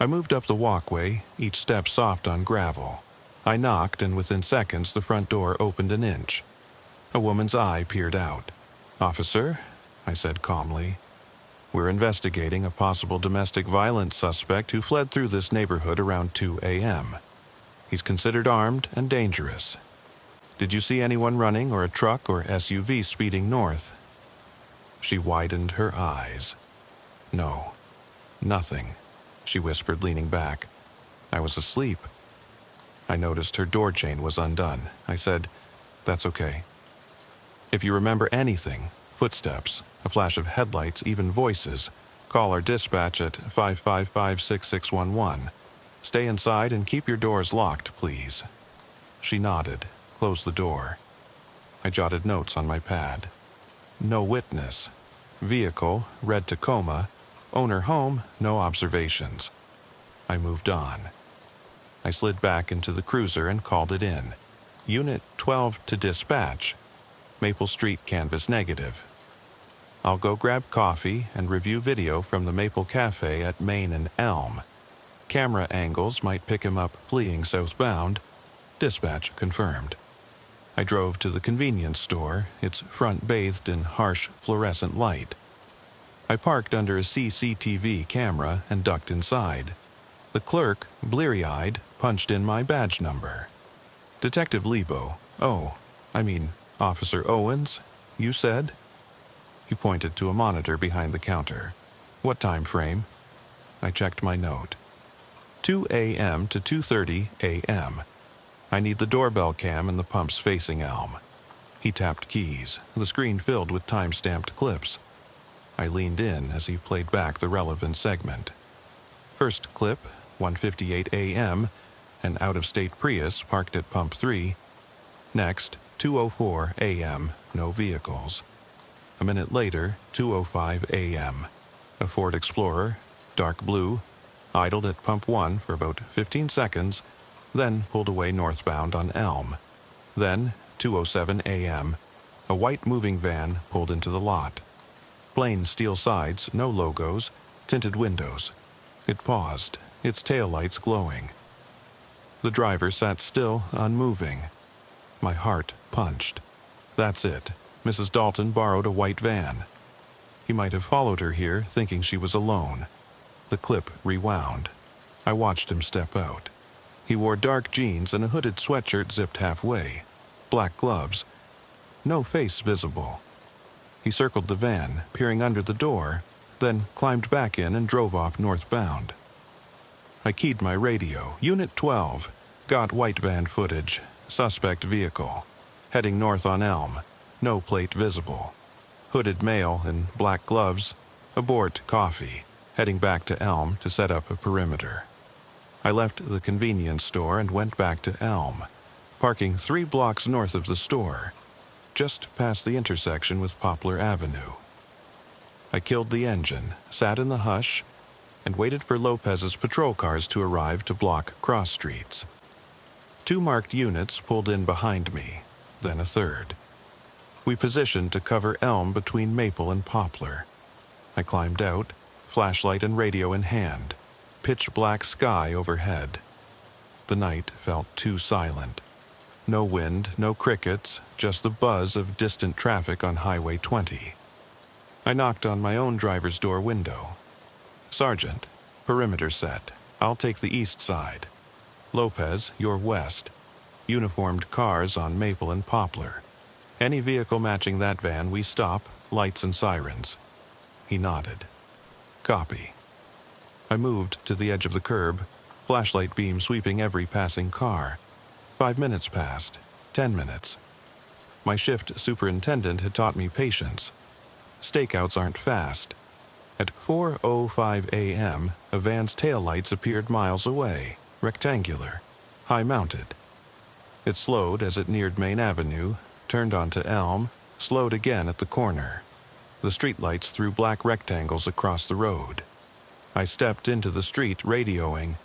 I moved up the walkway, each step soft on gravel. I knocked, and within seconds the front door opened an inch. A woman's eye peered out. "Officer," I said calmly, "we're investigating a possible domestic violence suspect who fled through this neighborhood around 2 a.m. He's considered armed and dangerous. Did you see anyone running or a truck or SUV speeding north?" She widened her eyes. "No, nothing," she whispered, leaning back. "I was asleep." I noticed her door chain was undone. I said, "That's okay. If you remember anything, footsteps, a flash of headlights, even voices, Call our dispatch at 555-6611. Stay inside and keep your doors locked, please." She nodded, closed the door. I jotted notes on my pad. No witness. Vehicle, red Tacoma. Owner home, no observations. I moved on. I slid back into the cruiser and called it in. Unit 12 to dispatch. Maple Street canvas negative. I'll go grab coffee and review video from the Maple Cafe at Main and Elm. Camera angles might pick him up fleeing southbound. Dispatch confirmed. I drove to the convenience store, its front bathed in harsh fluorescent light. I parked under a CCTV camera and ducked inside. The clerk, bleary-eyed, punched in my badge number. "Detective Lebo. Officer Owens, you said?" He pointed to a monitor behind the counter. "What time frame?" I checked my note. 2 a.m. to 2:30 a.m. I need the doorbell cam and the pumps facing Elm. He tapped keys, the screen filled with time-stamped clips. I leaned in as he played back the relevant segment. First clip, 1:58 a.m., an out-of-state Prius parked at Pump 3. Next, 2:04 a.m., no vehicles. A minute later, 2:05 a.m., a Ford Explorer, dark blue, idled at Pump 1 for about 15 seconds, then pulled away northbound on Elm. Then, 2:07 a.m., a white moving van pulled into the lot. Plain steel sides, no logos, tinted windows. It paused, its taillights glowing. The driver sat still, unmoving. My heart punched. That's it. Mrs. Dalton borrowed a white van. He might have followed her here, thinking she was alone. The clip rewound. I watched him step out. He wore dark jeans and a hooded sweatshirt zipped halfway. Black gloves. No face visible. He circled the van, peering under the door, then climbed back in and drove off northbound. I keyed my radio. Unit 12. Got white van footage. Suspect vehicle. Heading north on Elm. No plate visible. Hooded male in black gloves. Abort coffee. Heading back to Elm to set up a perimeter. I left the convenience store and went back to Elm, parking 3 blocks north of the store, just past the intersection with Poplar Avenue. I killed the engine, sat in the hush, and waited for Lopez's patrol cars to arrive to block cross streets. 2 marked units pulled in behind me, then a third. We positioned to cover Elm between Maple and Poplar. I climbed out, flashlight and radio in hand. Pitch black sky overhead. The night felt too silent. No wind, no crickets, just the buzz of distant traffic on Highway 20. I knocked on my own driver's door window. "Sergeant, perimeter set. I'll take the east side. Lopez, you're west. Uniformed cars on Maple and Poplar. Any vehicle matching that van, we stop, lights and sirens." He nodded. "Copy." I moved to the edge of the curb, flashlight beam sweeping every passing car. 5 minutes passed, 10 minutes. My shift superintendent had taught me patience. Stakeouts aren't fast. At 4:05 a.m., a van's taillights appeared miles away, rectangular, high-mounted. It slowed as it neared Main Avenue, turned onto Elm, slowed again at the corner. The streetlights threw black rectangles across the road. I stepped into the street radioing,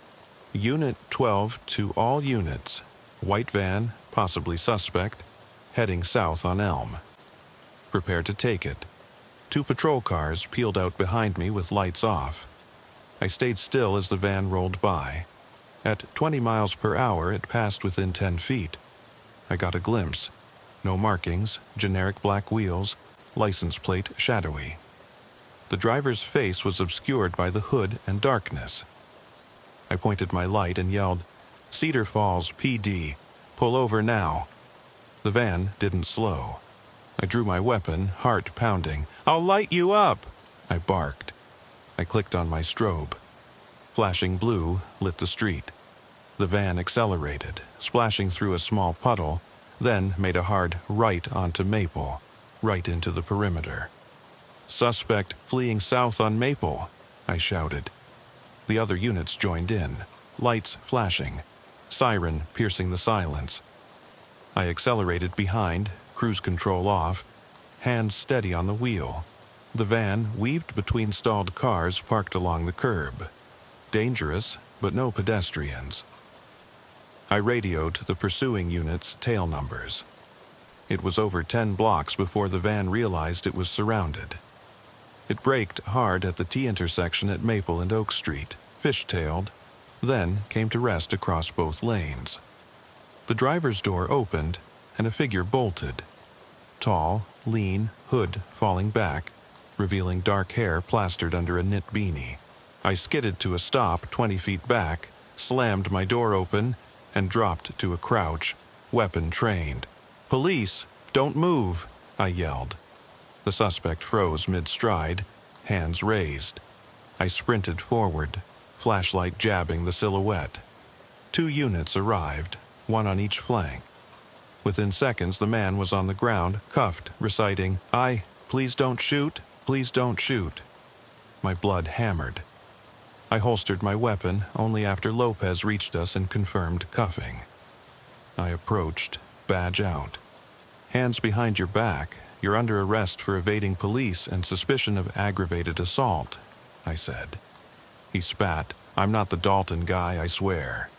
"Unit 12 to all units. White van, possibly suspect, heading south on Elm." Prepared to take it. 2 patrol cars peeled out behind me with lights off. I stayed still as the van rolled by. At 20 miles per hour, it passed within 10 feet. I got a glimpse. No markings, generic black wheels, license plate shadowy. The driver's face was obscured by the hood and darkness. I pointed my light and yelled, "Cedar Falls, PD, pull over now." The van didn't slow. I drew my weapon, heart pounding. "I'll light you up," I barked. I clicked on my strobe. Flashing blue lit the street. The van accelerated, splashing through a small puddle, then made a hard right onto Maple, right into the perimeter. "Suspect fleeing south on Maple," I shouted. The other units joined in, lights flashing, siren piercing the silence. I accelerated behind, cruise control off, hands steady on the wheel. The van weaved between stalled cars parked along the curb. Dangerous, but no pedestrians. I radioed the pursuing unit's tail numbers. It was over 10 blocks before the van realized it was surrounded. It braked hard at the T-intersection at Maple and Oak Street, fishtailed, then came to rest across both lanes. The driver's door opened, and a figure bolted. Tall, lean, hood falling back, revealing dark hair plastered under a knit beanie. I skidded to a stop 20 feet back, slammed my door open, and dropped to a crouch, weapon trained. "Police, don't move," I yelled. The suspect froze mid-stride, hands raised. I sprinted forward, flashlight jabbing the silhouette. 2 units arrived, 1 on each flank. Within seconds, the man was on the ground, cuffed, reciting, "Please don't shoot, please don't shoot." My blood hammered. I holstered my weapon only after Lopez reached us and confirmed cuffing. I approached, badge out. "Hands behind your back. You're under arrest for evading police and suspicion of aggravated assault," I said. He spat. "I'm not the Dalton guy, I swear."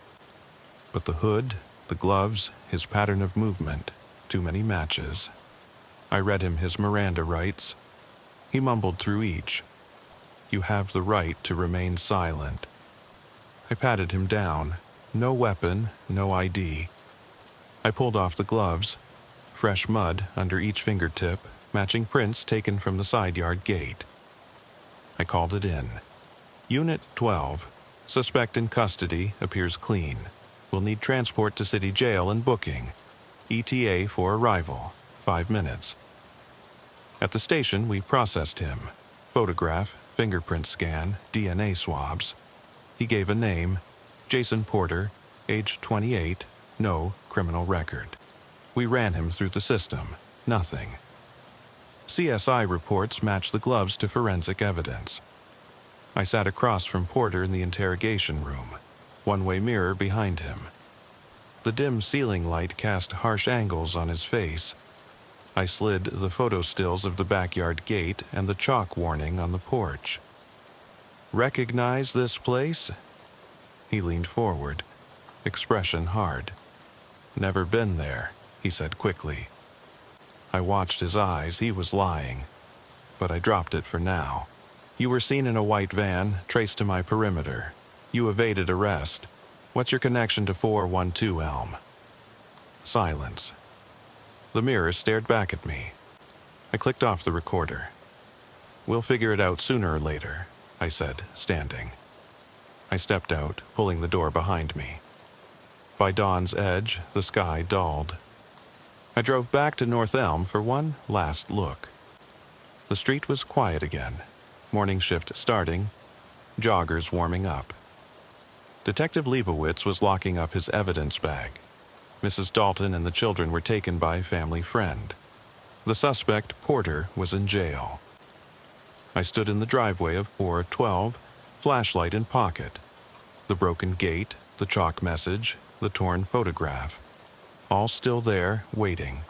But the hood, the gloves, his pattern of movement, too many matches. I read him his Miranda rights. He mumbled through each. "You have the right to remain silent." I patted him down. No weapon, no ID. I pulled off the gloves. Fresh mud under each fingertip, matching prints taken from the side yard gate. I called it in. "Unit 12. Suspect in custody, appears clean. Will need transport to city jail and booking. ETA for arrival, 5 minutes." At the station, we processed him. Photograph, fingerprint scan, DNA swabs. He gave a name, Jason Porter, age 28, no criminal record. We ran him through the system. Nothing. CSI reports match the gloves to forensic evidence. I sat across from Porter in the interrogation room, one-way mirror behind him. The dim ceiling light cast harsh angles on his face. I slid the photo stills of the backyard gate and the chalk warning on the porch. "Recognize this place?" He leaned forward, expression hard. "Never been there," he said quickly. I watched his eyes. He was lying. But I dropped it for now. "You were seen in a white van, traced to my perimeter. You evaded arrest. What's your connection to 412 Elm?" Silence. The mirror stared back at me. I clicked off the recorder. "We'll figure it out sooner or later," I said, standing. I stepped out, pulling the door behind me. By dawn's edge, the sky dulled. I drove back to North Elm for one last look. The street was quiet again. Morning shift starting. Joggers warming up. Detective Leibowitz was locking up his evidence bag. Mrs. Dalton and the children were taken by a family friend. The suspect, Porter, was in jail. I stood in the driveway of 412, flashlight in pocket. The broken gate, the chalk message, the torn photograph. All still there, waiting.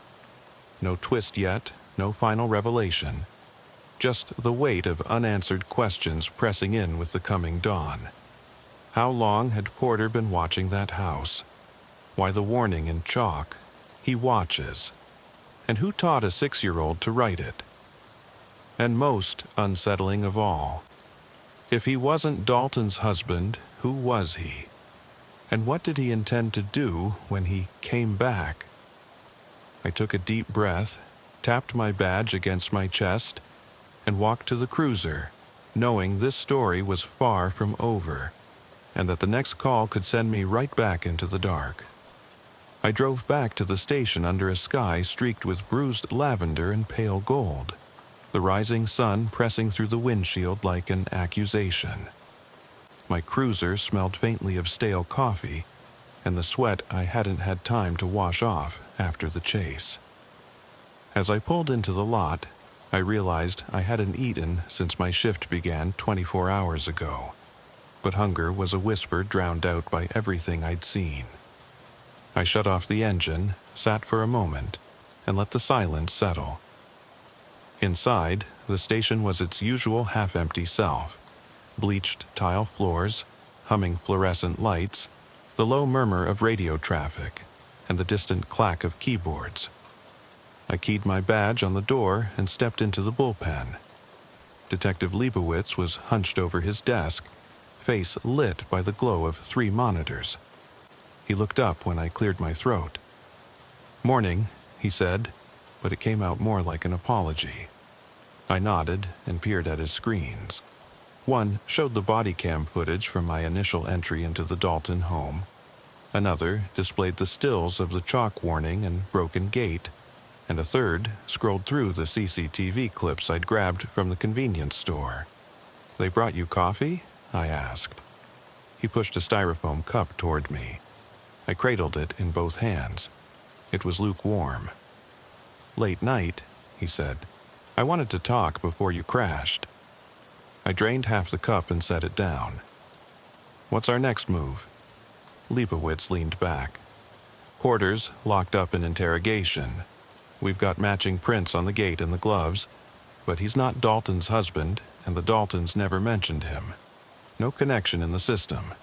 No twist yet, no final revelation. Just the weight of unanswered questions pressing in with the coming dawn. How long had Porter been watching that house? Why the warning in chalk, "He watches"? And who taught a 6-year-old to write it? And most unsettling of all, if he wasn't Dalton's husband, who was he? And what did he intend to do when he came back? I took a deep breath, tapped my badge against my chest, and walked to the cruiser, knowing this story was far from over, and that the next call could send me right back into the dark. I drove back to the station under a sky streaked with bruised lavender and pale gold, the rising sun pressing through the windshield like an accusation. My cruiser smelled faintly of stale coffee and the sweat I hadn't had time to wash off after the chase. As I pulled into the lot, I realized I hadn't eaten since my shift began 24 hours ago, but hunger was a whisper drowned out by everything I'd seen. I shut off the engine, sat for a moment, and let the silence settle. Inside, the station was its usual half-empty self. Bleached tile floors, humming fluorescent lights, the low murmur of radio traffic, and the distant clack of keyboards. I keyed my badge on the door and stepped into the bullpen. Detective Leibowitz was hunched over his desk, face lit by the glow of 3 monitors. He looked up when I cleared my throat. "Morning," he said, but it came out more like an apology. I nodded and peered at his screens. One showed the body cam footage from my initial entry into the Dalton home. Another displayed the stills of the chalk warning and broken gate, and a third scrolled through the CCTV clips I'd grabbed from the convenience store. "They brought you coffee?" I asked. He pushed a styrofoam cup toward me. I cradled it in both hands. It was lukewarm. "Late night," he said. "I wanted to talk before you crashed." I drained half the cup and set it down. "What's our next move?" Leibowitz leaned back. "Porter's locked up in interrogation. We've got matching prints on the gate and the gloves, but he's not Dalton's husband, and the Daltons never mentioned him. No connection in the system.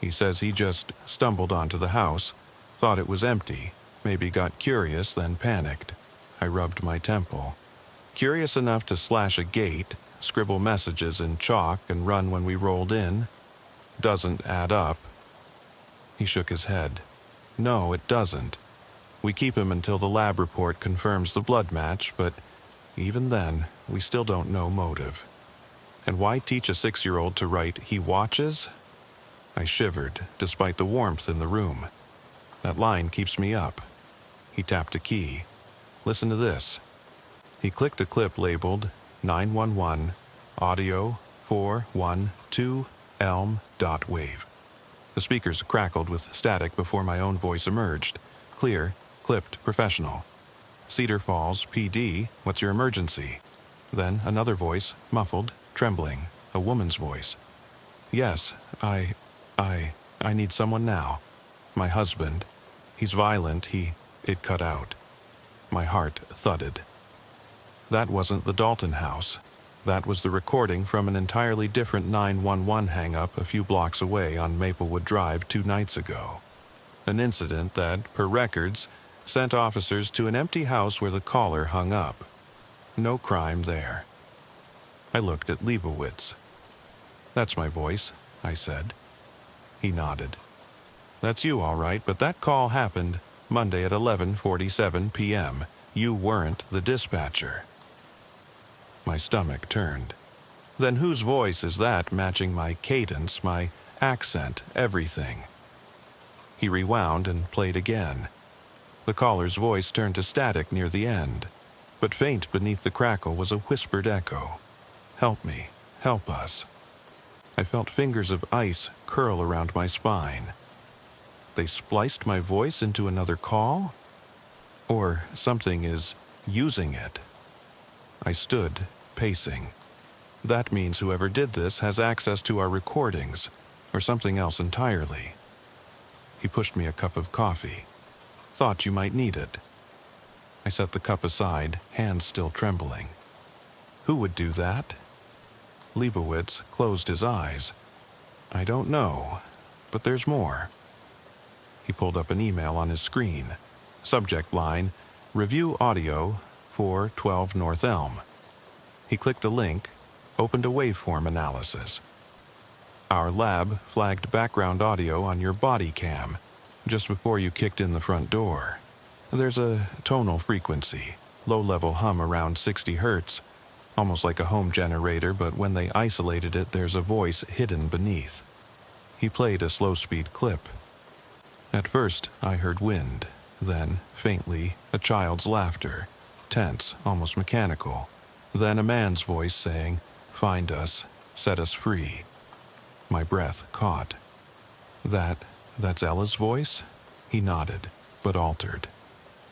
He says he just stumbled onto the house, thought it was empty, maybe got curious, then panicked." I rubbed my temple. "Curious enough to slash a gate, scribble messages in chalk, and run when we rolled in? Doesn't add up." He shook his head. "No, it doesn't. We keep him until the lab report confirms the blood match, but even then, we still don't know motive. And why teach a 6-year-old to write 'he watches'?" I shivered, despite the warmth in the room. "That line keeps me up." He tapped a key. "Listen to this." He clicked a clip labeled 911 audio 412 elm.wave. The speakers crackled with static before my own voice emerged. Clear, clipped, professional. "Cedar Falls, PD, what's your emergency?" Then another voice, muffled, trembling, a woman's voice. "Yes, I need someone now. My husband. He's violent, It cut out. My heart thudded. That wasn't the Dalton house. That was the recording from an entirely different 911 hang-up a few blocks away on Maplewood Drive 2 nights ago. An incident that, per records, sent officers to an empty house where the caller hung up. No crime there. I looked at Leibowitz. "That's my voice," I said. He nodded. "That's you, all right, but that call happened Monday at 11:47 p.m. You weren't the dispatcher." My stomach turned. Then whose voice is that matching my cadence, my accent, everything? He rewound and played again. The caller's voice turned to static near the end, but faint beneath the crackle was a whispered echo. "Help me, help us." I felt fingers of ice curl around my spine. They spliced my voice into another call? Or something is using it. I stood, pacing. That means whoever did this has access to our recordings, or something else entirely. He pushed me a cup of coffee. "Thought you might need it." I set the cup aside, hands still trembling. "Who would do that?" Leibowitz closed his eyes. "I don't know, but there's more." He pulled up an email on his screen. Subject line, "Review audio 412 North Elm." He clicked a link, opened a waveform analysis. "Our lab flagged background audio on your body cam just before you kicked in the front door. There's a tonal frequency, low-level hum around 60 hertz, almost like a home generator, but when they isolated it, there's a voice hidden beneath." He played a slow-speed clip. At first, I heard wind, then, faintly, a child's laughter, tense, almost mechanical. Then a man's voice saying, "Find us, set us free." My breath caught. That's Ella's voice?" He nodded, but altered.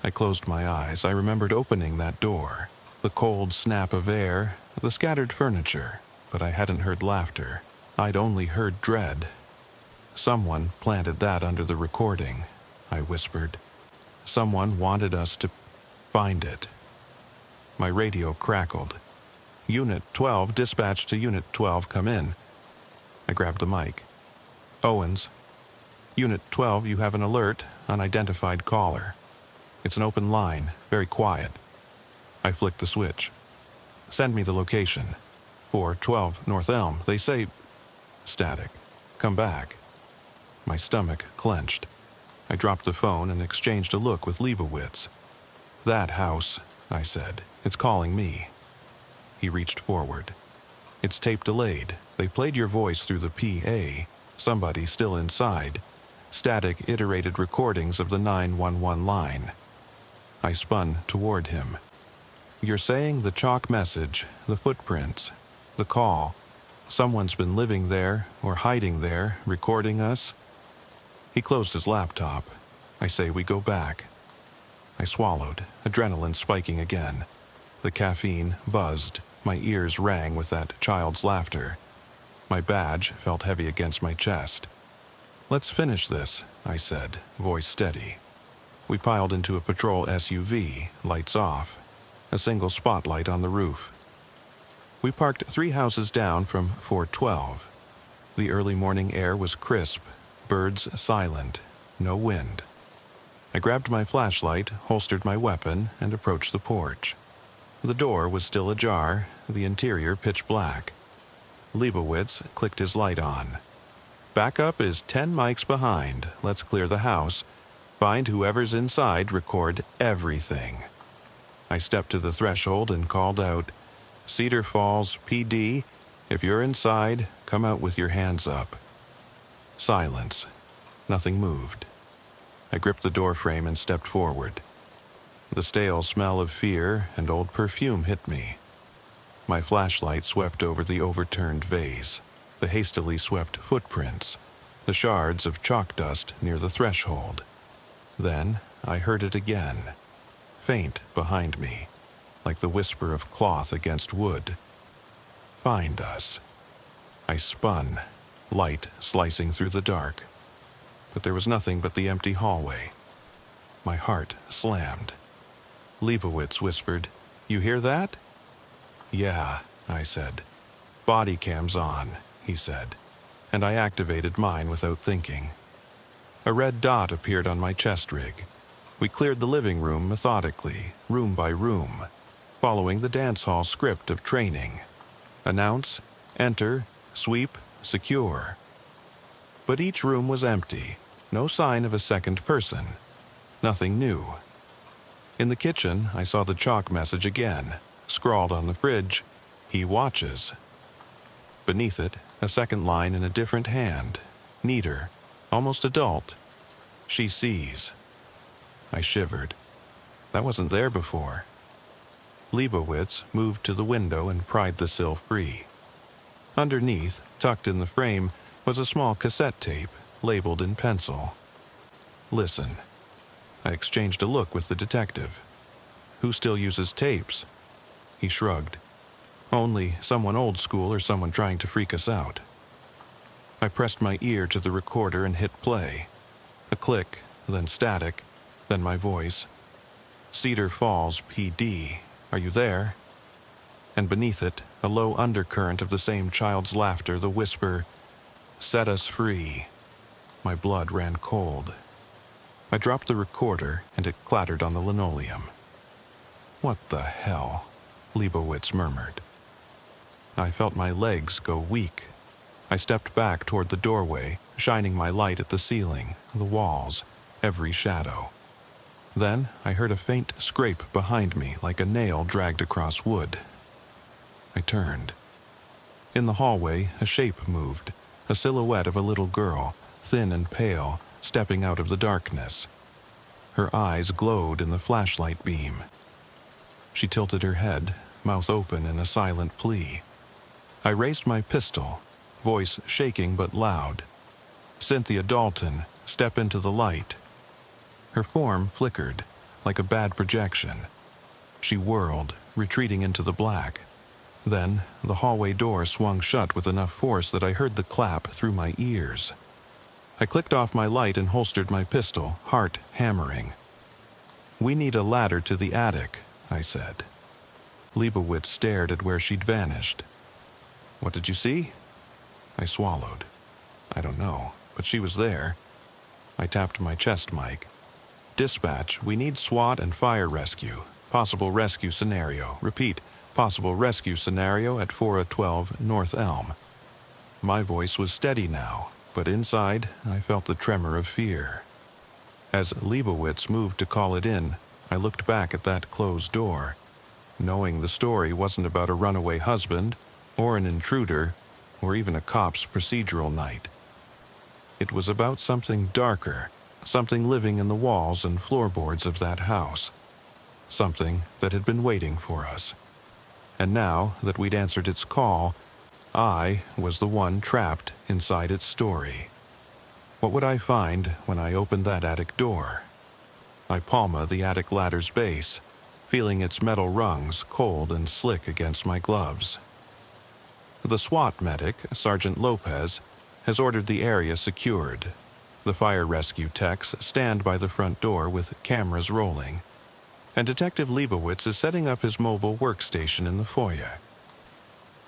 I closed my eyes. I remembered opening that door. The cold snap of air, the scattered furniture, but I hadn't heard laughter. I'd only heard dread. Someone planted that under the recording, I whispered. Someone wanted us to find it. My radio crackled. Unit 12, dispatch to Unit 12, come in. I grabbed the mic. Owens. Unit 12, you have an alert, unidentified caller. It's an open line, very quiet. I flicked the switch. Send me the location. 412 North Elm. They say... Static. Come back. My stomach clenched. I dropped the phone and exchanged a look with Leibowitz. That house, I said. It's calling me. He reached forward. It's tape delayed. They played your voice through the PA. Somebody's still inside. Static iterated recordings of the 911 line. I spun toward him. You're saying the chalk message, the footprints, the call. Someone's been living there or hiding there, recording us? He closed his laptop. I say we go back. I swallowed, adrenaline spiking again. The caffeine buzzed. My ears rang with that child's laughter. My badge felt heavy against my chest. Let's finish this, I said, voice steady. We piled into a patrol SUV, lights off. A single spotlight on the roof. We parked 3 houses down from 412. The early morning air was crisp, birds silent, no wind. I grabbed my flashlight, holstered my weapon, and approached the porch. The door was still ajar, the interior pitch black. Leibowitz clicked his light on. Backup is 10 mics behind. Let's clear the house. Find whoever's inside, record everything. I stepped to the threshold and called out, Cedar Falls, PD, if you're inside, come out with your hands up. Silence. Nothing moved. I gripped the door frame and stepped forward. The stale smell of fear and old perfume hit me. My flashlight swept over the overturned vase, the hastily swept footprints, the shards of chalk dust near the threshold. Then I heard it again. Faint behind me, like the whisper of cloth against wood. Find us. I spun, light slicing through the dark. But there was nothing but the empty hallway. My heart slammed. Leibowitz whispered, You hear that? Yeah, I said. Body cam's on, he said, and I activated mine without thinking. A red dot appeared on my chest rig. We cleared the living room methodically, room by room, following the dance hall script of training. Announce, enter, sweep, secure. But each room was empty, no sign of a second person. Nothing new. In the kitchen, I saw the chalk message again, scrawled on the fridge, He watches. Beneath it, a second line in a different hand, neater, almost adult. She sees. I shivered. That wasn't there before. Leibowitz moved to the window and pried the sill free. Underneath, tucked in the frame, was a small cassette tape, labeled in pencil. Listen. I exchanged a look with the detective. Who still uses tapes? He shrugged. Only someone old school or someone trying to freak us out. I pressed my ear to the recorder and hit play. A click, then static, then my voice. Cedar Falls, PD. Are you there? And beneath it, a low undercurrent of the same child's laughter, the whisper, Set us free. My blood ran cold. I dropped the recorder, and it clattered on the linoleum. What the hell? Leibowitz murmured. I felt my legs go weak. I stepped back toward the doorway, shining my light at the ceiling, the walls, every shadow. Then I heard a faint scrape behind me like a nail dragged across wood. I turned. In the hallway, a shape moved, a silhouette of a little girl, thin and pale, stepping out of the darkness. Her eyes glowed in the flashlight beam. She tilted her head, mouth open in a silent plea. I raised my pistol, voice shaking but loud. Cynthia Dalton, step into the light. Her form flickered, like a bad projection. She whirled, retreating into the black. Then, the hallway door swung shut with enough force that I heard the clap through my ears. I clicked off my light and holstered my pistol, heart hammering. "We need a ladder to the attic," I said. Leibowitz stared at where she'd vanished. "What did you see?" I swallowed. "I don't know, but she was there." I tapped my chest mic. "Dispatch, we need SWAT and fire rescue. Possible rescue scenario. Repeat, possible rescue scenario at 412 North Elm." My voice was steady now, but inside I felt the tremor of fear. As Leibowitz moved to call it in, I looked back at that closed door, knowing the story wasn't about a runaway husband, or an intruder, or even a cop's procedural night. It was about something darker, something living in the walls and floorboards of that house. Something that had been waiting for us. And now that we'd answered its call, I was the one trapped inside its story. What would I find when I opened that attic door? I palmed the attic ladder's base, feeling its metal rungs cold and slick against my gloves. The SWAT medic, Sergeant Lopez, has ordered the area secured. The fire rescue techs stand by the front door with cameras rolling, and Detective Leibowitz is setting up his mobile workstation in the foyer.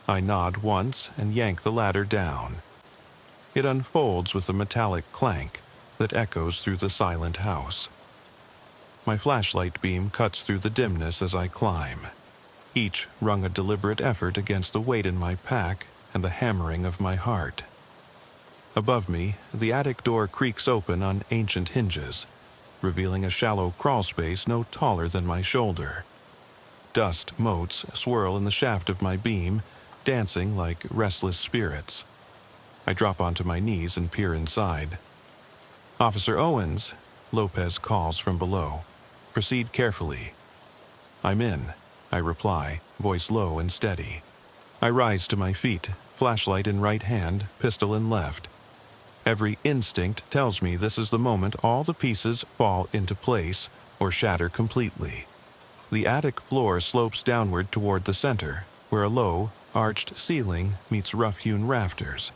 I nod once and yank the ladder down. It unfolds with a metallic clank that echoes through the silent house. My flashlight beam cuts through the dimness as I climb. Each rung a deliberate effort against the weight in my pack and the hammering of my heart. Above me, the attic door creaks open on ancient hinges, revealing a shallow crawl space no taller than my shoulder. Dust motes swirl in the shaft of my beam, dancing like restless spirits. I drop onto my knees and peer inside. "Officer Owens," Lopez calls from below. "Proceed carefully." "I'm in," I reply, voice low and steady. I rise to my feet, flashlight in right hand, pistol in left. Every instinct tells me this is the moment all the pieces fall into place or shatter completely. The attic floor slopes downward toward the center, where a low, arched ceiling meets rough-hewn rafters.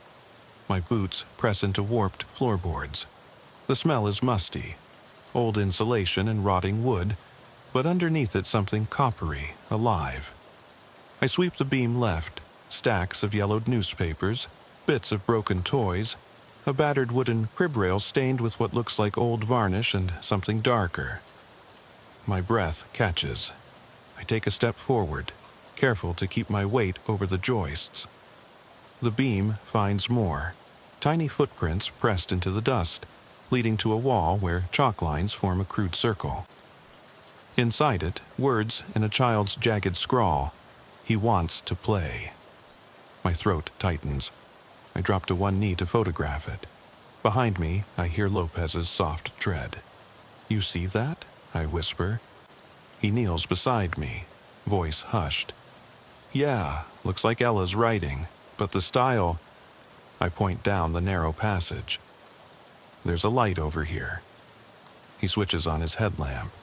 My boots press into warped floorboards. The smell is musty, old insulation and rotting wood, but underneath it something coppery, alive. I sweep the beam left, stacks of yellowed newspapers, bits of broken toys, a battered wooden crib rail stained with what looks like old varnish and something darker. My breath catches. I take a step forward, careful to keep my weight over the joists. The beam finds more, tiny footprints pressed into the dust, leading to a wall where chalk lines form a crude circle. Inside it, words in a child's jagged scrawl, "He wants to play." My throat tightens. I drop to one knee to photograph it. Behind me, I hear Lopez's soft tread. "You see that?" I whisper. He kneels beside me, voice hushed. "Yeah, looks like Ella's writing, but the style..." I point down the narrow passage. "There's a light over here." He switches on his headlamp.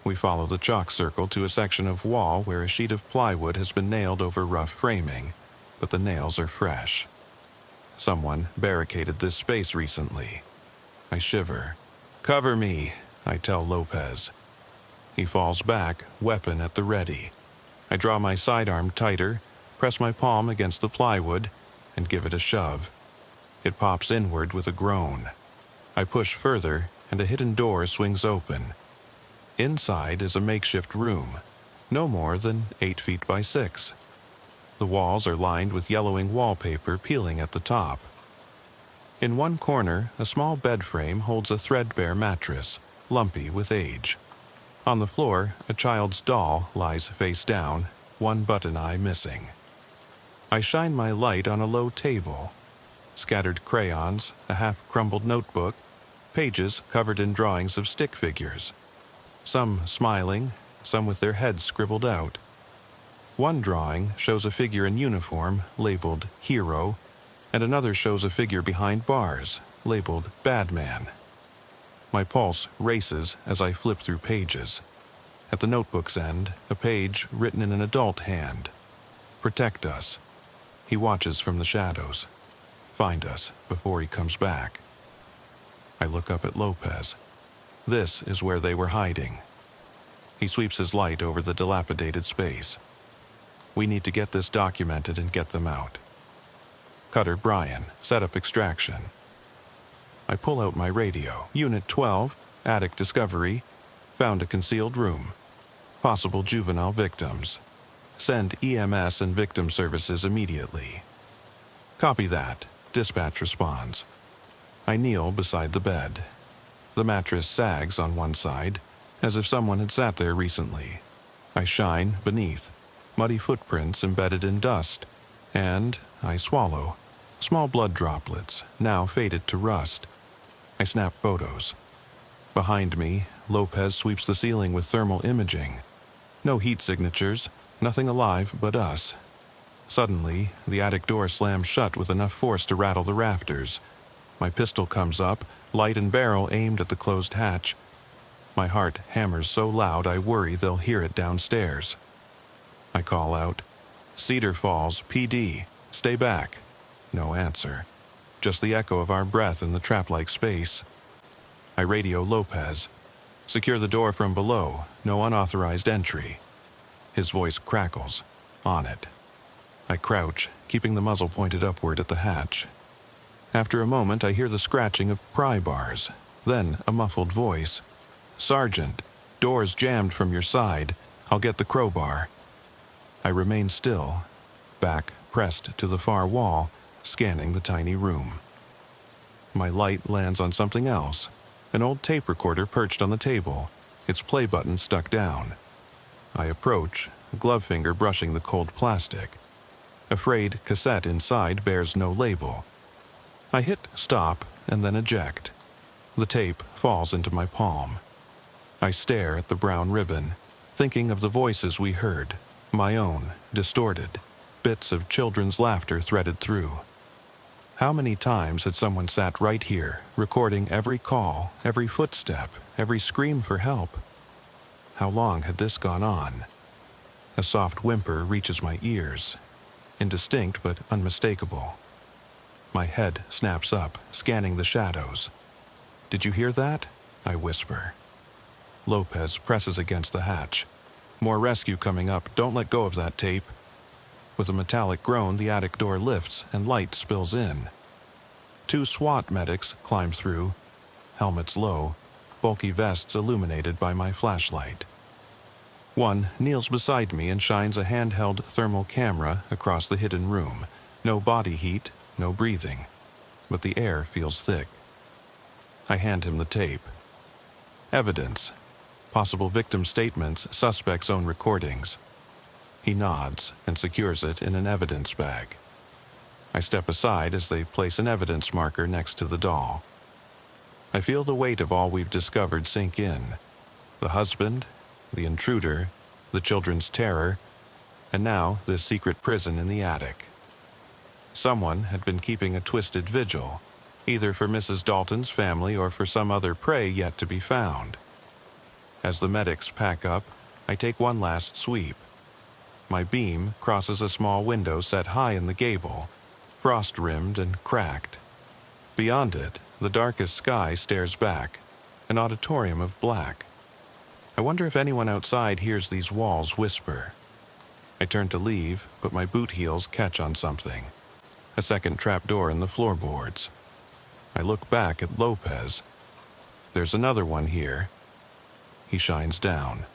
We follow the chalk circle to a section of wall where a sheet of plywood has been nailed over rough framing, but the nails are fresh. Someone barricaded this space recently. I shiver. "Cover me," I tell Lopez. He falls back, weapon at the ready. I draw my sidearm tighter, press my palm against the plywood, and give it a shove. It pops inward with a groan. I push further, and a hidden door swings open. Inside is a makeshift room, no more than 8 feet by 6. The walls are lined with yellowing wallpaper peeling at the top. In one corner, a small bed frame holds a threadbare mattress, lumpy with age. On the floor, a child's doll lies face down, one button eye missing. I shine my light on a low table. Scattered crayons, a half-crumbled notebook, pages covered in drawings of stick figures. Some smiling, some with their heads scribbled out. One drawing shows a figure in uniform, labeled Hero, and another shows a figure behind bars, labeled Bad Man. My pulse races as I flip through pages. At the notebook's end, a page written in an adult hand. Protect us. He watches from the shadows. Find us before he comes back. I look up at Lopez. This is where they were hiding. He sweeps his light over the dilapidated space. We need to get this documented and get them out. Cutter Brian, set up extraction. I pull out my radio. Unit 12, attic discovery. Found a concealed room. Possible juvenile victims. Send EMS and victim services immediately. Copy that. Dispatch responds. I kneel beside the bed. The mattress sags on one side, as if someone had sat there recently. I shine beneath, muddy footprints embedded in dust, and I swallow. Small blood droplets, now faded to rust. I snap photos. Behind me, Lopez sweeps the ceiling with thermal imaging. No heat signatures, nothing alive but us. Suddenly, the attic door slams shut with enough force to rattle the rafters. My pistol comes up, light and barrel aimed at the closed hatch. My heart hammers so loud I worry they'll hear it downstairs. I call out, "Cedar Falls, PD, stay back." No answer. Just the echo of our breath in the trap-like space. I radio Lopez. "Secure the door from below, no unauthorized entry." His voice crackles. On it. I crouch, keeping the muzzle pointed upward at the hatch. After a moment, I hear the scratching of pry bars, then a muffled voice. "Sergeant, door's jammed from your side. I'll get the crowbar." I remain still, back pressed to the far wall, scanning the tiny room. My light lands on something else, an old tape recorder perched on the table, its play button stuck down. I approach, a glove finger brushing the cold plastic. A frayed cassette inside bears no label. I hit stop and then eject. The tape falls into my palm. I stare at the brown ribbon, thinking of the voices we heard, my own, distorted, bits of children's laughter threaded through. How many times had someone sat right here, recording every call, every footstep, every scream for help? How long had this gone on? A soft whimper reaches my ears, indistinct but unmistakable. My head snaps up, scanning the shadows. "Did you hear that?" I whisper. Lopez presses against the hatch. "More rescue coming up. Don't let go of that tape." With a metallic groan, the attic door lifts and light spills in. 2 SWAT medics climb through, helmets low, bulky vests illuminated by my flashlight. One kneels beside me and shines a handheld thermal camera across the hidden room. No body heat, no breathing, but the air feels thick. I hand him the tape. Evidence. Possible victim statements, suspect's own recordings. He nods and secures it in an evidence bag. I step aside as they place an evidence marker next to the doll. I feel the weight of all we've discovered sink in. The husband, the intruder, the children's terror, and now this secret prison in the attic. Someone had been keeping a twisted vigil, either for Mrs. Dalton's family or for some other prey yet to be found. As the medics pack up, I take one last sweep. My beam crosses a small window set high in the gable, frost-rimmed and cracked. Beyond it, the darkest sky stares back, an auditorium of black. I wonder if anyone outside hears these walls whisper. I turn to leave, but my boot heels catch on something. A second trapdoor in the floorboards. I look back at Lopez. There's another one here. He shines down.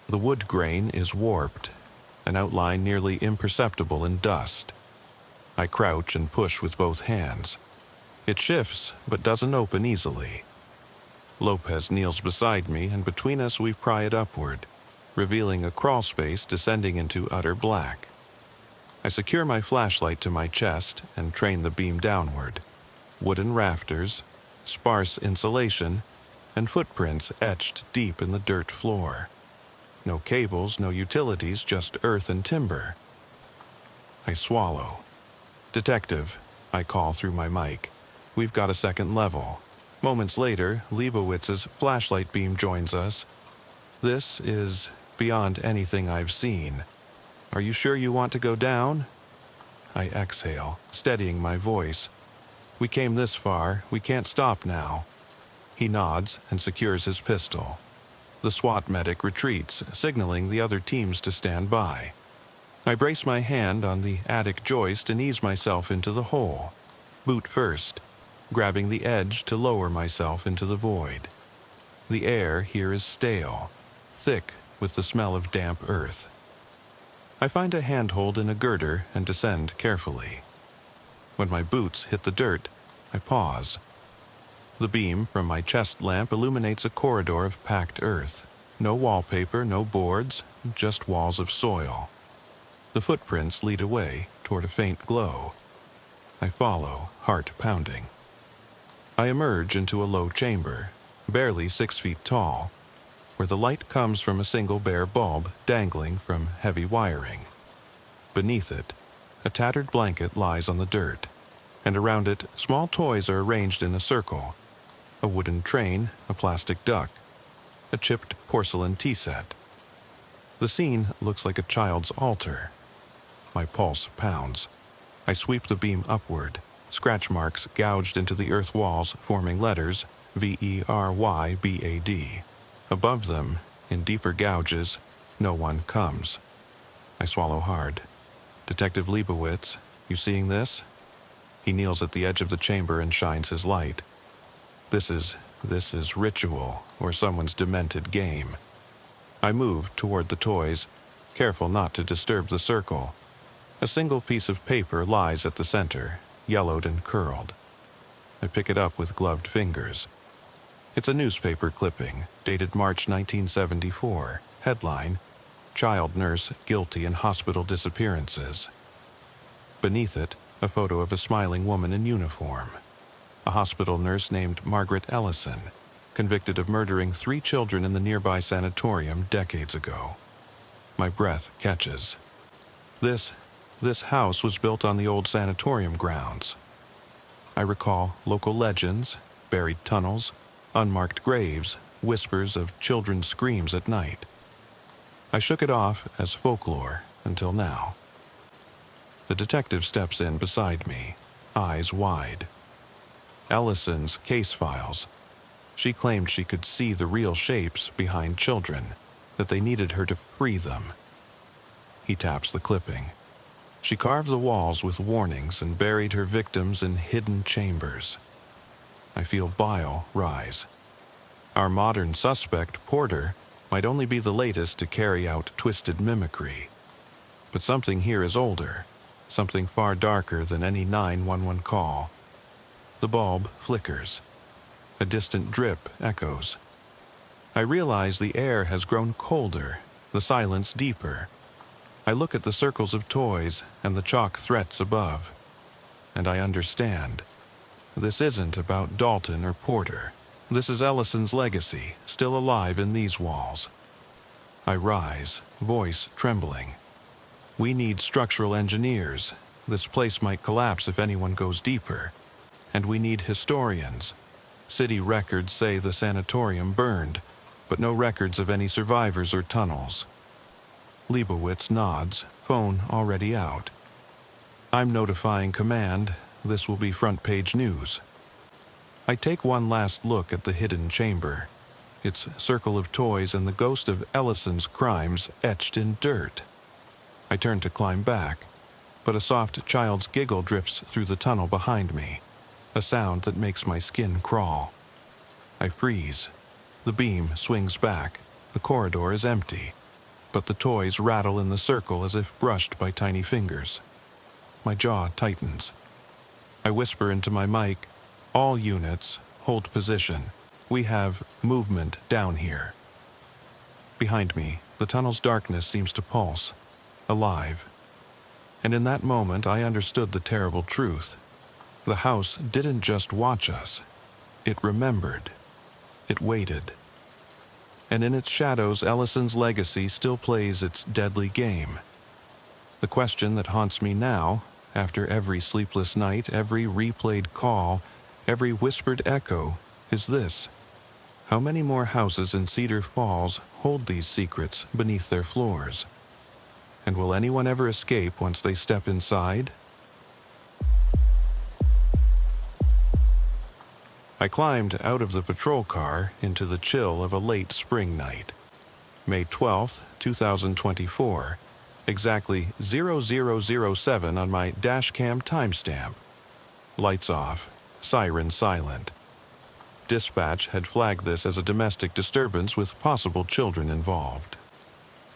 The wood grain is warped, an outline nearly imperceptible in dust. I crouch and push with both hands. It shifts, but doesn't open easily. Lopez kneels beside me, and between us we pry it upward, revealing a crawl space descending into utter black. I secure my flashlight to my chest and train the beam downward. Wooden rafters, sparse insulation, and footprints etched deep in the dirt floor. No cables, no utilities, just earth and timber. I swallow. "Detective," I call through my mic. "We've got a second level." Moments later, Leibowitz's flashlight beam joins us. This is beyond anything I've seen. Are you sure you want to go down? I exhale, steadying my voice. We came this far, we can't stop now. He nods and secures his pistol. The SWAT medic retreats, signaling the other teams to stand by. I brace my hand on the attic joist and ease myself into the hole, boot first, grabbing the edge to lower myself into the void. The air here is stale, thick with the smell of damp earth. I find a handhold in a girder and descend carefully. When my boots hit the dirt, I pause. The beam from my chest lamp illuminates a corridor of packed earth. No wallpaper, no boards, just walls of soil. The footprints lead away toward a faint glow. I follow, heart pounding. I emerge into a low chamber, barely 6 feet tall, where the light comes from a single bare bulb dangling from heavy wiring. Beneath it, a tattered blanket lies on the dirt, and around it, small toys are arranged in a circle. A wooden train, a plastic duck, a chipped porcelain tea set. The scene looks like a child's altar. My pulse pounds. I sweep the beam upward, scratch marks gouged into the earth walls forming letters VERYBAD. Above them, in deeper gouges, no one comes. I swallow hard. Detective Leibowitz, you seeing this? He kneels at the edge of the chamber and shines his light. This is ritual or someone's demented game. I move toward the toys, careful not to disturb the circle. A single piece of paper lies at the center, yellowed and curled. I pick it up with gloved fingers. It's a newspaper clipping, dated March 1974. Headline, Child Nurse Guilty in Hospital Disappearances. Beneath it, a photo of a smiling woman in uniform. A hospital nurse named Margaret Ellison, convicted of murdering 3 children in the nearby sanatorium decades ago. My breath catches. This house was built on the old sanatorium grounds. I recall local legends, buried tunnels, unmarked graves, whispers of children's screams at night. I shook it off as folklore until now. The detective steps in beside me, eyes wide. Ellison's case files. She claimed she could see the real shapes behind children, that they needed her to free them. He taps the clipping. She carved the walls with warnings and buried her victims in hidden chambers. I feel bile rise. Our modern suspect, Porter, might only be the latest to carry out twisted mimicry. But something here is older, something far darker than any 911 call. The bulb flickers. A distant drip echoes. I realize the air has grown colder, the silence deeper. I look at the circles of toys and the chalk threats above, and I understand. This isn't about Dalton or Porter. This is Ellison's legacy, still alive in these walls. I rise, voice trembling. We need structural engineers. This place might collapse if anyone goes deeper. And we need historians. City records say the sanatorium burned, but no records of any survivors or tunnels. Leibowitz nods, phone already out. I'm notifying command. This will be front-page news. I take one last look at the hidden chamber, its circle of toys and the ghost of Ellison's crimes etched in dirt. I turn to climb back, but a soft child's giggle drips through the tunnel behind me, a sound that makes my skin crawl. I freeze. The beam swings back. The corridor is empty, but the toys rattle in the circle as if brushed by tiny fingers. My jaw tightens. I whisper into my mic, all units, hold position. We have movement down here. Behind me, the tunnel's darkness seems to pulse, alive. And in that moment, I understood the terrible truth. The house didn't just watch us. It remembered. It waited. And in its shadows, Ellison's legacy still plays its deadly game. The question that haunts me now, after every sleepless night, every replayed call, every whispered echo, is this: How many more houses in Cedar Falls hold these secrets beneath their floors? And will anyone ever escape once they step inside? I climbed out of the patrol car into the chill of a late spring night. May 12, 2024, exactly 0007 on my dashcam timestamp. Lights off, siren silent. Dispatch had flagged this as a domestic disturbance with possible children involved.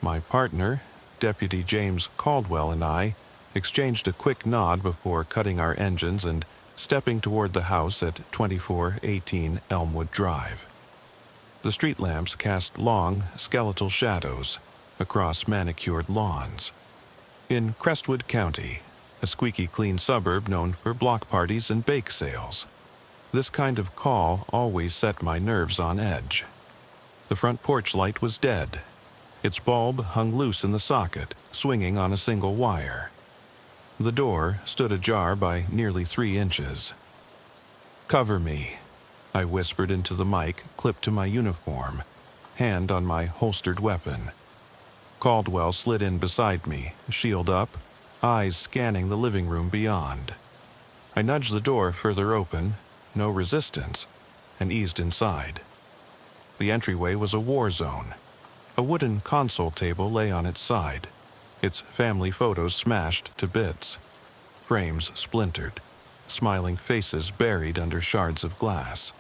My partner, Deputy James Caldwell, and I exchanged a quick nod before cutting our engines and stepping toward the house at 2418 Elmwood Drive. The street lamps cast long, skeletal shadows across manicured lawns. In Crestwood County, a squeaky clean suburb known for block parties and bake sales, this kind of call always set my nerves on edge. The front porch light was dead. Its bulb hung loose in the socket, swinging on a single wire. The door stood ajar by nearly 3 inches. "Cover me," I whispered into the mic clipped to my uniform, hand on my holstered weapon. Caldwell slid in beside me, shield up, eyes scanning the living room beyond. I nudged the door further open, no resistance, and eased inside. The entryway was a war zone. A wooden console table lay on its side, its family photos smashed to bits, frames splintered, smiling faces buried under shards of glass.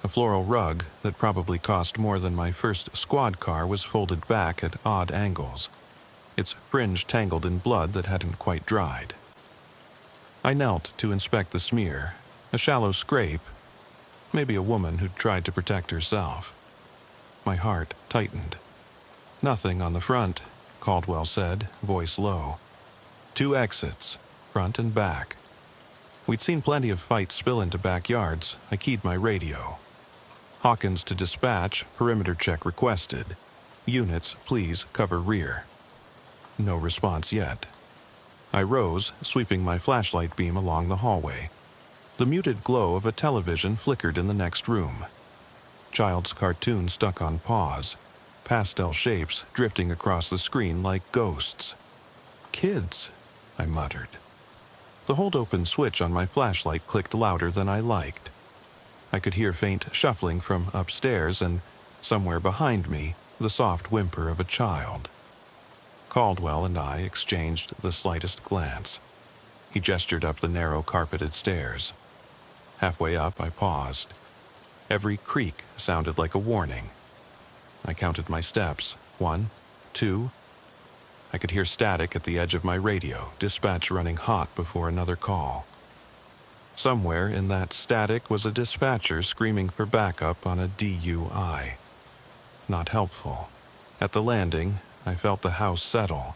A floral rug that probably cost more than my first squad car was folded back at odd angles, its fringe tangled in blood that hadn't quite dried. I knelt to inspect the smear, a shallow scrape, maybe a woman who'd tried to protect herself. My heart tightened. "Nothing on the front," Caldwell said, voice low. "2 exits, front and back." We'd seen plenty of fights spill into backyards. I keyed my radio. "Hawkins to dispatch, perimeter check requested. Units, please cover rear." No response yet. I rose, sweeping my flashlight beam along the hallway. The muted glow of a television flickered in the next room. Child's cartoon stuck on pause, pastel shapes drifting across the screen like ghosts. "Kids," I muttered. The hold-open switch on my flashlight clicked louder than I liked. I could hear faint shuffling from upstairs and, somewhere behind me, the soft whimper of a child. Caldwell and I exchanged the slightest glance. He gestured up the narrow carpeted stairs. Halfway up, I paused. Every creak sounded like a warning. I counted my steps. 1, 2. I could hear static at the edge of my radio, dispatch running hot before another call. Somewhere in that static was a dispatcher screaming for backup on a DUI. Not helpful. At the landing, I felt the house settle,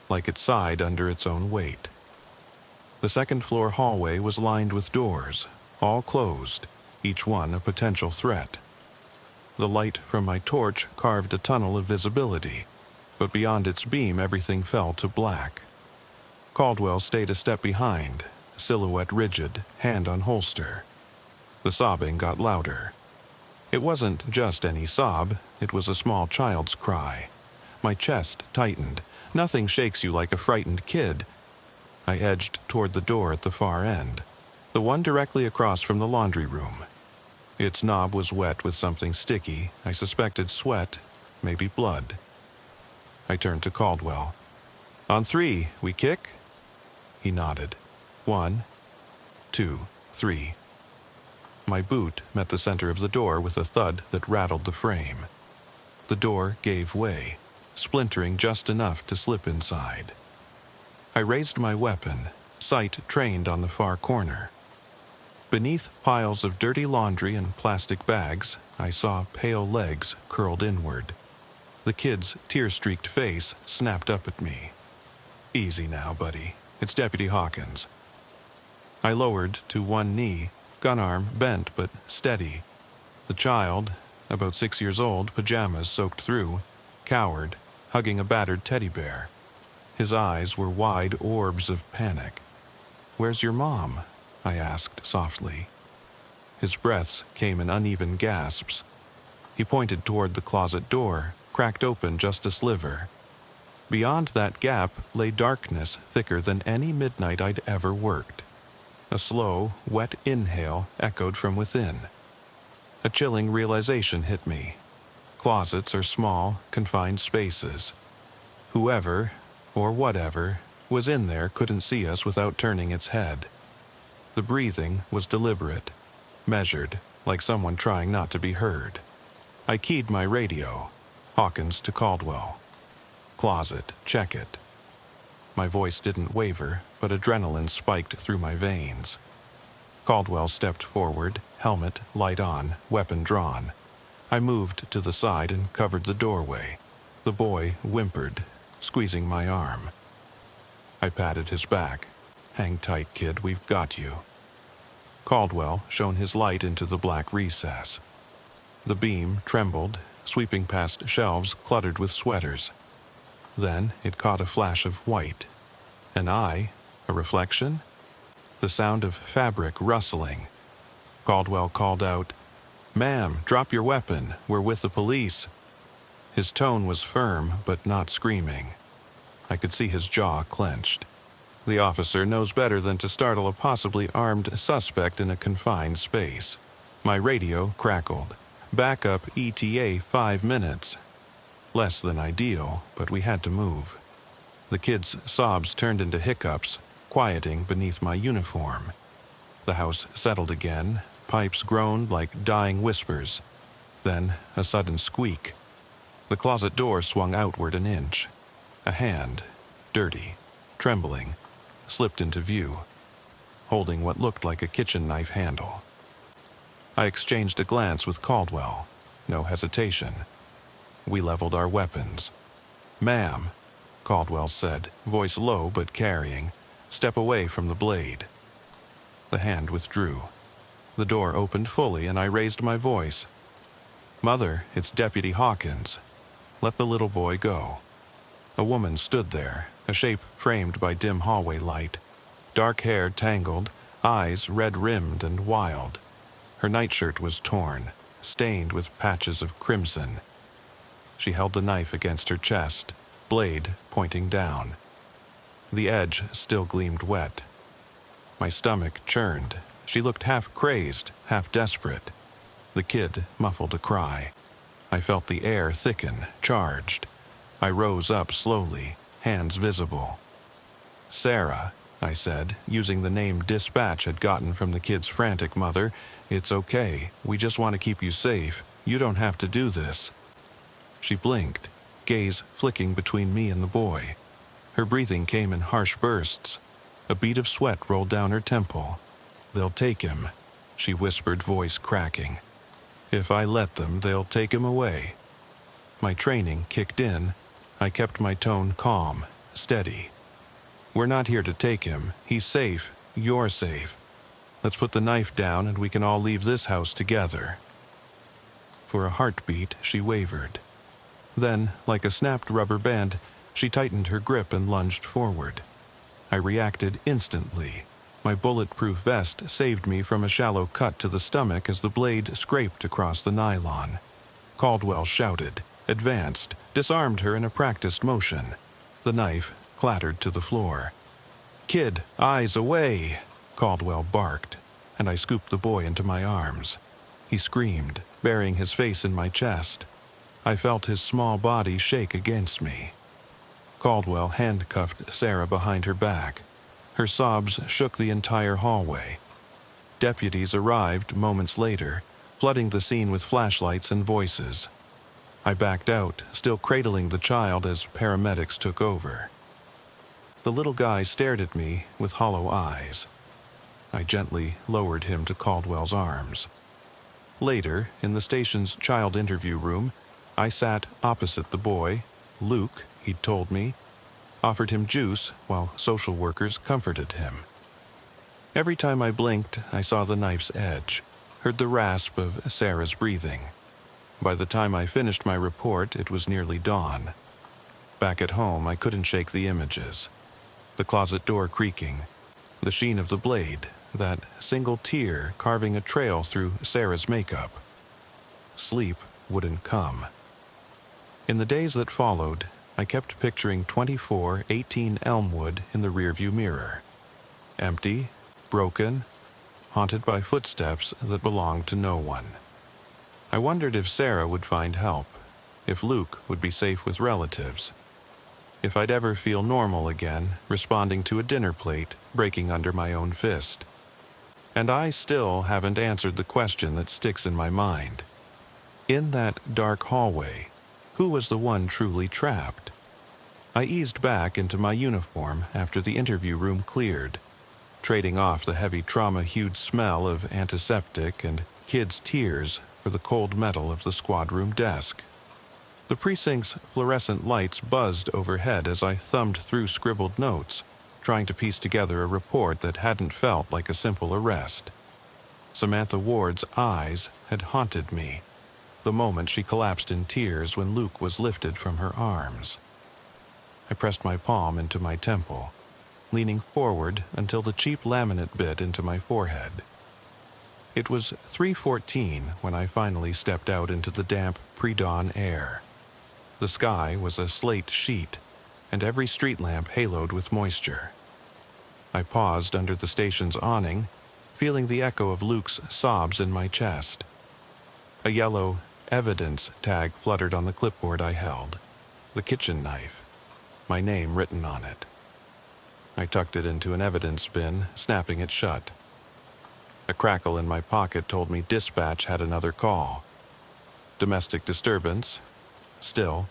like it sighed under its own weight. The second-floor hallway was lined with doors, all closed, each one a potential threat. The light from my torch carved a tunnel of visibility, but beyond its beam everything fell to black. Caldwell stayed a step behind, silhouette rigid, hand on holster. The sobbing got louder. It wasn't just any sob, it was a small child's cry. My chest tightened. Nothing shakes you like a frightened kid. I edged toward the door at the far end, the one directly across from the laundry room. Its knob was wet with something sticky. I suspected sweat, maybe blood. I turned to Caldwell. "On 3, we kick?" He nodded. 1, 2, 3. My boot met the center of the door with a thud that rattled the frame. The door gave way, splintering just enough to slip inside. I raised my weapon, sight trained on the far corner. Beneath piles of dirty laundry and plastic bags, I saw pale legs curled inward. The kid's tear-streaked face snapped up at me. "Easy now, buddy. It's Deputy Hawkins." I lowered to one knee, gun arm bent but steady. The child, about 6 years old, pajamas soaked through, cowered, hugging a battered teddy bear. His eyes were wide orbs of panic. "Where's your mom?" I asked softly. His breaths came in uneven gasps, He pointed toward the closet door, cracked open just a sliver. Beyond that gap lay darkness thicker than any midnight I'd ever worked. A slow, wet inhale echoed from within. A chilling realization hit me. Closets are small, confined spaces. Whoever, or whatever, was in there couldn't see us without turning its head. The breathing was deliberate, measured, like someone trying not to be heard. I keyed my radio. Hawkins to Caldwell. Closet, check it. My voice didn't waver, but adrenaline spiked through my veins. Caldwell stepped forward, helmet, light on, weapon drawn. I moved to the side and covered the doorway. The boy whimpered, squeezing my arm. I patted his back. Hang tight, kid, we've got you. Caldwell shone his light into the black recess. The beam trembled, sweeping past shelves cluttered with sweaters. Then it caught a flash of white. An eye? A reflection? The sound of fabric rustling. Caldwell called out, "Ma'am, drop your weapon. We're with the police." His tone was firm, but not screaming. I could see his jaw clenched. The officer knows better than to startle a possibly armed suspect in a confined space. My radio crackled. Backup ETA 5 minutes. Less than ideal, but we had to move. The kids' sobs turned into hiccups, quieting beneath my uniform. The house settled again, pipes groaned like dying whispers. Then a sudden squeak. The closet door swung outward an inch. A hand, dirty, trembling, slipped into view, holding what looked like a kitchen knife handle. I exchanged a glance with Caldwell. No hesitation. We leveled our weapons. "Ma'am," Caldwell said, voice low but carrying, "step away from the blade." The hand withdrew. The door opened fully and I raised my voice. "Mother, it's Deputy Hawkins. Let the little boy go." A woman stood there, a shape framed by dim hallway light. Dark hair tangled, eyes red-rimmed and wild. Her nightshirt was torn, stained with patches of crimson. She held the knife against her chest, blade pointing down. The edge still gleamed wet. My stomach churned. She looked half crazed, half desperate. The kid muffled a cry. I felt the air thicken, charged. I rose up slowly, hands visible. "Sarah," I said, using the name Dispatch had gotten from the kid's frantic mother, "it's okay. We just want to keep you safe. You don't have to do this." She blinked, gaze flicking between me and the boy. Her breathing came in harsh bursts. A bead of sweat rolled down her temple. "They'll take him," she whispered, voice cracking. "If I let them, they'll take him away." My training kicked in. I kept my tone calm, steady. "We're not here to take him. He's safe. You're safe. Let's put the knife down and we can all leave this house together." For a heartbeat, she wavered. Then, like a snapped rubber band, she tightened her grip and lunged forward. I reacted instantly. My bulletproof vest saved me from a shallow cut to the stomach as the blade scraped across the nylon. Caldwell shouted, advanced, disarmed her in a practiced motion. The knife clattered to the floor. "Kid, eyes away!" Caldwell barked, and I scooped the boy into my arms. He screamed, burying his face in my chest. I felt his small body shake against me. Caldwell handcuffed Sarah behind her back. Her sobs shook the entire hallway. Deputies arrived moments later, flooding the scene with flashlights and voices. I backed out, still cradling the child as paramedics took over. The little guy stared at me with hollow eyes. I gently lowered him to Caldwell's arms. Later, in the station's child interview room, I sat opposite the boy. Luke, he'd told me, offered him juice while social workers comforted him. Every time I blinked, I saw the knife's edge, heard the rasp of Sarah's breathing. By the time I finished my report, it was nearly dawn. Back at home, I couldn't shake the images. The closet door creaking, the sheen of the blade, that single tear carving a trail through Sarah's makeup. Sleep wouldn't come. In the days that followed, I kept picturing 2418 Elmwood in the rearview mirror. Empty, broken, haunted by footsteps that belonged to no one. I wondered if Sarah would find help, if Luke would be safe with relatives, if I'd ever feel normal again, responding to a dinner plate breaking under my own fist. And I still haven't answered the question that sticks in my mind. In that dark hallway, who was the one truly trapped? I eased back into my uniform after the interview room cleared, trading off the heavy trauma-hued smell of antiseptic and kids' tears for the cold metal of the squad room desk. The precinct's fluorescent lights buzzed overhead as I thumbed through scribbled notes, trying to piece together a report that hadn't felt like a simple arrest. Samantha Ward's eyes had haunted me, the moment she collapsed in tears when Luke was lifted from her arms. I pressed my palm into my temple, leaning forward until the cheap laminate bit into my forehead. It was 3:14 when I finally stepped out into the damp pre-dawn air. The sky was a slate sheet, and every street lamp haloed with moisture. I paused under the station's awning, feeling the echo of Luke's sobs in my chest. A yellow evidence tag fluttered on the clipboard I held, the kitchen knife, my name written on it. I tucked it into an evidence bin, snapping it shut. A crackle in my pocket told me dispatch had another call. Domestic disturbance, still,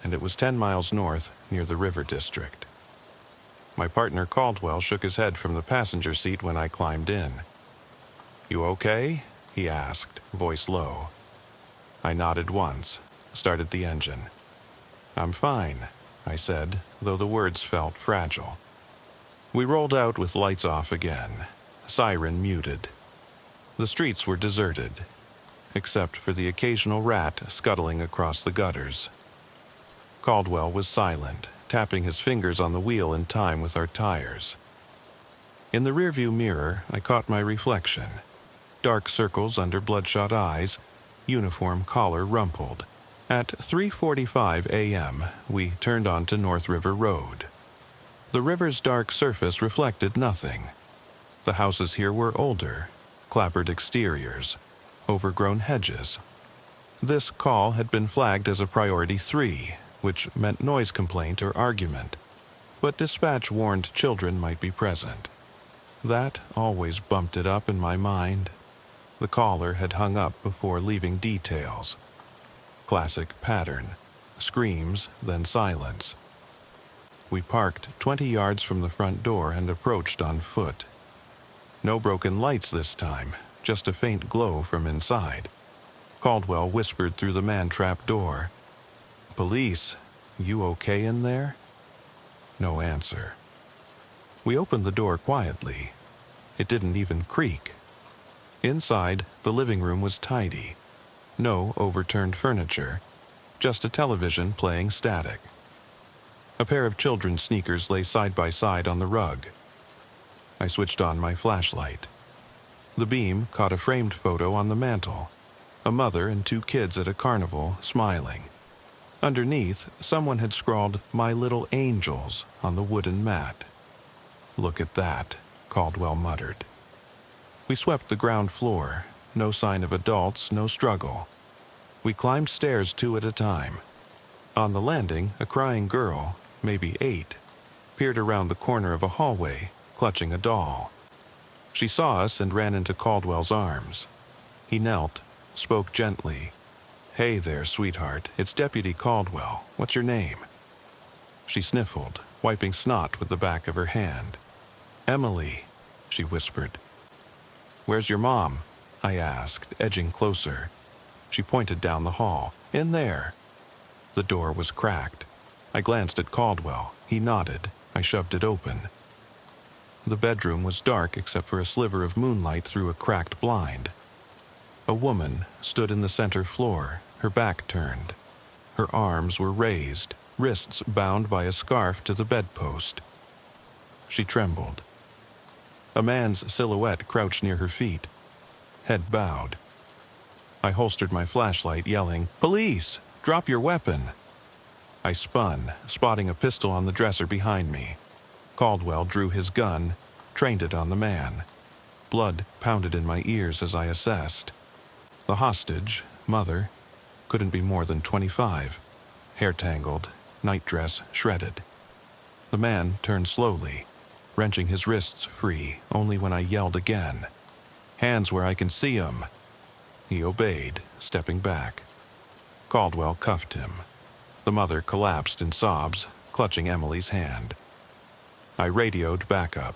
and it was 10 miles north near the River District. My partner Caldwell shook his head from the passenger seat when I climbed in. "You okay?" he asked, voice low. I nodded once, started the engine. "I'm fine," I said, though the words felt fragile. We rolled out with lights off again, siren muted. The streets were deserted, except for the occasional rat scuttling across the gutters. Caldwell was silent, tapping his fingers on the wheel in time with our tires. In the rearview mirror, I caught my reflection. Dark circles under bloodshot eyes, uniform collar rumpled. At 3:45 a.m., we turned onto North River Road. The river's dark surface reflected nothing. The houses here were older, clapboard exteriors, overgrown hedges. This call had been flagged as a priority 3, which meant noise complaint or argument, but dispatch warned children might be present. That always bumped it up in my mind. The caller had hung up before leaving details. Classic pattern. Screams, then silence. We parked 20 yards from the front door and approached on foot. No broken lights this time, just a faint glow from inside. Caldwell whispered through the man-trap door. "Police, you okay in there?" No answer. We opened the door quietly. It didn't even creak. Inside, the living room was tidy. No overturned furniture, just a television playing static. A pair of children's sneakers lay side by side on the rug. I switched on my flashlight. The beam caught a framed photo on the mantel, a mother and 2 kids at a carnival, smiling. Underneath, someone had scrawled "My Little Angels" on the wooden mat. "Look at that," Caldwell muttered. We swept the ground floor. No sign of adults, no struggle. We climbed stairs 2 at a time. On the landing, a crying girl, maybe 8, peered around the corner of a hallway, clutching a doll. She saw us and ran into Caldwell's arms. He knelt, spoke gently. "Hey there, sweetheart, it's Deputy Caldwell. What's your name?" She sniffled, wiping snot with the back of her hand. "Emily," she whispered. "Where's your mom?" I asked, edging closer. She pointed down the hall. "In there." The door was cracked. I glanced at Caldwell. He nodded. I shoved it open. The bedroom was dark except for a sliver of moonlight through a cracked blind. A woman stood in the center floor, her back turned. Her arms were raised, wrists bound by a scarf to the bedpost. She trembled. A man's silhouette crouched near her feet, head bowed. I holstered my flashlight, yelling, "Police! Drop your weapon!" I spun, spotting a pistol on the dresser behind me. Caldwell drew his gun, trained it on the man. Blood pounded in my ears as I assessed. The hostage, Mother, couldn't be more than 25. Hair tangled, nightdress shredded. The man turned slowly, wrenching his wrists free only when I yelled again. "Hands where I can see 'em!" He obeyed, stepping back. Caldwell cuffed him. The mother collapsed in sobs, clutching Emily's hand. I radioed backup.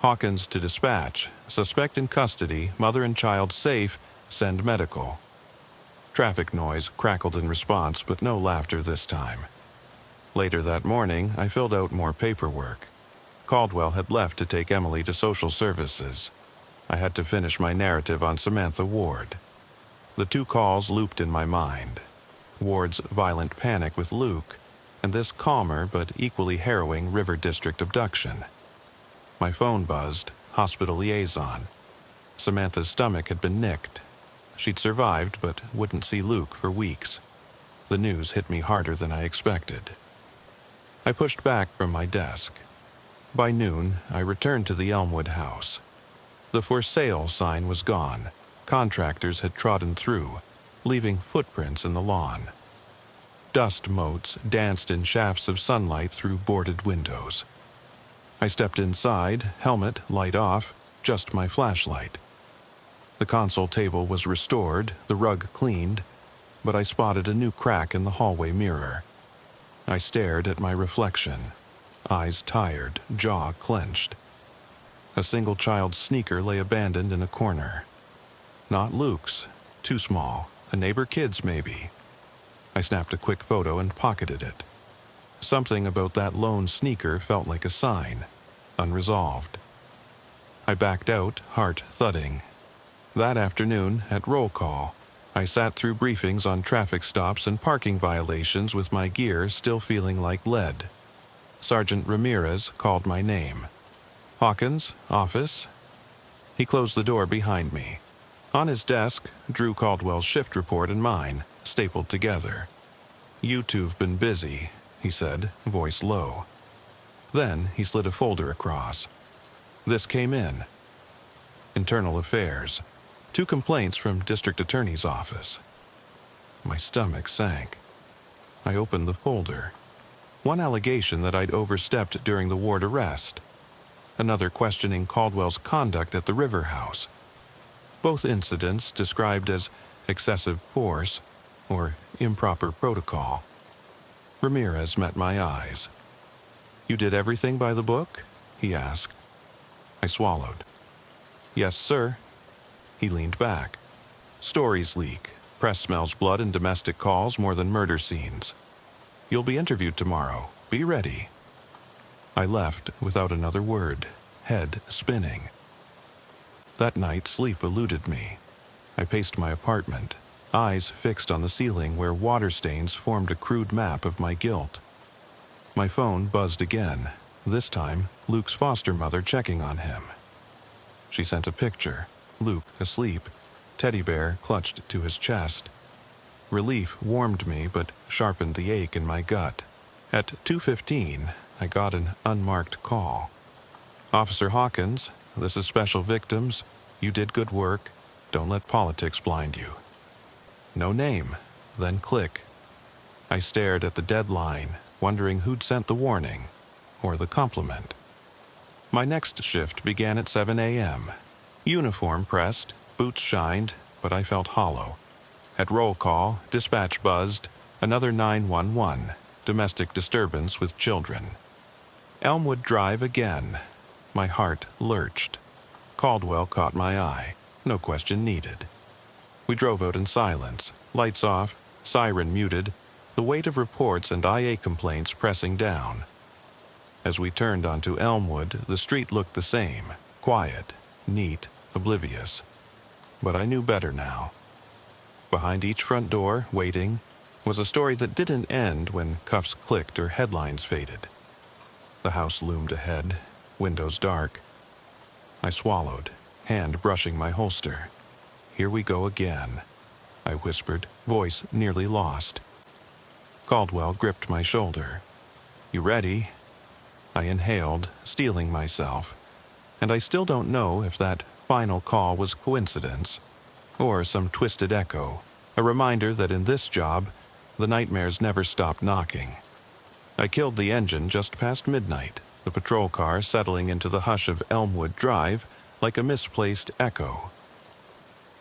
"Hawkins to dispatch. Suspect in custody, mother and child safe, send medical." Traffic noise crackled in response, but no laughter this time. Later that morning, I filled out more paperwork. Caldwell had left to take Emily to social services. I had to finish my narrative on Samantha Ward. The two calls looped in my mind. Ward's violent panic with Luke, and this calmer but equally harrowing River District abduction. My phone buzzed, hospital liaison. Samantha's stomach had been nicked. She'd survived, but wouldn't see Luke for weeks. The news hit me harder than I expected. I pushed back from my desk. By noon, I returned to the Elmwood house. The "for sale" sign was gone. Contractors had trodden through, leaving footprints in the lawn. Dust motes danced in shafts of sunlight through boarded windows. I stepped inside, helmet, light off, just my flashlight. The console table was restored, the rug cleaned, but I spotted a new crack in the hallway mirror. I stared at my reflection, eyes tired, jaw clenched. A single child's sneaker lay abandoned in a corner. Not Luke's, too small, a neighbor kid's maybe. I snapped a quick photo and pocketed it. Something about that lone sneaker felt like a sign, unresolved. I backed out, heart thudding. That afternoon, at roll call, I sat through briefings on traffic stops and parking violations with my gear still feeling like lead. Sergeant Ramirez called my name. "Hawkins, office?" He closed the door behind me. On his desk, Drew Caldwell's shift report and mine, stapled together. "You two've been busy," he said, voice low. Then he slid a folder across. This came in. Internal Affairs. 2 complaints from District Attorney's Office. My stomach sank. I opened the folder. One allegation that I'd overstepped during the Ward arrest. Another questioning Caldwell's conduct at the River House. Both incidents described as excessive force or improper protocol. Ramirez met my eyes. "You did everything by the book?" he asked. I swallowed. "Yes, sir." He leaned back. "Stories leak. Press smells blood and domestic calls more than murder scenes. You'll be interviewed tomorrow. Be ready." I left without another word, head spinning. That night, sleep eluded me. I paced my apartment, eyes fixed on the ceiling where water stains formed a crude map of my guilt. My phone buzzed again, this time Luke's foster mother checking on him. She sent a picture, Luke asleep, teddy bear clutched to his chest. Relief warmed me but sharpened the ache in my gut. At 2:15, I got an unmarked call. "Officer Hawkins, this is Special Victims. You did good work. Don't let politics blind you." No name, then click. I stared at the deadline, wondering who'd sent the warning, or the compliment. My next shift began at 7 a.m. Uniform pressed, boots shined, but I felt hollow. At roll call, dispatch buzzed, another 911, domestic disturbance with children. Elmwood Drive again. My heart lurched. Caldwell caught my eye, no question needed. We drove out in silence, lights off, siren muted, the weight of reports and IA complaints pressing down. As we turned onto Elmwood, the street looked the same, quiet, neat, oblivious. But I knew better now. Behind each front door, waiting, was a story that didn't end when cuffs clicked or headlines faded. The house loomed ahead, windows dark. I swallowed, hand brushing my holster. Here we go again. I whispered, voice nearly lost. Caldwell gripped my shoulder. You ready? I inhaled, steeling myself, and I still don't know if that final call was coincidence or some twisted echo, a reminder that in this job, the nightmares never stop knocking. I killed the engine just past midnight, the patrol car settling into the hush of Elmwood Drive like a misplaced echo.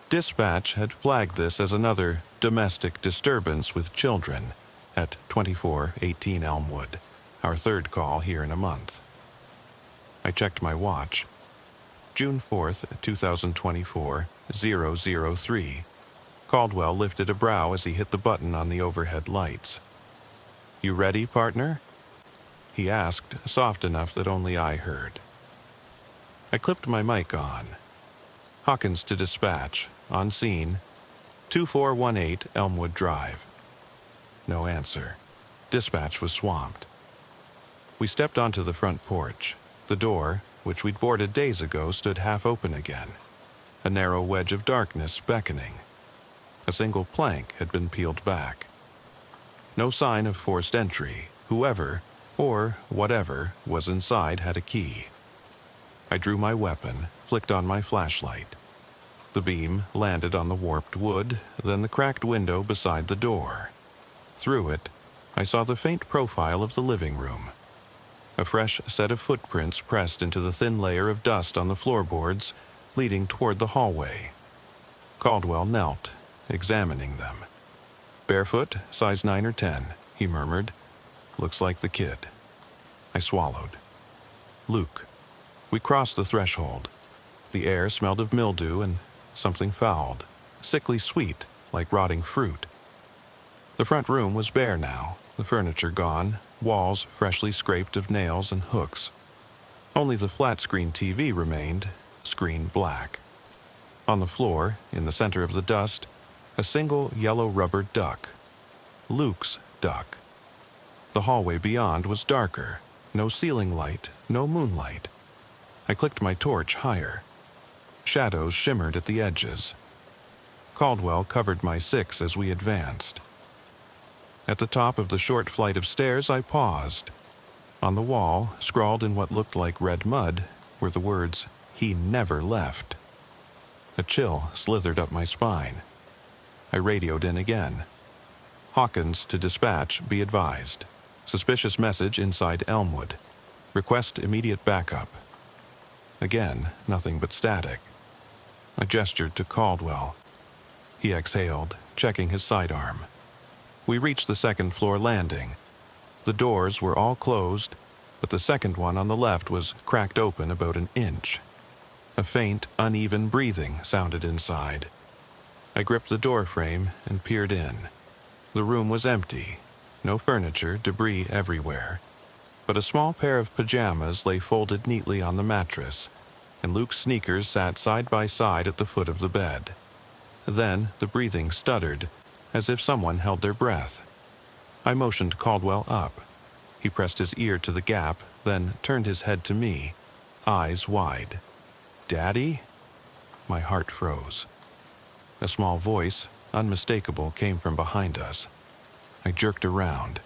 Dispatch had flagged this as another domestic disturbance with children at 2418 Elmwood, our third call here in a month. I checked my watch. June 4th, 2024, 003. Caldwell lifted a brow as he hit the button on the overhead lights. You ready, partner? He asked, soft enough that only I heard. I clipped my mic on. Hawkins to dispatch, on scene, 2418 Elmwood Drive. No answer. Dispatch was swamped. We stepped onto the front porch. The door, which we'd boarded days ago, stood half open again. A narrow wedge of darkness beckoning. A single plank had been peeled back. No sign of forced entry. Whoever, or whatever, was inside had a key. I drew my weapon, flicked on my flashlight. The beam landed on the warped wood, then the cracked window beside the door. Through it, I saw the faint profile of the living room. A fresh set of footprints pressed into the thin layer of dust on the floorboards, leading toward the hallway. Caldwell knelt, examining them. Barefoot, size 9 or 10, he murmured. Looks like the kid. I swallowed. Luke. We crossed the threshold. The air smelled of mildew and something fouled, sickly sweet, like rotting fruit. The front room was bare now, the furniture gone, walls freshly scraped of nails and hooks. Only the flat-screen TV remained, screen black. On the floor, in the center of the dust, a single yellow rubber duck. Luke's duck. The hallway beyond was darker, no ceiling light, no moonlight. I clicked my torch higher. Shadows shimmered at the edges. Caldwell covered my 6 as we advanced. At the top of the short flight of stairs, I paused. On the wall, scrawled in what looked like red mud, were the words, "He never left." A chill slithered up my spine. I radioed in again. Hawkins to dispatch, be advised. Suspicious message inside Elmwood. Request immediate backup. Again, nothing but static. I gestured to Caldwell. He exhaled, checking his sidearm. We reached the second-floor landing. The doors were all closed, but the second one on the left was cracked open about an inch. A faint, uneven breathing sounded inside. I gripped the door frame and peered in. The room was empty. No furniture, debris everywhere. But a small pair of pajamas lay folded neatly on the mattress, and Luke's sneakers sat side by side at the foot of the bed. Then the breathing stuttered, as if someone held their breath. I motioned Caldwell up. He pressed his ear to the gap, then turned his head to me, eyes wide. "Daddy?" My heart froze. A small voice, unmistakable, came from behind us. I jerked around.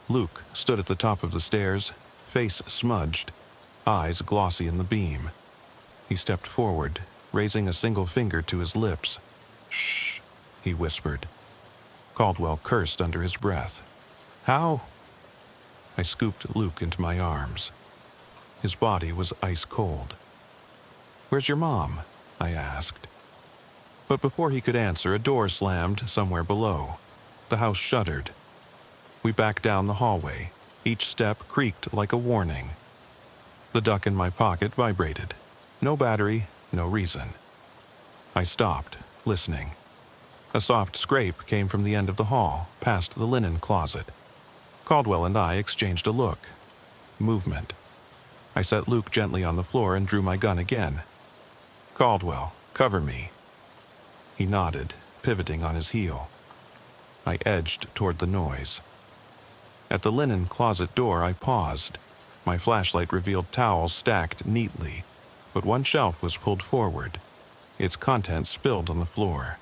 Luke stood at the top of the stairs, face smudged, eyes glossy in the beam. He stepped forward, raising a single finger to his lips. "Shh," he whispered. Caldwell cursed under his breath. "How?" I scooped Luke into my arms. His body was ice cold. "Where's your mom?" I asked. But before he could answer, a door slammed somewhere below. The house shuddered. We backed down the hallway. Each step creaked like a warning. The duck in my pocket vibrated. No battery, no reason. I stopped, listening. A soft scrape came from the end of the hall, past the linen closet. Caldwell and I exchanged a look. Movement. I set Luke gently on the floor and drew my gun again. "Caldwell, cover me." He nodded, pivoting on his heel. I edged toward the noise. At the linen closet door, I paused. My flashlight revealed towels stacked neatly, but one shelf was pulled forward. Its contents spilled on the floor.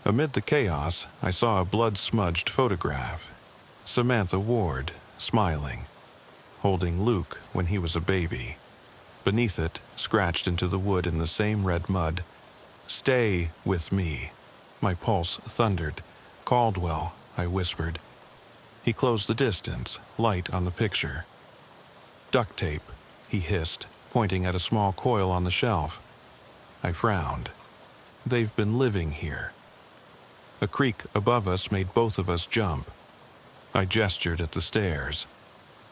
Amid the chaos, I saw a blood-smudged photograph. Samantha Ward, smiling, holding Luke when he was a baby. Beneath it, scratched into the wood in the same red mud, "Stay with me." My pulse thundered. "Caldwell," I whispered. He closed the distance, light on the picture. "Duct tape," he hissed, pointing at a small coil on the shelf. I frowned. They've been living here. A creak above us made both of us jump. I gestured at the stairs.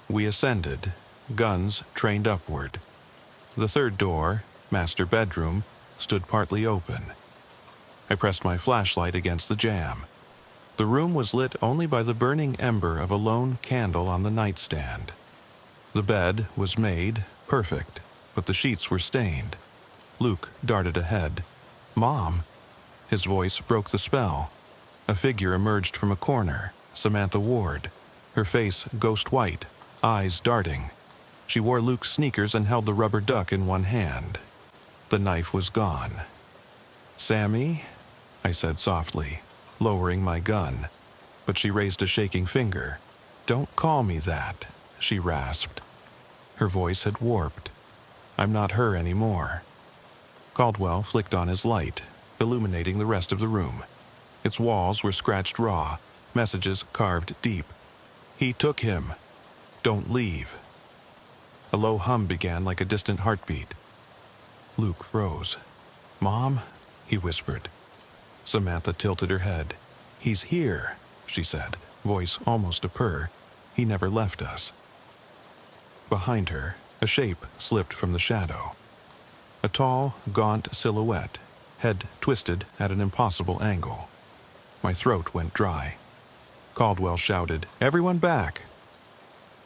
We ascended, guns trained upward. The third door, master bedroom, stood partly open. I pressed my flashlight against the jamb. The room was lit only by the burning ember of a lone candle on the nightstand. The bed was made, perfect, but the sheets were stained. Luke darted ahead. "Mom!" His voice broke the spell. A figure emerged from a corner, Samantha Ward, her face ghost white, eyes darting. She wore Luke's sneakers and held the rubber duck in one hand. The knife was gone. "Sammy?" I said softly, lowering my gun, but she raised a shaking finger. "Don't call me that," she rasped. Her voice had warped. "I'm not her anymore." Caldwell flicked on his light, illuminating the rest of the room. Its walls were scratched raw, messages carved deep. "He took him. Don't leave." A low hum began like a distant heartbeat. Luke froze. "Mom?" he whispered. Samantha tilted her head. "He's here," she said, voice almost a purr. "He never left us." Behind her, a shape slipped from the shadow. A tall, gaunt silhouette, head twisted at an impossible angle. My throat went dry. Caldwell shouted, "Everyone back!"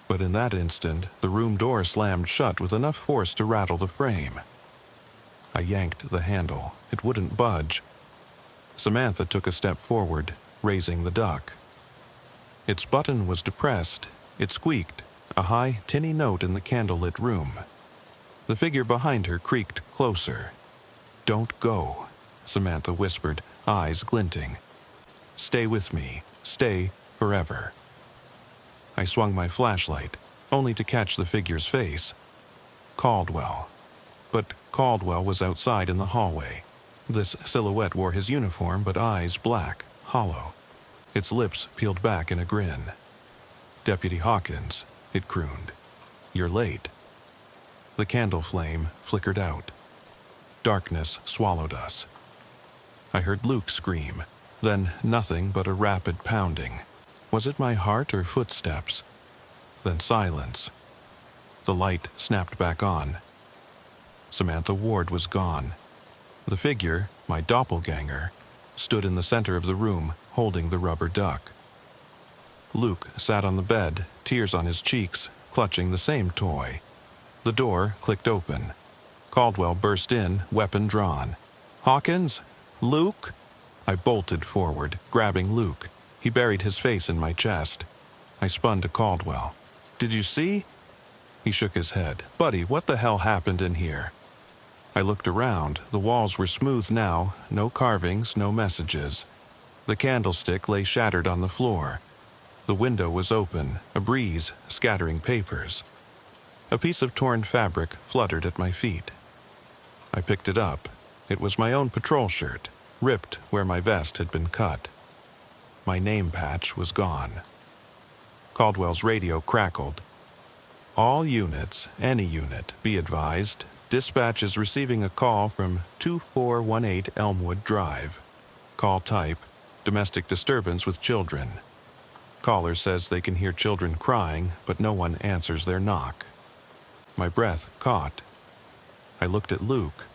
But in that instant, the room door slammed shut with enough force to rattle the frame. I yanked the handle. It wouldn't budge. Samantha took a step forward, raising the duck. Its button was depressed. It squeaked, a high, tinny note in the candlelit room. The figure behind her creaked closer. "Don't go," Samantha whispered, eyes glinting. "Stay with me. Stay forever." I swung my flashlight, only to catch the figure's face. Caldwell. But Caldwell was outside in the hallway. This silhouette wore his uniform, but eyes black, hollow. Its lips peeled back in a grin. "Deputy Hawkins," it crooned. "You're late." The candle flame flickered out. Darkness swallowed us. I heard Luke scream, then nothing but a rapid pounding. Was it my heart or footsteps? Then silence. The light snapped back on. Samantha Ward was gone. The figure, my doppelganger, stood in the center of the room, holding the rubber duck. Luke sat on the bed, tears on his cheeks, clutching the same toy. The door clicked open. Caldwell burst in, weapon drawn. "Hawkins? Luke?" I bolted forward, grabbing Luke. He buried his face in my chest. I spun to Caldwell. "Did you see?" He shook his head. "Buddy, what the hell happened in here?" I looked around. The walls were smooth now, no carvings, no messages. The candlestick lay shattered on the floor. The window was open, a breeze scattering papers. A piece of torn fabric fluttered at my feet. I picked it up. It was my own patrol shirt, ripped where my vest had been cut. My name patch was gone. Caldwell's radio crackled. "All units, any unit, be advised. Dispatch is receiving a call from 2418 Elmwood Drive. Call type, domestic disturbance with children. Caller says they can hear children crying, but no one answers their knock." My breath caught. I looked at Luke.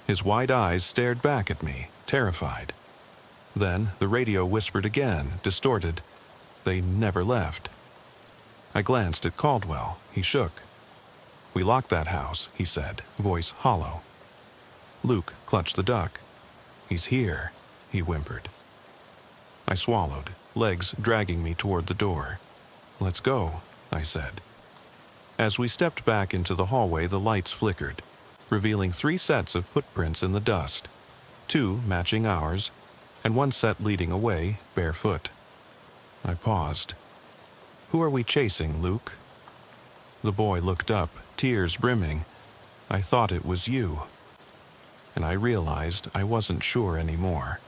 His wide eyes stared back at me, terrified. Then the radio whispered again, distorted. "They never left." I glanced at Caldwell. He shook. "We locked that house," he said, voice hollow. Luke clutched the duck. "He's here," he whimpered. I swallowed, legs dragging me toward the door. "Let's go," I said. As we stepped back into the hallway, the lights flickered, revealing 3 sets of footprints in the dust. 2 matching ours, and one set leading away, barefoot. I paused. "Who are we chasing, Luke?" The boy looked up, tears brimming. "I thought it was you." And I realized I wasn't sure anymore.